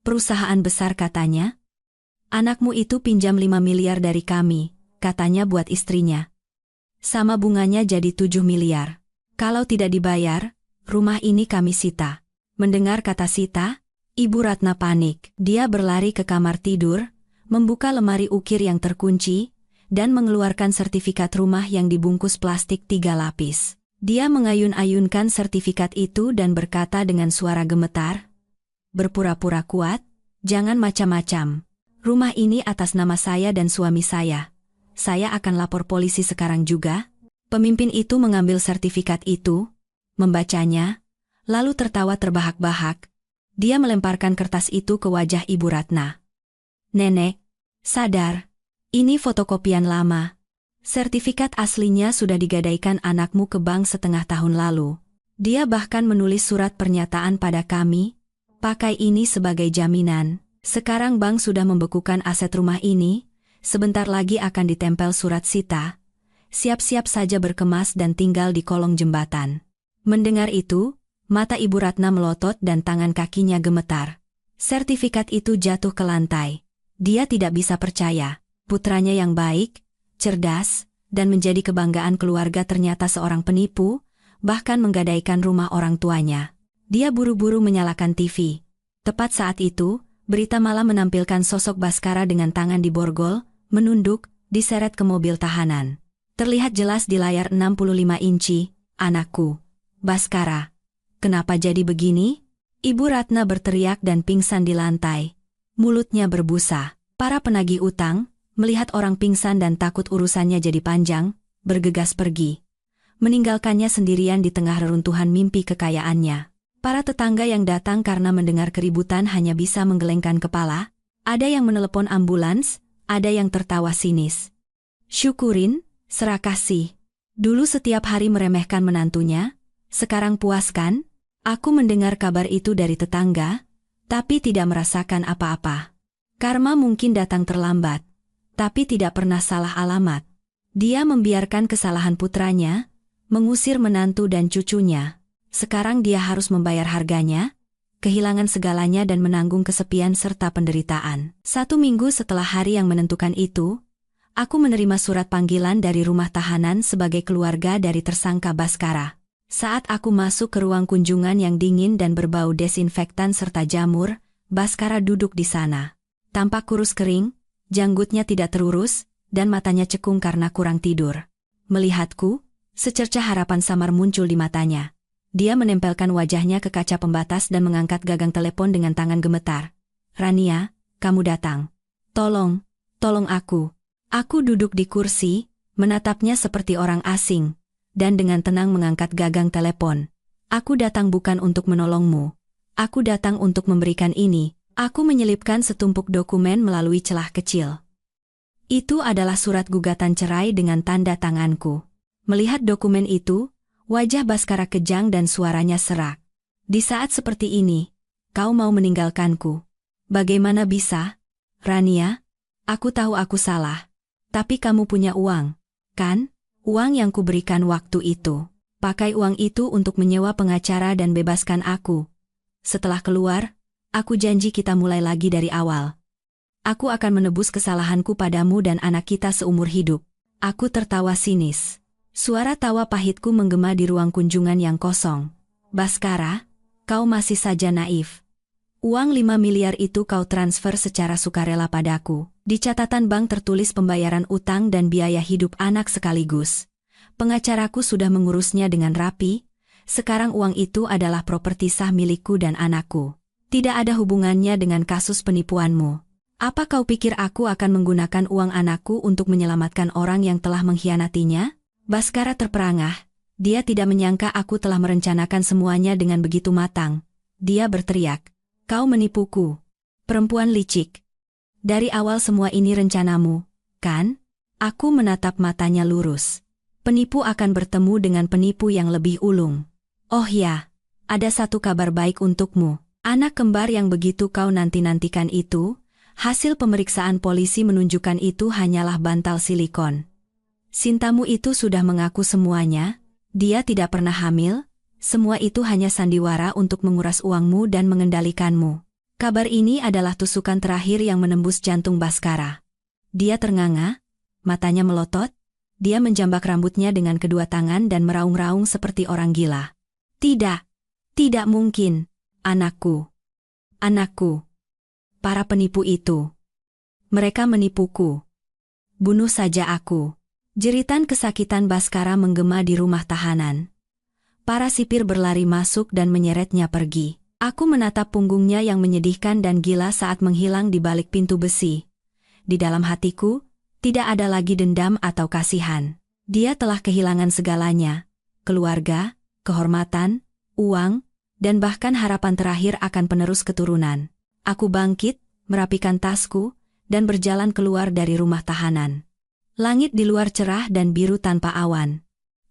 "Perusahaan besar," katanya. "Anakmu itu pinjam 5 miliar dari kami," katanya buat istrinya. "Sama bunganya jadi 7 miliar. Kalau tidak dibayar, rumah ini kami sita." Mendengar kata sita, Ibu Ratna panik. Dia berlari ke kamar tidur, membuka lemari ukir yang terkunci, dan mengeluarkan sertifikat rumah yang dibungkus plastik 3 lapis. Dia mengayun-ayunkan sertifikat itu dan berkata dengan suara gemetar, "Berpura-pura kuat, jangan macam-macam. Rumah ini atas nama saya dan suami saya. Saya akan lapor polisi sekarang juga." Pemimpin itu mengambil sertifikat itu, membacanya, lalu tertawa terbahak-bahak. Dia melemparkan kertas itu ke wajah Ibu Ratna. "Nenek, sadar, ini fotokopian lama. Sertifikat aslinya sudah digadaikan anakmu ke bank setengah tahun lalu. Dia bahkan menulis surat pernyataan pada kami, pakai ini sebagai jaminan. Sekarang bank sudah membekukan aset rumah ini, sebentar lagi akan ditempel surat sita. Siap-siap saja berkemas dan tinggal di kolong jembatan." Mendengar itu, mata Ibu Ratna melotot dan tangan kakinya gemetar. Sertifikat itu jatuh ke lantai. Dia tidak bisa percaya, putranya yang baik, cerdas, dan menjadi kebanggaan keluarga ternyata seorang penipu, bahkan menggadaikan rumah orang tuanya. Dia buru-buru menyalakan TV. Tepat saat itu, berita malam menampilkan sosok Baskara dengan tangan di borgol, menunduk, diseret ke mobil tahanan. Terlihat jelas di layar 65 inci, "Anakku, Baskara. Kenapa jadi begini?" Ibu Ratna berteriak dan pingsan di lantai. Mulutnya berbusa. Para penagih utang, melihat orang pingsan dan takut urusannya jadi panjang, bergegas pergi, meninggalkannya sendirian di tengah reruntuhan mimpi kekayaannya. Para tetangga yang datang karena mendengar keributan hanya bisa menggelengkan kepala, ada yang menelepon ambulans, ada yang tertawa sinis. "Syukurin, serakah sih. Dulu setiap hari meremehkan menantunya, sekarang puas kan?" Aku mendengar kabar itu dari tetangga, tapi tidak merasakan apa-apa. Karma mungkin datang terlambat, tapi tidak pernah salah alamat. Dia membiarkan kesalahan putranya, mengusir menantu dan cucunya. Sekarang dia harus membayar harganya, kehilangan segalanya dan menanggung kesepian serta penderitaan. 1 minggu setelah hari yang menentukan itu, aku menerima surat panggilan dari rumah tahanan sebagai keluarga dari tersangka Baskara. Saat aku masuk ke ruang kunjungan yang dingin dan berbau desinfektan serta jamur, Baskara duduk di sana. Tampak kurus kering, janggutnya tidak terurus, dan matanya cekung karena kurang tidur. Melihatku, secercah harapan samar muncul di matanya. Dia menempelkan wajahnya ke kaca pembatas dan mengangkat gagang telepon dengan tangan gemetar. "Rania, kamu datang. Tolong aku." Aku duduk di kursi, menatapnya seperti orang asing, dan dengan tenang mengangkat gagang telepon. Aku datang bukan untuk menolongmu. Aku datang untuk memberikan ini. Aku menyelipkan setumpuk dokumen melalui celah kecil. Itu adalah surat gugatan cerai dengan tanda tanganku. Melihat dokumen itu, wajah Baskara kejang dan suaranya serak. Di saat seperti ini, kau mau meninggalkanku. Bagaimana bisa? Rania, aku tahu aku salah. Tapi kamu punya uang, kan? Uang yang kuberikan waktu itu. Pakai uang itu untuk menyewa pengacara dan bebaskan aku. Setelah keluar, aku janji kita mulai lagi dari awal. Aku akan menebus kesalahanku padamu dan anak kita seumur hidup. Aku tertawa sinis. Suara tawa pahitku menggema di ruang kunjungan yang kosong. Baskara, kau masih saja naif. Uang 5 miliar itu kau transfer secara sukarela padaku. Di catatan bank tertulis pembayaran utang dan biaya hidup anak sekaligus. Pengacaraku sudah mengurusnya dengan rapi. Sekarang uang itu adalah properti sah milikku dan anakku. Tidak ada hubungannya dengan kasus penipuanmu. Apa kau pikir aku akan menggunakan uang anakku untuk menyelamatkan orang yang telah mengkhianatinya? Baskara terperangah. Dia tidak menyangka aku telah merencanakan semuanya dengan begitu matang. Dia berteriak, "Kau menipuku. Perempuan licik. Dari awal semua ini rencanamu, kan?" Aku menatap matanya lurus. Penipu akan bertemu dengan penipu yang lebih ulung. Oh ya, ada satu kabar baik untukmu. Anak kembar yang begitu kau nanti-nantikan itu, hasil pemeriksaan polisi menunjukkan itu hanyalah bantal silikon. Sintamu itu sudah mengaku semuanya. Dia tidak pernah hamil, semua itu hanya sandiwara untuk menguras uangmu dan mengendalikanmu. Kabar ini adalah tusukan terakhir yang menembus jantung Baskara. Dia ternganga, matanya melotot, dia menjambak rambutnya dengan kedua tangan dan meraung-raung seperti orang gila. Tidak, tidak mungkin, anakku. Anakku. Para penipu itu. Mereka menipuku. Bunuh saja aku. Jeritan kesakitan Baskara menggema di rumah tahanan. Para sipir berlari masuk dan menyeretnya pergi. Aku menatap punggungnya yang menyedihkan dan gila saat menghilang di balik pintu besi. Di dalam hatiku, tidak ada lagi dendam atau kasihan. Dia telah kehilangan segalanya. Keluarga, kehormatan, uang, dan bahkan harapan terakhir akan penerus keturunan. Aku bangkit, merapikan tasku, dan berjalan keluar dari rumah tahanan. Langit di luar cerah dan biru tanpa awan.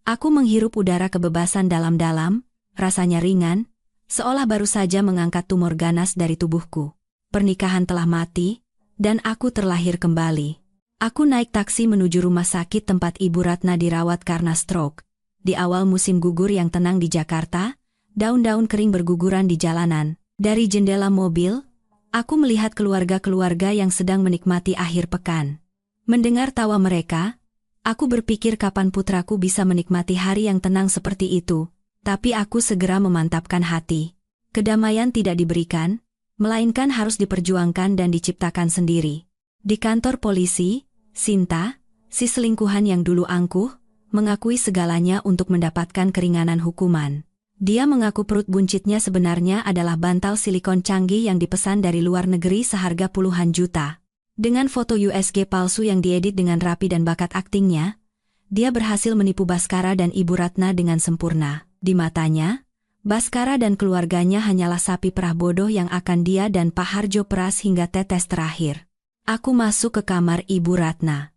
Aku menghirup udara kebebasan dalam-dalam, rasanya ringan, seolah baru saja mengangkat tumor ganas dari tubuhku. Pernikahan telah mati, dan aku terlahir kembali. Aku naik taksi menuju rumah sakit tempat Ibu Ratna dirawat karena stroke. Di awal musim gugur yang tenang di Jakarta, daun-daun kering berguguran di jalanan. Dari jendela mobil, aku melihat keluarga-keluarga yang sedang menikmati akhir pekan. Mendengar tawa mereka, aku berpikir kapan putraku bisa menikmati hari yang tenang seperti itu, tapi aku segera memantapkan hati. Kedamaian tidak diberikan, melainkan harus diperjuangkan dan diciptakan sendiri. Di kantor polisi, Sinta, si selingkuhan yang dulu angkuh, mengakui segalanya untuk mendapatkan keringanan hukuman. Dia mengaku perut buncitnya sebenarnya adalah bantal silikon canggih yang dipesan dari luar negeri seharga puluhan juta. Dengan foto USG palsu yang diedit dengan rapi dan bakat aktingnya, dia berhasil menipu Baskara dan Ibu Ratna dengan sempurna. Di matanya, Baskara dan keluarganya hanyalah sapi perah bodoh yang akan dia dan Pak Harjo peras hingga tetes terakhir. Aku masuk ke kamar Ibu Ratna.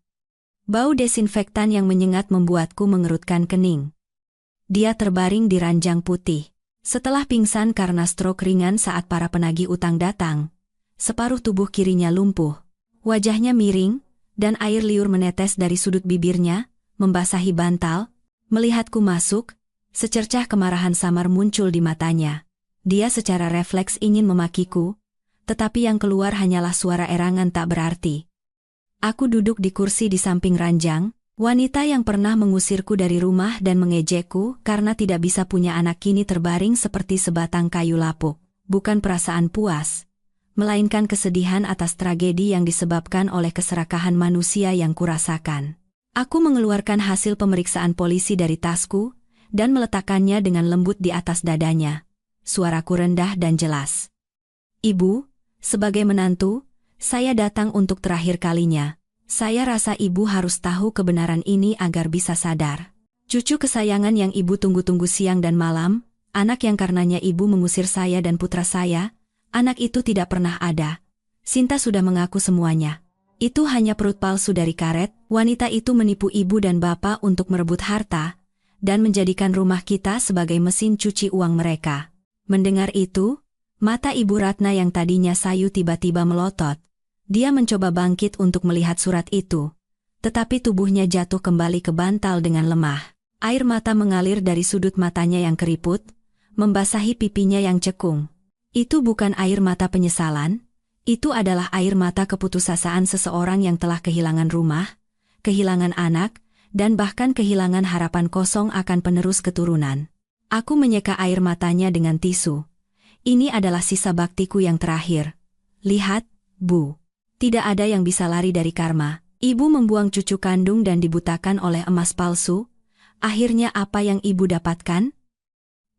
Bau desinfektan yang menyengat membuatku mengerutkan kening. Dia terbaring di ranjang putih. Setelah pingsan karena stroke ringan saat para penagih utang datang, separuh tubuh kirinya lumpuh. Wajahnya miring, dan air liur menetes dari sudut bibirnya, membasahi bantal. Melihatku masuk, secercah kemarahan samar muncul di matanya. Dia secara refleks ingin memakiku, tetapi yang keluar hanyalah suara erangan tak berarti. Aku duduk di kursi di samping ranjang, wanita yang pernah mengusirku dari rumah dan mengejekku karena tidak bisa punya anak kini terbaring seperti sebatang kayu lapuk. Bukan perasaan puas, melainkan kesedihan atas tragedi yang disebabkan oleh keserakahan manusia yang kurasakan. Aku mengeluarkan hasil pemeriksaan polisi dari tasku, dan meletakkannya dengan lembut di atas dadanya. Suaraku rendah dan jelas. Ibu, sebagai menantu, saya datang untuk terakhir kalinya. Saya rasa ibu harus tahu kebenaran ini agar bisa sadar. Cucu kesayangan yang ibu tunggu-tunggu siang dan malam, anak yang karenanya ibu mengusir saya dan putra saya, anak itu tidak pernah ada. Sinta sudah mengaku semuanya. Itu hanya perut palsu dari karet, wanita itu menipu ibu dan bapak untuk merebut harta, dan menjadikan rumah kita sebagai mesin cuci uang mereka. Mendengar itu, mata Ibu Ratna yang tadinya sayu tiba-tiba melotot. Dia mencoba bangkit untuk melihat surat itu. Tetapi tubuhnya jatuh kembali ke bantal dengan lemah. Air mata mengalir dari sudut matanya yang keriput, membasahi pipinya yang cekung. Itu bukan air mata penyesalan, itu adalah air mata keputusasaan seseorang yang telah kehilangan rumah, kehilangan anak, dan bahkan kehilangan harapan kosong akan penerus keturunan. Aku menyeka air matanya dengan tisu. Ini adalah sisa baktiku yang terakhir. Lihat, Bu. Tidak ada yang bisa lari dari karma. Ibu membuang cucu kandung dan dibutakan oleh emas palsu. Akhirnya apa yang ibu dapatkan?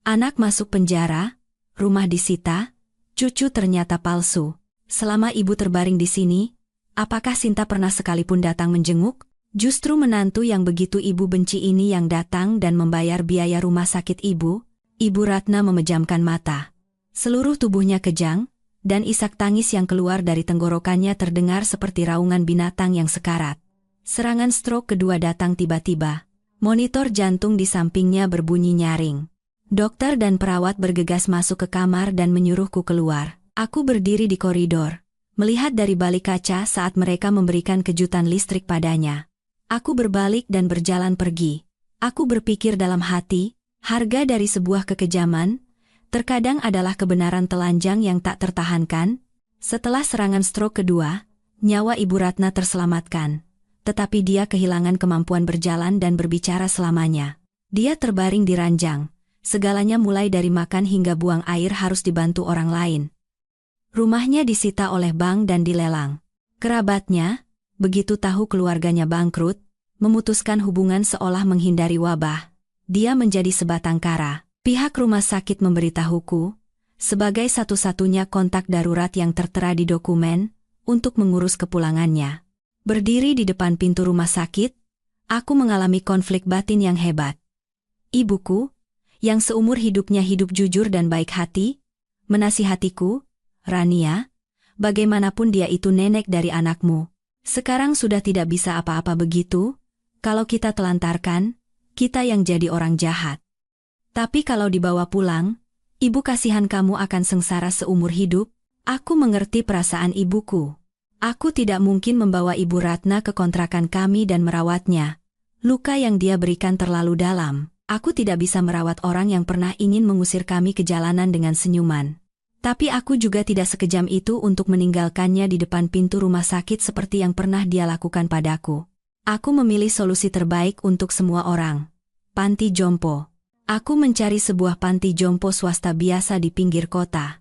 Anak masuk penjara, rumah disita, cucu ternyata palsu. Selama ibu terbaring di sini, apakah Sinta pernah sekalipun datang menjenguk? Justru menantu yang begitu ibu benci ini yang datang dan membayar biaya rumah sakit ibu. Ibu Ratna memejamkan mata. Seluruh tubuhnya kejang, dan isak tangis yang keluar dari tenggorokannya terdengar seperti raungan binatang yang sekarat. Serangan stroke kedua datang tiba-tiba. Monitor jantung di sampingnya berbunyi nyaring. Dokter dan perawat bergegas masuk ke kamar dan menyuruhku keluar. Aku berdiri di koridor, melihat dari balik kaca saat mereka memberikan kejutan listrik padanya. Aku berbalik dan berjalan pergi. Aku berpikir dalam hati, harga dari sebuah kekejaman, terkadang adalah kebenaran telanjang yang tak tertahankan. Setelah serangan stroke kedua, nyawa Ibu Ratna terselamatkan. Tetapi dia kehilangan kemampuan berjalan dan berbicara selamanya. Dia terbaring di ranjang. Segalanya mulai dari makan hingga buang air harus dibantu orang lain. Rumahnya disita oleh bank dan dilelang. Kerabatnya, begitu tahu keluarganya bangkrut, memutuskan hubungan seolah menghindari wabah. Dia menjadi sebatang kara. Pihak rumah sakit memberitahuku, sebagai satu-satunya kontak darurat yang tertera di dokumen, untuk mengurus kepulangannya. Berdiri di depan pintu rumah sakit, aku mengalami konflik batin yang hebat. Ibuku, yang seumur hidupnya hidup jujur dan baik hati, menasihatiku, Rania, bagaimanapun dia itu nenek dari anakmu. Sekarang sudah tidak bisa apa-apa begitu, kalau kita telantarkan, kita yang jadi orang jahat. Tapi kalau dibawa pulang, ibu kasihan kamu akan sengsara seumur hidup. Aku mengerti perasaan ibuku. Aku tidak mungkin membawa Ibu Ratna ke kontrakan kami dan merawatnya. Luka yang dia berikan terlalu dalam. Aku tidak bisa merawat orang yang pernah ingin mengusir kami ke jalanan dengan senyuman. Tapi aku juga tidak sekejam itu untuk meninggalkannya di depan pintu rumah sakit seperti yang pernah dia lakukan padaku. Aku memilih solusi terbaik untuk semua orang. Panti jompo. Aku mencari sebuah panti jompo swasta biasa di pinggir kota.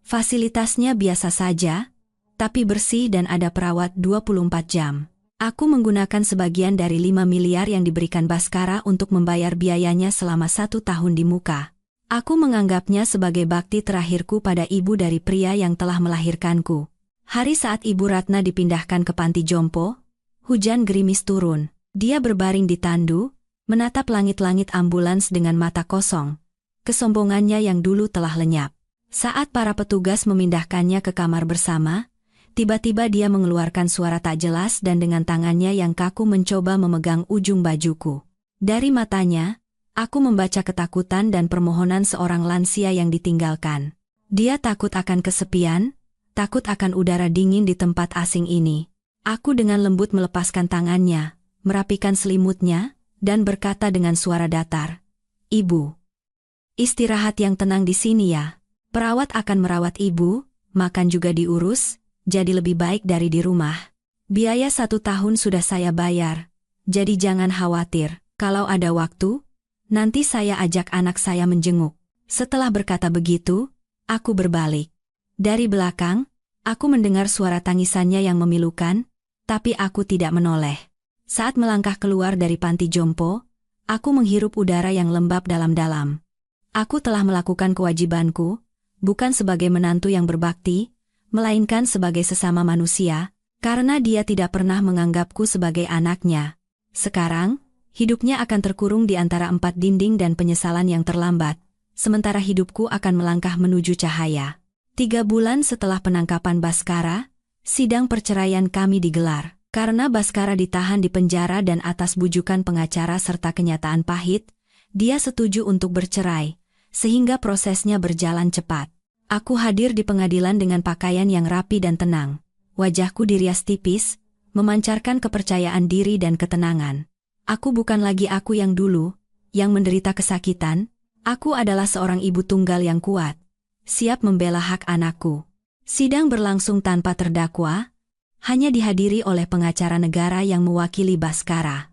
Fasilitasnya biasa saja, tapi bersih dan ada perawat 24 jam. Aku menggunakan sebagian dari 5 miliar yang diberikan Baskara untuk membayar biayanya selama 1 tahun di muka. Aku menganggapnya sebagai bakti terakhirku pada ibu dari pria yang telah melahirkanku. Hari saat Ibu Ratna dipindahkan ke panti jompo, hujan gerimis turun. Dia berbaring di tandu, menatap langit-langit ambulans dengan mata kosong. Kesombongannya yang dulu telah lenyap. Saat para petugas memindahkannya ke kamar bersama, tiba-tiba dia mengeluarkan suara tak jelas dan dengan tangannya yang kaku mencoba memegang ujung bajuku. Dari matanya, aku membaca ketakutan dan permohonan seorang lansia yang ditinggalkan. Dia takut akan kesepian, takut akan udara dingin di tempat asing ini. Aku dengan lembut melepaskan tangannya, merapikan selimutnya, dan berkata dengan suara datar, "Ibu, istirahat yang tenang di sini ya. Perawat akan merawat ibu, makan juga diurus, jadi lebih baik dari di rumah. Biaya 1 tahun sudah saya bayar, jadi jangan khawatir. Kalau ada waktu, nanti saya ajak anak saya menjenguk." Setelah berkata begitu, aku berbalik. Dari belakang, aku mendengar suara tangisannya yang memilukan, tapi aku tidak menoleh. Saat melangkah keluar dari panti jompo, aku menghirup udara yang lembab dalam-dalam. Aku telah melakukan kewajibanku, bukan sebagai menantu yang berbakti, melainkan sebagai sesama manusia, karena dia tidak pernah menganggapku sebagai anaknya. Sekarang, hidupnya akan terkurung di antara 4 dinding dan penyesalan yang terlambat. sementara hidupku akan melangkah menuju cahaya. 3 bulan setelah penangkapan Baskara, sidang perceraian kami digelar. Karena Baskara ditahan di penjara dan atas bujukan pengacara serta kenyataan pahit, dia setuju untuk bercerai, sehingga prosesnya berjalan cepat. Aku hadir di pengadilan dengan pakaian yang rapi dan tenang. Wajahku dirias tipis, memancarkan kepercayaan diri dan ketenangan. Aku bukan lagi aku yang dulu, yang menderita kesakitan. Aku adalah seorang ibu tunggal yang kuat, siap membela hak anakku. Sidang berlangsung tanpa terdakwa, hanya dihadiri oleh pengacara negara yang mewakili Baskara.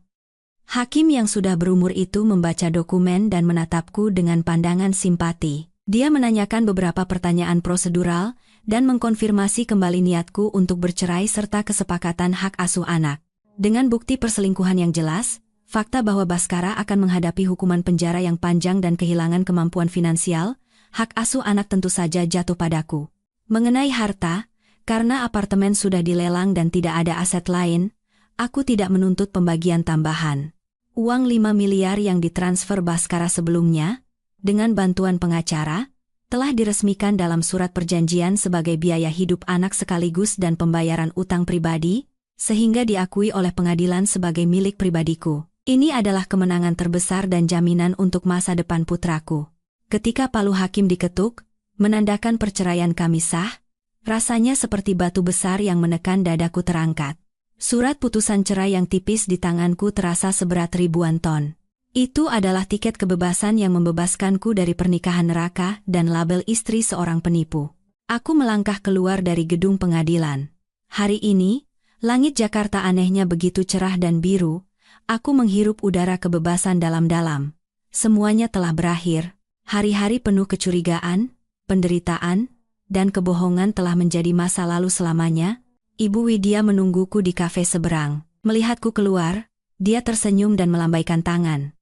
Hakim yang sudah berumur itu membaca dokumen dan menatapku dengan pandangan simpati. Dia menanyakan beberapa pertanyaan prosedural dan mengkonfirmasi kembali niatku untuk bercerai serta kesepakatan hak asuh anak. Dengan bukti perselingkuhan yang jelas, fakta bahwa Baskara akan menghadapi hukuman penjara yang panjang dan kehilangan kemampuan finansial, hak asuh anak tentu saja jatuh padaku. Mengenai harta, karena apartemen sudah dilelang dan tidak ada aset lain, aku tidak menuntut pembagian tambahan. Uang 5 miliar yang ditransfer Baskara sebelumnya, dengan bantuan pengacara, telah diresmikan dalam surat perjanjian sebagai biaya hidup anak sekaligus dan pembayaran utang pribadi, sehingga diakui oleh pengadilan sebagai milik pribadiku. Ini adalah kemenangan terbesar dan jaminan untuk masa depan putraku. Ketika palu hakim diketuk, menandakan perceraian kami sah, rasanya seperti batu besar yang menekan dadaku terangkat. Surat putusan cerai yang tipis di tanganku terasa seberat ribuan ton. Itu adalah tiket kebebasan yang membebaskanku dari pernikahan neraka dan label istri seorang penipu. Aku melangkah keluar dari gedung pengadilan. Hari ini, langit Jakarta anehnya begitu cerah dan biru. Aku menghirup udara kebebasan dalam-dalam. Semuanya telah berakhir. Hari-hari penuh kecurigaan, penderitaan, dan kebohongan telah menjadi masa lalu selamanya. Ibu Widya menungguku di kafe seberang. Melihatku keluar, dia tersenyum dan melambaikan tangan.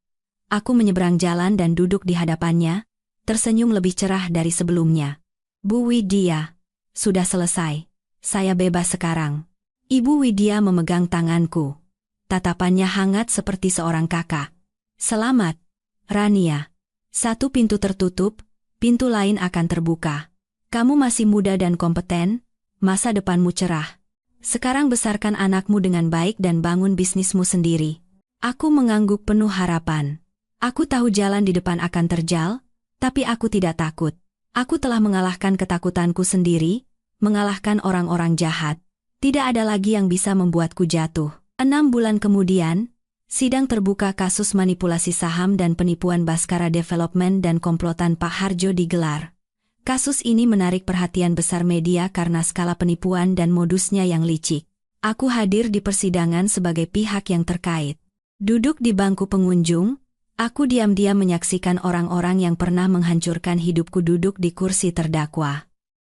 Aku menyeberang jalan dan duduk di hadapannya, tersenyum lebih cerah dari sebelumnya. Bu Widya, sudah selesai. Saya bebas sekarang. Ibu Widya memegang tanganku. Tatapannya hangat seperti seorang kakak. Selamat, Rania. Satu pintu tertutup, pintu lain akan terbuka. Kamu masih muda dan kompeten, masa depanmu cerah. Sekarang besarkan anakmu dengan baik dan bangun bisnismu sendiri. Aku mengangguk penuh harapan. Aku tahu jalan di depan akan terjal, tapi aku tidak takut. Aku telah mengalahkan ketakutanku sendiri, mengalahkan orang-orang jahat. Tidak ada lagi yang bisa membuatku jatuh. 6 bulan kemudian, sidang terbuka kasus manipulasi saham dan penipuan Baskara Development dan komplotan Pak Harjo digelar. Kasus ini menarik perhatian besar media karena skala penipuan dan modusnya yang licik. Aku hadir di persidangan sebagai pihak yang terkait. Duduk di bangku pengunjung, aku diam-diam menyaksikan orang-orang yang pernah menghancurkan hidupku duduk di kursi terdakwa.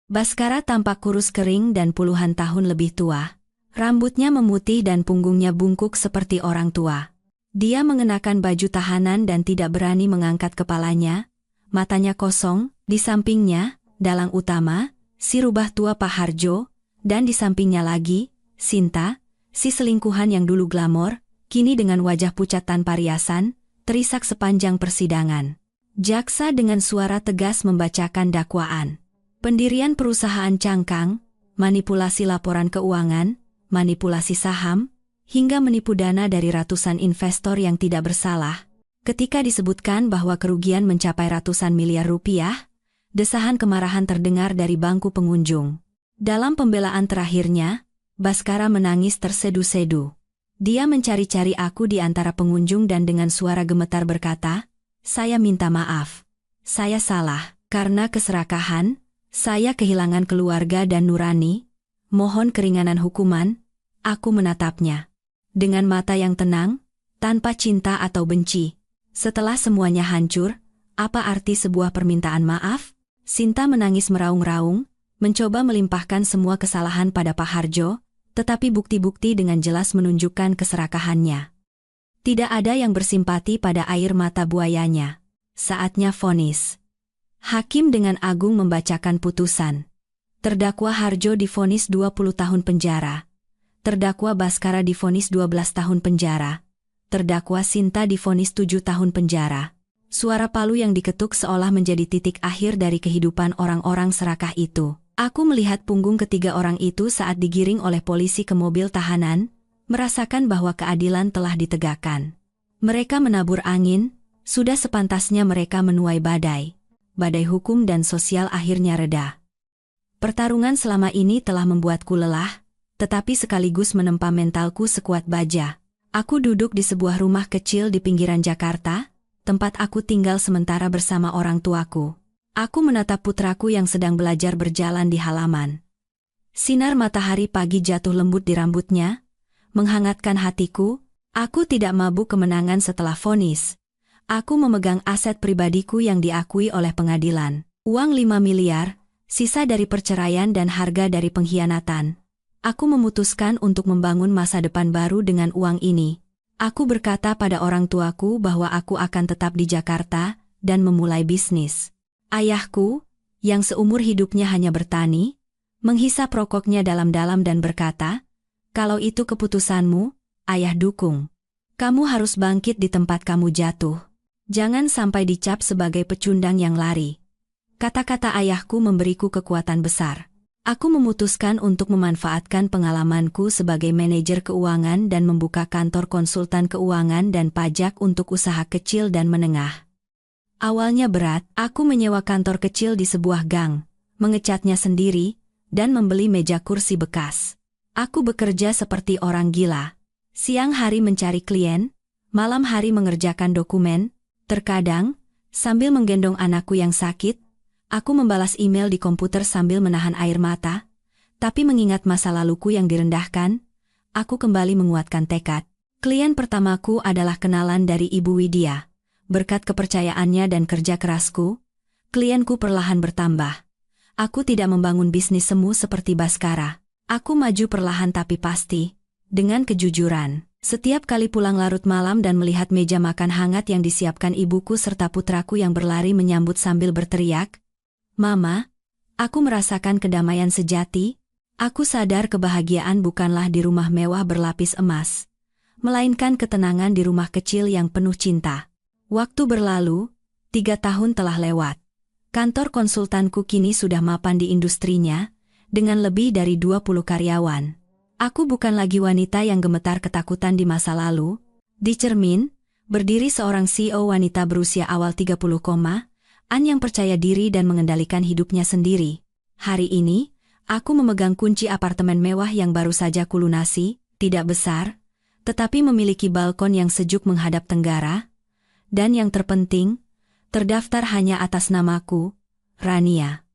Baskara tampak kurus kering dan puluhan tahun lebih tua. Rambutnya memutih dan punggungnya bungkuk seperti orang tua. Dia mengenakan baju tahanan dan tidak berani mengangkat kepalanya. Matanya kosong, di sampingnya, dalang utama, si rubah tua Pak Harjo, dan di sampingnya lagi, Sinta, si selingkuhan yang dulu glamor, kini dengan wajah pucat tanpa riasan, terisak sepanjang persidangan. Jaksa dengan suara tegas membacakan dakwaan. Pendirian perusahaan cangkang, manipulasi laporan keuangan, manipulasi saham, hingga menipu dana dari ratusan investor yang tidak bersalah. Ketika disebutkan bahwa kerugian mencapai ratusan miliar rupiah, desahan kemarahan terdengar dari bangku pengunjung. Dalam pembelaan terakhirnya, Baskara menangis tersedu-sedu. Dia mencari-cari aku di antara pengunjung dan dengan suara gemetar berkata, "Saya minta maaf. Saya salah, karena keserakahan, saya kehilangan keluarga dan nurani. Mohon keringanan hukuman." Aku menatapnya. Dengan mata yang tenang, tanpa cinta atau benci. Setelah semuanya hancur, apa arti sebuah permintaan maaf? Sinta menangis meraung-raung, mencoba melimpahkan semua kesalahan pada Pak Harjo, tetapi bukti-bukti dengan jelas menunjukkan keserakahannya. Tidak ada yang bersimpati pada air mata buayanya. Saatnya vonis. Hakim dengan agung membacakan putusan. Terdakwa Harjo divonis 20 tahun penjara. Terdakwa Baskara divonis 12 tahun penjara. Terdakwa Sinta divonis 7 tahun penjara. Suara palu yang diketuk seolah menjadi titik akhir dari kehidupan orang-orang serakah itu. Aku melihat punggung ketiga orang itu saat digiring oleh polisi ke mobil tahanan, merasakan bahwa keadilan telah ditegakkan. Mereka menabur angin, sudah sepantasnya mereka menuai badai. Badai hukum dan sosial akhirnya reda. Pertarungan selama ini telah membuatku lelah, tetapi sekaligus menempa mentalku sekuat baja. Aku duduk di sebuah rumah kecil di pinggiran Jakarta, tempat aku tinggal sementara bersama orang tuaku. Aku menatap putraku yang sedang belajar berjalan di halaman. Sinar matahari pagi jatuh lembut di rambutnya, menghangatkan hatiku. Aku tidak mabuk kemenangan setelah vonis. Aku memegang aset pribadiku yang diakui oleh pengadilan. Uang 5 miliar, sisa dari perceraian dan harga dari pengkhianatan. Aku memutuskan untuk membangun masa depan baru dengan uang ini. Aku berkata pada orang tuaku bahwa aku akan tetap di Jakarta dan memulai bisnis. Ayahku, yang seumur hidupnya hanya bertani, menghisap rokoknya dalam-dalam dan berkata, "Kalau itu keputusanmu, Ayah dukung. Kamu harus bangkit di tempat kamu jatuh. Jangan sampai dicap sebagai pecundang yang lari." Kata-kata ayahku memberiku kekuatan besar. Aku memutuskan untuk memanfaatkan pengalamanku sebagai manajer keuangan dan membuka kantor konsultan keuangan dan pajak untuk usaha kecil dan menengah. Awalnya berat, aku menyewa kantor kecil di sebuah gang, mengecatnya sendiri, dan membeli meja kursi bekas. Aku bekerja seperti orang gila. Siang hari mencari klien, malam hari mengerjakan dokumen, terkadang, sambil menggendong anakku yang sakit, aku membalas email di komputer sambil menahan air mata, tapi mengingat masa laluku yang direndahkan, aku kembali menguatkan tekad. Klien pertamaku adalah kenalan dari Ibu Widya. Berkat kepercayaannya dan kerja kerasku, klienku perlahan bertambah. Aku tidak membangun bisnis semu seperti Baskara. Aku maju perlahan tapi pasti. Dengan kejujuran, setiap kali pulang larut malam dan melihat meja makan hangat yang disiapkan ibuku serta putraku yang berlari menyambut sambil berteriak, "Mama," aku merasakan kedamaian sejati. Aku sadar kebahagiaan bukanlah di rumah mewah berlapis emas, melainkan ketenangan di rumah kecil yang penuh cinta. Waktu berlalu, 3 tahun telah lewat. Kantor konsultanku kini sudah mapan di industrinya, dengan lebih dari 20 karyawan. Aku bukan lagi wanita yang gemetar ketakutan di masa lalu. Di cermin, berdiri seorang CEO wanita berusia awal 30-an yang percaya diri dan mengendalikan hidupnya sendiri. Hari ini, aku memegang kunci apartemen mewah yang baru saja kulunasi, tidak besar, tetapi memiliki balkon yang sejuk menghadap tenggara, dan yang terpenting, terdaftar hanya atas namaku, Rania.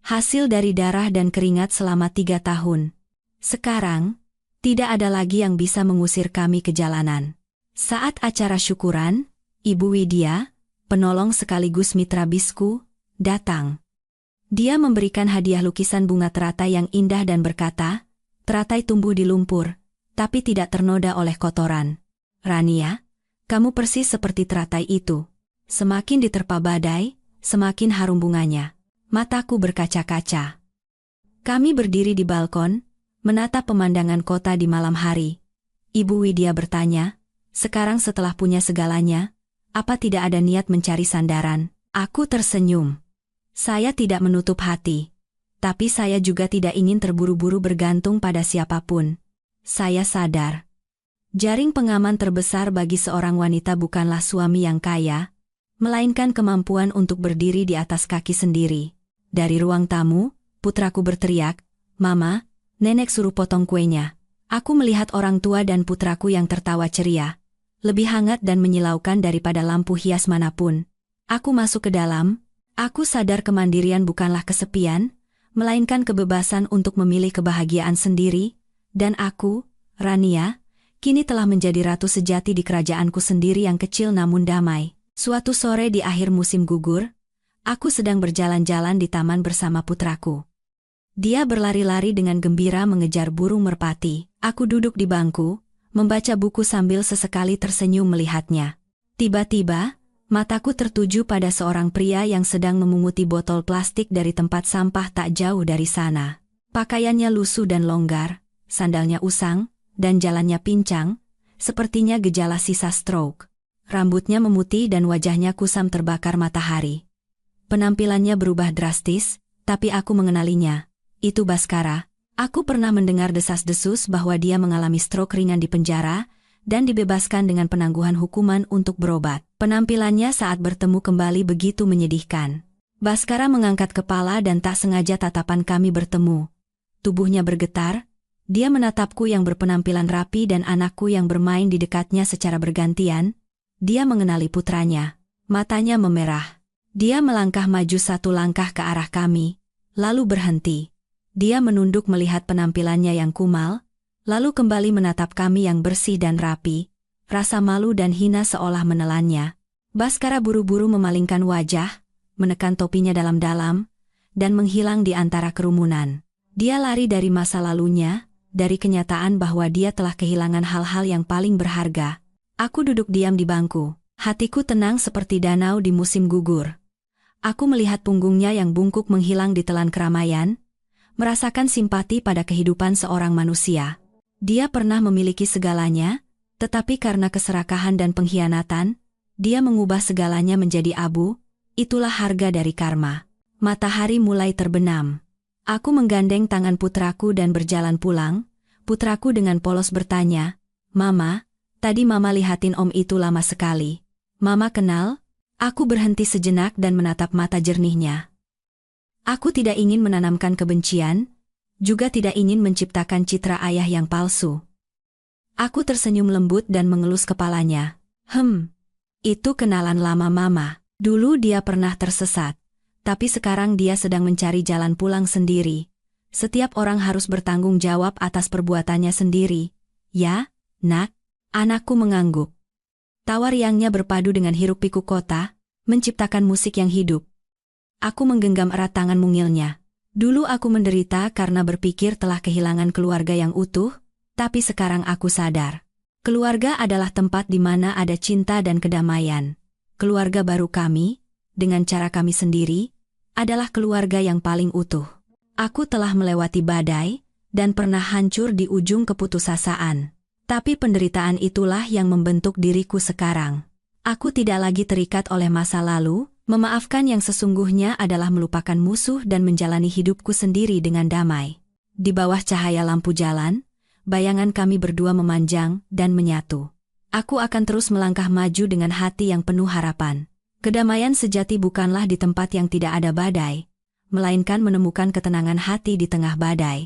Hasil dari darah dan keringat selama 3 tahun. Sekarang, tidak ada lagi yang bisa mengusir kami ke jalanan. Saat acara syukuran, Ibu Widya, penolong sekaligus mitra bisku, datang. Dia memberikan hadiah lukisan bunga teratai yang indah dan berkata, "Teratai tumbuh di lumpur, tapi tidak ternoda oleh kotoran. Rania, kamu persis seperti teratai itu. Semakin diterpa badai, semakin harum bunganya." Mataku berkaca-kaca. Kami berdiri di balkon, menatap pemandangan kota di malam hari. Ibu Widya bertanya, "Sekarang setelah punya segalanya, apa tidak ada niat mencari sandaran?" Aku tersenyum. Saya tidak menutup hati. Tapi saya juga tidak ingin terburu-buru bergantung pada siapapun. Saya sadar. Jaring pengaman terbesar bagi seorang wanita bukanlah suami yang kaya, melainkan kemampuan untuk berdiri di atas kaki sendiri. Dari ruang tamu, putraku berteriak, "Mama, Nenek suruh potong kuenya." Aku melihat orang tua dan putraku yang tertawa ceria. Lebih hangat dan menyilaukan daripada lampu hias manapun. Aku masuk ke dalam. Aku sadar kemandirian bukanlah kesepian, melainkan kebebasan untuk memilih kebahagiaan sendiri. Dan aku, Rania, kini telah menjadi ratu sejati di kerajaanku sendiri yang kecil namun damai. Suatu sore di akhir musim gugur, aku sedang berjalan-jalan di taman bersama putraku. Dia berlari-lari dengan gembira mengejar burung merpati. Aku duduk di bangku, membaca buku sambil sesekali tersenyum melihatnya. Tiba-tiba, mataku tertuju pada seorang pria yang sedang memunguti botol plastik dari tempat sampah tak jauh dari sana. Pakaiannya lusuh dan longgar, sandalnya usang, dan jalannya pincang, sepertinya gejala sisa stroke. Rambutnya memutih dan wajahnya kusam terbakar matahari. Penampilannya berubah drastis, tapi aku mengenalinya. Itu Baskara. Aku pernah mendengar desas-desus bahwa dia mengalami stroke ringan di penjara dan dibebaskan dengan penangguhan hukuman untuk berobat. Penampilannya saat bertemu kembali begitu menyedihkan. Baskara mengangkat kepala dan tak sengaja tatapan kami bertemu. Tubuhnya bergetar. Dia menatapku yang berpenampilan rapi dan anakku yang bermain di dekatnya secara bergantian. Dia mengenali putranya. Matanya memerah. Dia melangkah maju satu langkah ke arah kami, lalu berhenti. Dia menunduk melihat penampilannya yang kumal, lalu kembali menatap kami yang bersih dan rapi. Rasa malu dan hina seolah menelannya. Baskara buru-buru memalingkan wajah, menekan topinya dalam-dalam, dan menghilang di antara kerumunan. Dia lari dari masa lalunya, dari kenyataan bahwa dia telah kehilangan hal-hal yang paling berharga. Aku duduk diam di bangku. Hatiku tenang seperti danau di musim gugur. Aku melihat punggungnya yang bungkuk menghilang di telan keramaian, merasakan simpati pada kehidupan seorang manusia. Dia pernah memiliki segalanya, tetapi karena keserakahan dan pengkhianatan, dia mengubah segalanya menjadi abu. Itulah harga dari karma. Matahari mulai terbenam. Aku menggandeng tangan putraku dan berjalan pulang. Putraku dengan polos bertanya, "Mama, tadi Mama lihatin Om itu lama sekali. Mama kenal?" Aku berhenti sejenak dan menatap mata jernihnya. Aku tidak ingin menanamkan kebencian, juga tidak ingin menciptakan citra ayah yang palsu. Aku tersenyum lembut dan mengelus kepalanya. Itu kenalan lama Mama. Dulu dia pernah tersesat, tapi sekarang dia sedang mencari jalan pulang sendiri. Setiap orang harus bertanggung jawab atas perbuatannya sendiri. Ya, Nak? Anakku mengangguk. Tawa riangnya berpadu dengan hiruk-pikuk kota, menciptakan musik yang hidup. Aku menggenggam erat tangan mungilnya. Dulu aku menderita karena berpikir telah kehilangan keluarga yang utuh, tapi sekarang aku sadar. Keluarga adalah tempat di mana ada cinta dan kedamaian. Keluarga baru kami, dengan cara kami sendiri, adalah keluarga yang paling utuh. Aku telah melewati badai, dan pernah hancur di ujung keputusasaan. Tapi penderitaan itulah yang membentuk diriku sekarang. Aku tidak lagi terikat oleh masa lalu, memaafkan yang sesungguhnya adalah melupakan musuh dan menjalani hidupku sendiri dengan damai. Di bawah cahaya lampu jalan, bayangan kami berdua memanjang dan menyatu. Aku akan terus melangkah maju dengan hati yang penuh harapan. Kedamaian sejati bukanlah di tempat yang tidak ada badai, melainkan menemukan ketenangan hati di tengah badai.